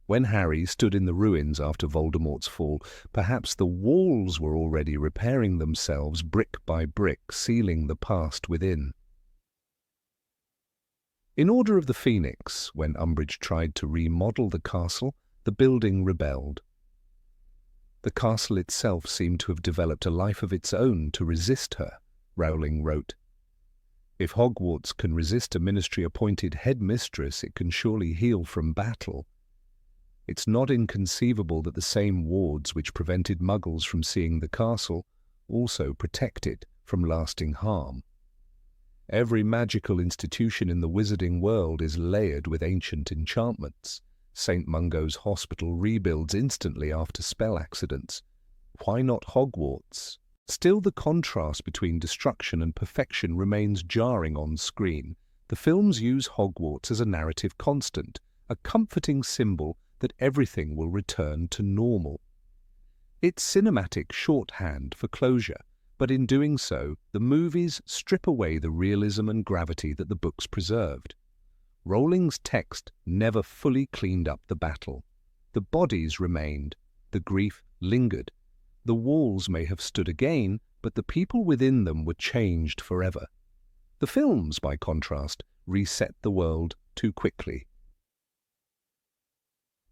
When Harry stood in the ruins after Voldemort's fall, perhaps the walls were already repairing themselves brick by brick, sealing the past within. In Order of the Phoenix, when Umbridge tried to remodel the castle, the building rebelled. The castle itself seemed to have developed a life of its own to resist her, Rowling wrote. If Hogwarts can resist a ministry-appointed headmistress, it can surely heal from battle. It's not inconceivable that the same wards which prevented Muggles from seeing the castle also protect it from lasting harm. Every magical institution in the wizarding world is layered with ancient enchantments. St. Mungo's Hospital rebuilds instantly after spell accidents. Why not Hogwarts? Still, the contrast between destruction and perfection remains jarring on screen. The films use Hogwarts as a narrative constant, a comforting symbol that everything will return to normal. It's cinematic shorthand for closure, but in doing so, the movies strip away the realism and gravity that the books preserved. Rowling's text never fully cleaned up the battle. The bodies remained, the grief lingered. The walls may have stood again, but the people within them were changed forever. The films, by contrast, reset the world too quickly.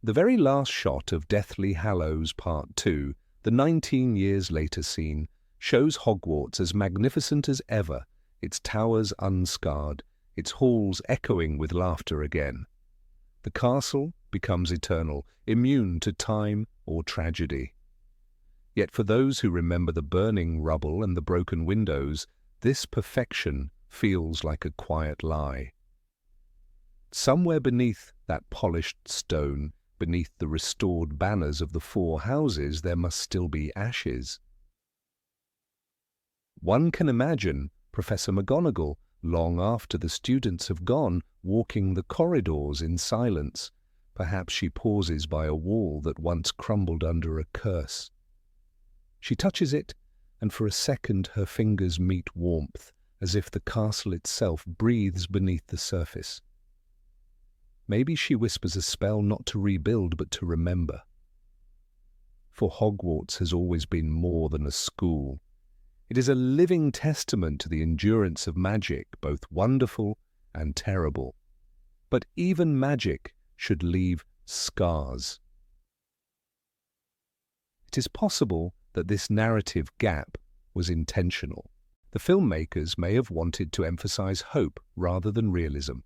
The very last shot of Deathly Hallows Part 2, the 19 years later scene, shows Hogwarts as magnificent as ever, its towers unscarred, its halls echoing with laughter again. The castle becomes eternal, immune to time or tragedy. Yet for those who remember the burning rubble and the broken windows, this perfection feels like a quiet lie. Somewhere beneath that polished stone, beneath the restored banners of the 4 houses, there must still be ashes. One can imagine Professor McGonagall, long after the students have gone, walking the corridors in silence. Perhaps she pauses by a wall that once crumbled under a curse. She touches it, and for a second her fingers meet warmth, as if the castle itself breathes beneath the surface. Maybe she whispers a spell not to rebuild but to remember. For Hogwarts has always been more than a school. It is a living testament to the endurance of magic, both wonderful and terrible. But even magic should leave scars. It is possible that this narrative gap was intentional. The filmmakers may have wanted to emphasize hope rather than realism.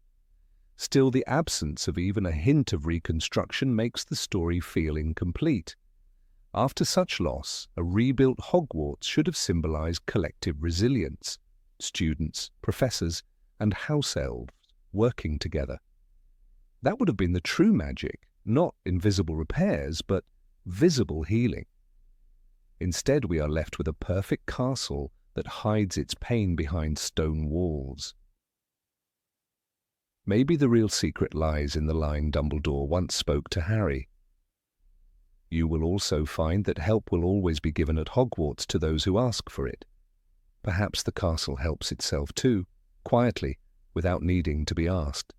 Still, the absence of even a hint of reconstruction makes the story feel incomplete. After such loss, a rebuilt Hogwarts should have symbolized collective resilience, students, professors, and house elves working together. That would have been the true magic, not invisible repairs, but visible healing. Instead, we are left with a perfect castle that hides its pain behind stone walls. Maybe the real secret lies in the line Dumbledore once spoke to Harry. You will also find that help will always be given at Hogwarts to those who ask for it. Perhaps the castle helps itself too, quietly, without needing to be asked.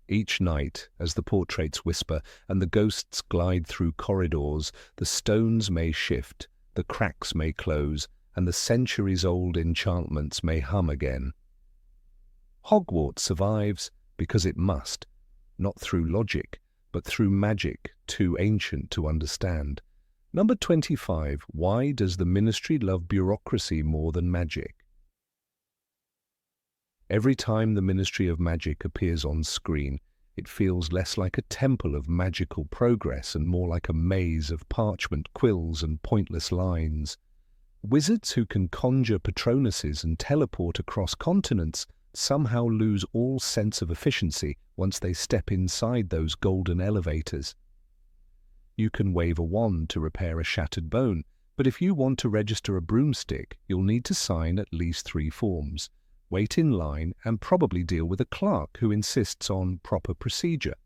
Each night, as the portraits whisper and the ghosts glide through corridors, the stones may shift, the cracks may close, and the centuries-old enchantments may hum again. Hogwarts survives because it must, not through logic, but through magic too ancient to understand. Number 25. Why does the Ministry love bureaucracy more than magic? Every time the Ministry of Magic appears on screen, it feels less like a temple of magical progress and more like a maze of parchment quills and pointless lines. Wizards who can conjure Patronuses and teleport across continents somehow lose all sense of efficiency once they step inside those golden elevators. You can wave a wand to repair a shattered bone, but if you want to register a broomstick, you'll need to sign at least 3 forms, wait in line, and probably deal with a clerk who insists on proper procedure.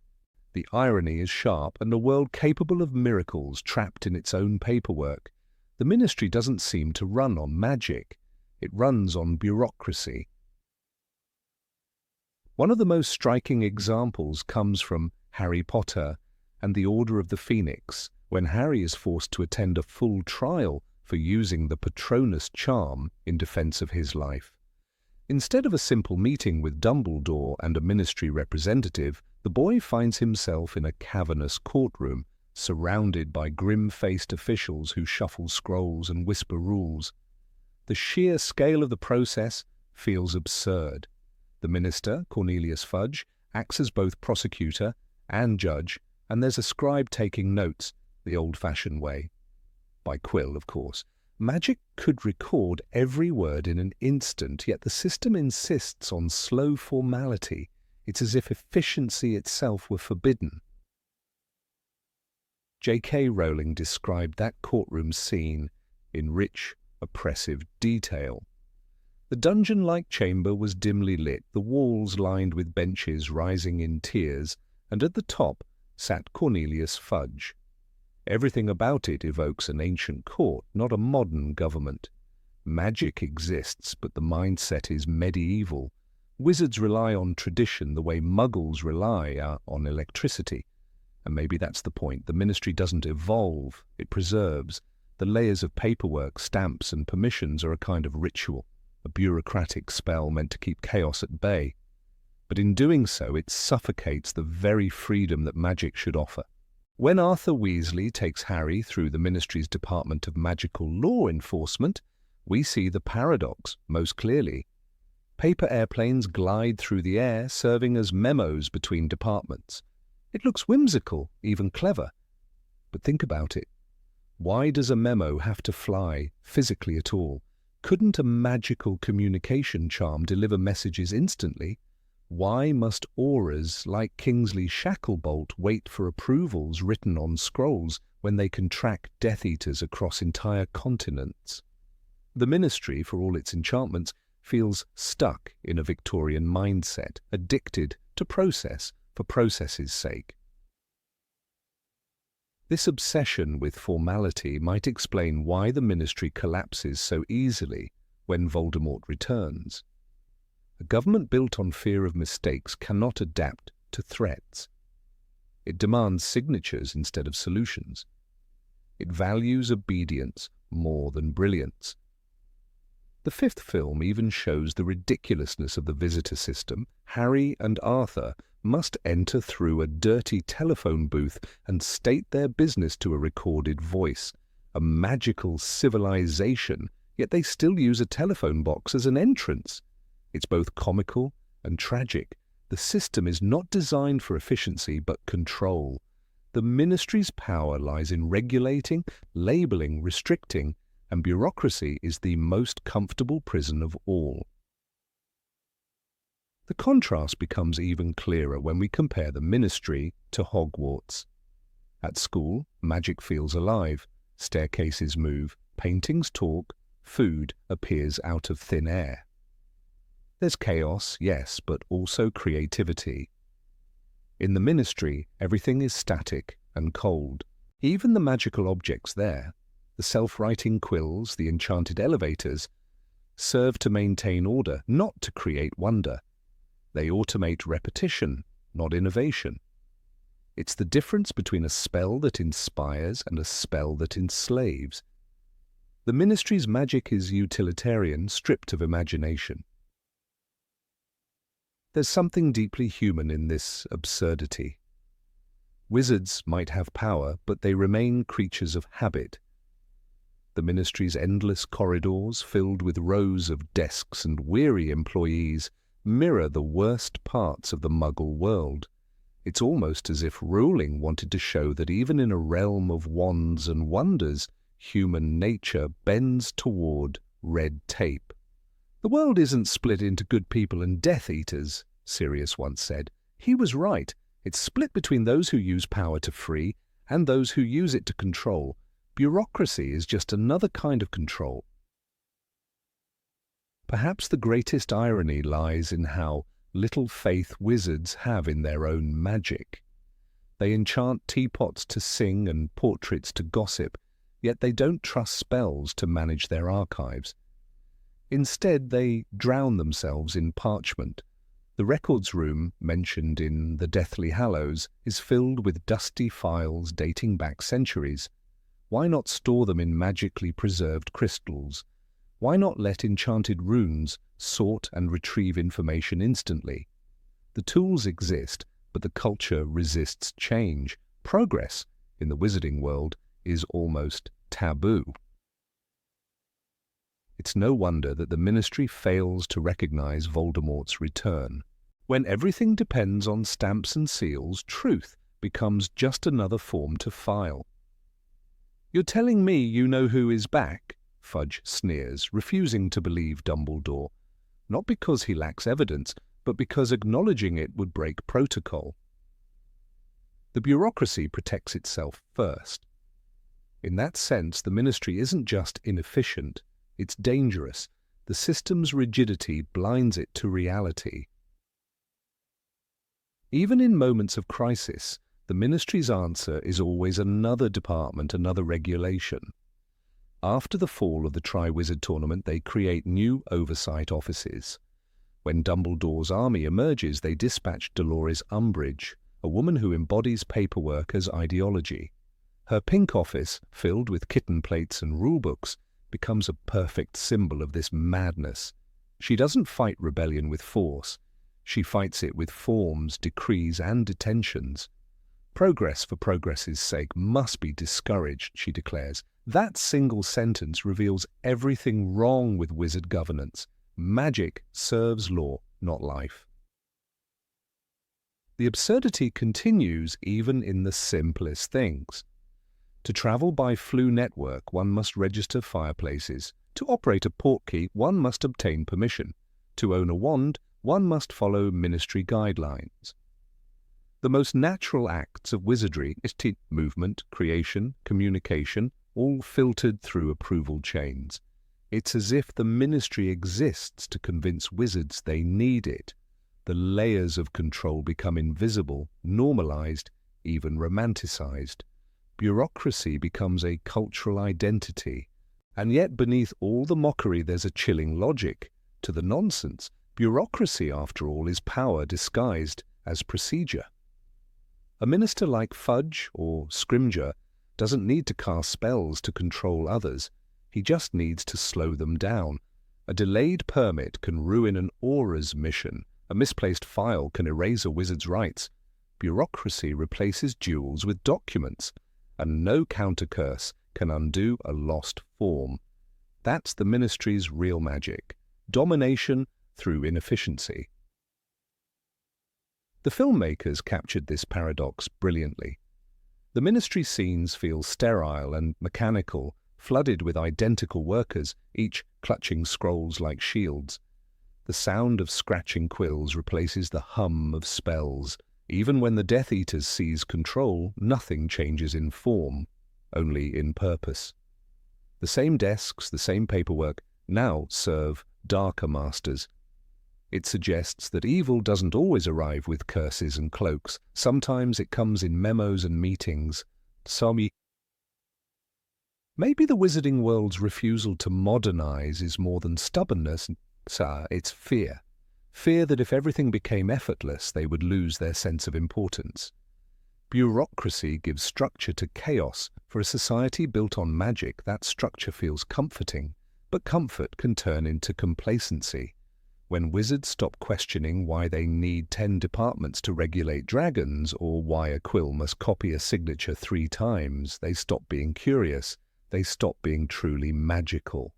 The irony is sharp, and a world capable of miracles trapped in its own paperwork. The Ministry doesn't seem to run on magic. It runs on bureaucracy. One of the most striking examples comes from Harry Potter and the Order of the Phoenix, when Harry is forced to attend a full trial for using the Patronus charm in defense of his life. Instead of a simple meeting with Dumbledore and a Ministry representative, the boy finds himself in a cavernous courtroom, surrounded by grim-faced officials who shuffle scrolls and whisper rules. The sheer scale of the process feels absurd. The minister, Cornelius Fudge, acts as both prosecutor and judge, and there's a scribe taking notes, the old-fashioned way. By quill, of course. Magic could record every word in an instant, yet the system insists on slow formality. It's as if efficiency itself were forbidden. J.K. Rowling described that courtroom scene in rich, oppressive detail. The dungeon-like chamber was dimly lit, the walls lined with benches rising in tiers, and at the top sat Cornelius Fudge. Everything about it evokes an ancient court, not a modern government. Magic exists, but the mindset is medieval. Wizards rely on tradition the way Muggles rely on electricity. And maybe that's the point. The Ministry doesn't evolve, it preserves. The layers of paperwork, stamps and permissions are a kind of ritual, a bureaucratic spell meant to keep chaos at bay. But in doing so, it suffocates the very freedom that magic should offer. When Arthur Weasley takes Harry through the Ministry's Department of Magical Law Enforcement, we see the paradox most clearly. Paper airplanes glide through the air, serving as memos between departments. It looks whimsical, even clever. But think about it. Why does a memo have to fly physically at all? Couldn't a magical communication charm deliver messages instantly? Why must auras like Kingsley Shacklebolt wait for approvals written on scrolls when they can track Death Eaters across entire continents? The Ministry, for all its enchantments, feels stuck in a Victorian mindset, addicted to process for process's sake. This obsession with formality might explain why the Ministry collapses so easily when Voldemort returns. A government built on fear of mistakes cannot adapt to threats. It demands signatures instead of solutions. It values obedience more than brilliance. The 5th film even shows the ridiculousness of the visitor system. Harry and Arthur must enter through a dirty telephone booth and state their business to a recorded voice. A magical civilization, yet they still use a telephone box as an entrance. It's both comical and tragic. The system is not designed for efficiency but control. The Ministry's power lies in regulating, labeling, restricting, and bureaucracy is the most comfortable prison of all. The contrast becomes even clearer when we compare the Ministry to Hogwarts. At school, magic feels alive. Staircases move, paintings talk, food appears out of thin air. There's chaos, yes, but also creativity. In the Ministry, everything is static and cold. Even the magical objects there, the self-writing quills, the enchanted elevators, serve to maintain order, not to create wonder. They automate repetition, not innovation. It's the difference between a spell that inspires and a spell that enslaves. The Ministry's magic is utilitarian, stripped of imagination. There's something deeply human in this absurdity. Wizards might have power, but they remain creatures of habit. The Ministry's endless corridors, filled with rows of desks and weary employees, mirror the worst parts of the Muggle world. It's almost as if ruling wanted to show that even in a realm of wands and wonders, human nature bends toward red tape. "The world isn't split into good people and Death Eaters," Sirius once said. He was right. It's split between those who use power to free and those who use it to control. Bureaucracy is just another kind of control. Perhaps the greatest irony lies in how little faith wizards have in their own magic. They enchant teapots to sing and portraits to gossip, yet they don't trust spells to manage their archives. Instead, they drown themselves in parchment. The records room, mentioned in The Deathly Hallows, is filled with dusty files dating back centuries. Why not store them in magically preserved crystals? Why not let enchanted runes sort and retrieve information instantly? The tools exist, but the culture resists change. Progress, in the wizarding world, is almost taboo. It's no wonder that the Ministry fails to recognize Voldemort's return. When everything depends on stamps and seals, truth becomes just another form to file. "You're telling me you know who is back?" Fudge sneers, refusing to believe Dumbledore, not because he lacks evidence, but because acknowledging it would break protocol. The bureaucracy protects itself first. In that sense, the Ministry isn't just inefficient, it's dangerous. The system's rigidity blinds it to reality. Even in moments of crisis, the Ministry's answer is always another department, another regulation. After the fall of the Triwizard Tournament, they create new oversight offices. When Dumbledore's army emerges, they dispatch Dolores Umbridge, a woman who embodies paperwork as ideology. Her pink office, filled with kitten plates and rulebooks, becomes a perfect symbol of this madness. She doesn't fight rebellion with force. She fights it with forms, decrees, and detentions. Progress for progress's sake must be discouraged, she declares. That single sentence reveals everything wrong with wizard governance. Magic serves law, not life. The absurdity continues even in the simplest things. To travel by Flu network, one must register fireplaces. To operate a portkey, one must obtain permission. To own a wand, one must follow Ministry guidelines. The most natural acts of wizardry is movement, creation, communication, all filtered through approval chains. It's as if the Ministry exists to convince wizards they need it. The layers of control become invisible, normalized, even romanticized. Bureaucracy becomes a cultural identity. And yet beneath all the mockery there's a chilling logic to the nonsense. Bureaucracy, after all, is power disguised as procedure. A minister like Fudge or Scrimgeour doesn't need to cast spells to control others. He just needs to slow them down. A delayed permit can ruin an aura's mission. A misplaced file can erase a wizard's rights. Bureaucracy replaces duels with documents, and no counter-curse can undo a lost form. That's the Ministry's real magic. Domination through inefficiency. The filmmakers captured this paradox brilliantly. The Ministry scenes feel sterile and mechanical, flooded with identical workers, each clutching scrolls like shields. The sound of scratching quills replaces the hum of spells. Even when the Death Eaters seize control, nothing changes in form, only in purpose. The same desks, the same paperwork, now serve darker masters. It suggests that evil doesn't always arrive with curses and cloaks. Sometimes it comes in memos and meetings. Maybe the wizarding world's refusal to modernize is more than stubbornness, it's fear. Fear that if everything became effortless, they would lose their sense of importance. Bureaucracy gives structure to chaos. For a society built on magic, that structure feels comforting, but comfort can turn into complacency. When wizards stop questioning why they need 10 departments to regulate dragons or why a quill must copy a signature 3 times, they stop being curious. They stop being truly magical.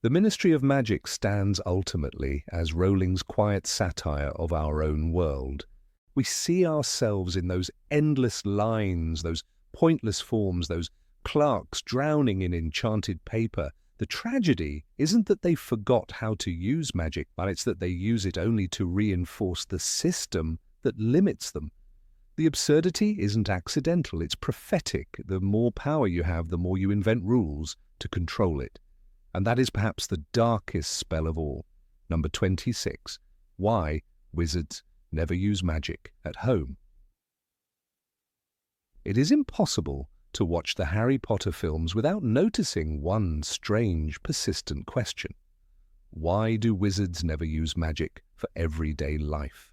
The Ministry of Magic stands ultimately as Rowling's quiet satire of our own world. We see ourselves in those endless lines, those pointless forms, those clerks drowning in enchanted paper. The tragedy isn't that they forgot how to use magic, but it's that they use it only to reinforce the system that limits them. The absurdity isn't accidental, it's prophetic. The more power you have, the more you invent rules to control it. And that is perhaps the darkest spell of all. Number 26. Why wizards never use magic at home. It is impossible to watch the Harry Potter films without noticing one strange, persistent question. Why do wizards never use magic for everyday life?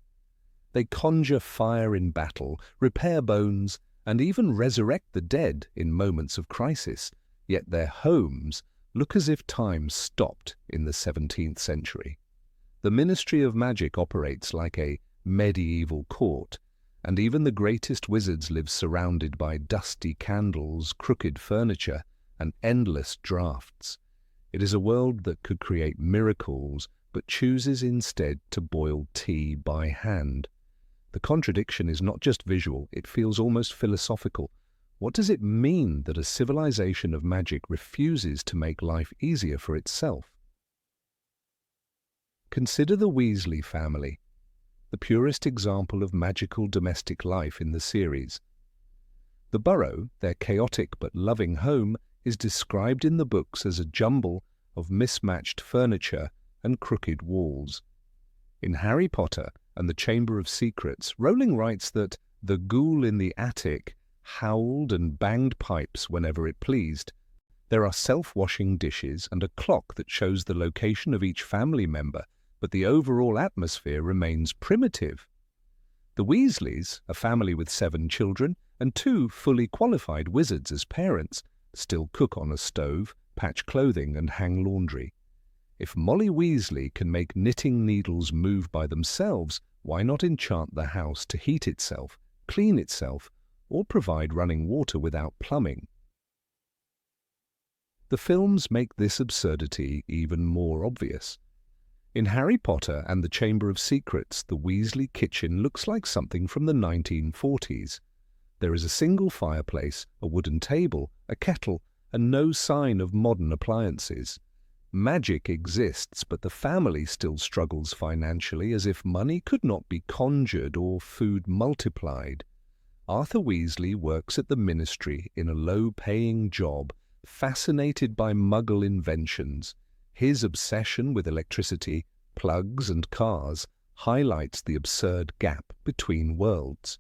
They conjure fire in battle, repair bones, and even resurrect the dead in moments of crisis, yet their homes look as if time stopped in the 17th century. The Ministry of Magic operates like a medieval court, and even the greatest wizards live surrounded by dusty candles, crooked furniture, and endless drafts. It is a world that could create miracles, but chooses instead to boil tea by hand. The contradiction is not just visual, it feels almost philosophical. What does it mean that a civilization of magic refuses to make life easier for itself? Consider the Weasley family, the purest example of magical domestic life in the series. The Burrow, their chaotic but loving home, is described in the books as a jumble of mismatched furniture and crooked walls. In Harry Potter and the Chamber of Secrets, Rowling writes that the ghoul in the attic howled and banged pipes whenever it pleased. There are self-washing dishes and a clock that shows the location of each family member, but the overall atmosphere remains primitive. The Weasleys, a family with 7 children and 2 fully qualified wizards as parents, still cook on a stove, patch clothing and hang laundry. If Molly Weasley can make knitting needles move by themselves, why not enchant the house to heat itself, clean itself, or provide running water without plumbing? The films make this absurdity even more obvious. In Harry Potter and the Chamber of Secrets, the Weasley kitchen looks like something from the 1940s. There is a single fireplace, a wooden table, a kettle, and no sign of modern appliances. Magic exists, but the family still struggles financially, as if money could not be conjured or food multiplied. Arthur Weasley works at the Ministry in a low-paying job, fascinated by Muggle inventions. His obsession with electricity, plugs and cars highlights the absurd gap between worlds.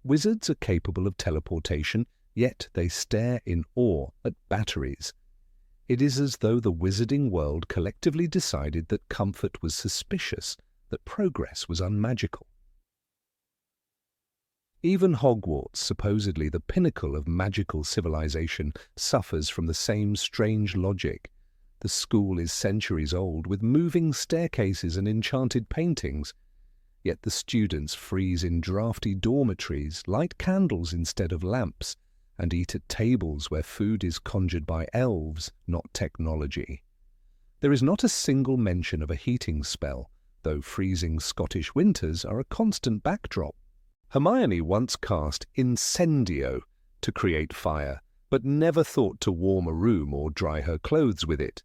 Wizards are capable of teleportation, yet they stare in awe at batteries. It is as though the wizarding world collectively decided that comfort was suspicious, that progress was unmagical. Even Hogwarts, supposedly the pinnacle of magical civilization, suffers from the same strange logic. The school is centuries old, with moving staircases and enchanted paintings. Yet the students freeze in drafty dormitories, light candles instead of lamps, and eat at tables where food is conjured by elves, not technology. There is not a single mention of a heating spell, though freezing Scottish winters are a constant backdrop. Hermione once cast Incendio to create fire, but never thought to warm a room or dry her clothes with it.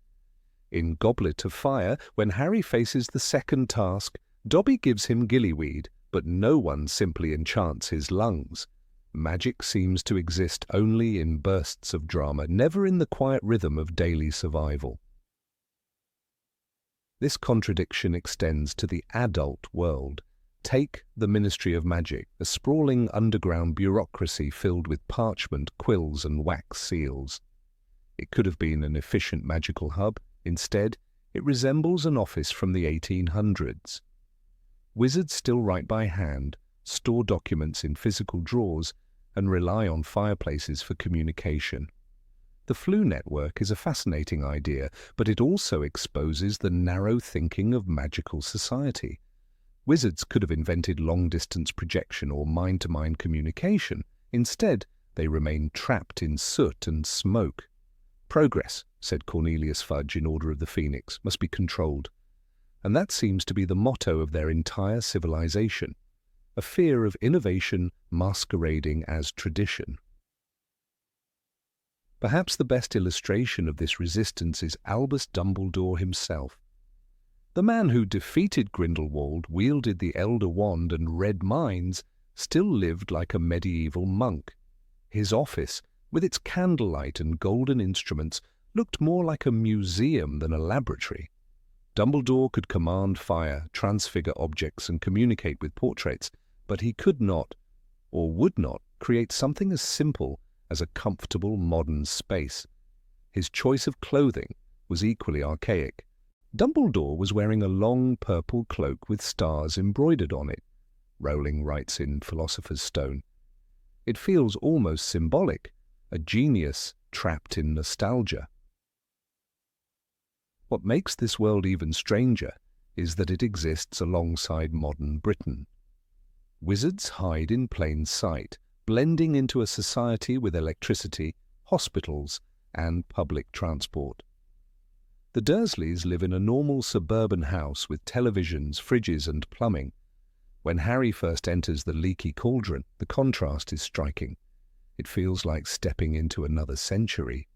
In Goblet of Fire, when Harry faces the second task, Dobby gives him gillyweed, but no one simply enchants his lungs. Magic seems to exist only in bursts of drama, never in the quiet rhythm of daily survival. This contradiction extends to the adult world. Take the Ministry of Magic, a sprawling underground bureaucracy filled with parchment, quills, and wax seals. It could have been an efficient magical hub. Instead, it resembles an office from the 1800s. Wizards still write by hand, store documents in physical drawers, and rely on fireplaces for communication. The Floo network is a fascinating idea, but it also exposes the narrow thinking of magical society. Wizards could have invented long-distance projection or mind-to-mind communication. Instead, they remain trapped in soot and smoke. Progress, said Cornelius Fudge in Order of the Phoenix, must be controlled. And that seems to be the motto of their entire civilization, a fear of innovation masquerading as tradition. Perhaps the best illustration of this resistance is Albus Dumbledore himself. The man who defeated Grindelwald, wielded the Elder Wand and read minds, still lived like a medieval monk. His office, with its candlelight and golden instruments, looked more like a museum than a laboratory. Dumbledore could command fire, transfigure objects, and communicate with portraits, but he could not, or would not, create something as simple as a comfortable modern space. His choice of clothing was equally archaic. Dumbledore was wearing a long purple cloak with stars embroidered on it, Rowling writes in Philosopher's Stone. It feels almost symbolic, a genius trapped in nostalgia. What makes this world even stranger is that it exists alongside modern Britain. Wizards hide in plain sight, blending into a society with electricity, hospitals, and public transport. The Dursleys live in a normal suburban house with televisions, fridges, and plumbing. When Harry first enters the leaky cauldron, the contrast is striking. It feels like stepping into another century.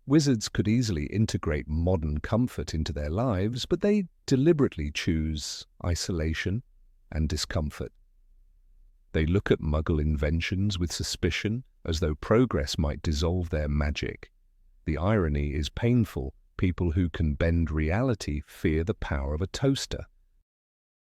Wizards could easily integrate modern comfort into their lives, but they deliberately choose isolation and discomfort. They look at Muggle inventions with suspicion, as though progress might dissolve their magic. The irony is painful. People who can bend reality fear the power of a toaster.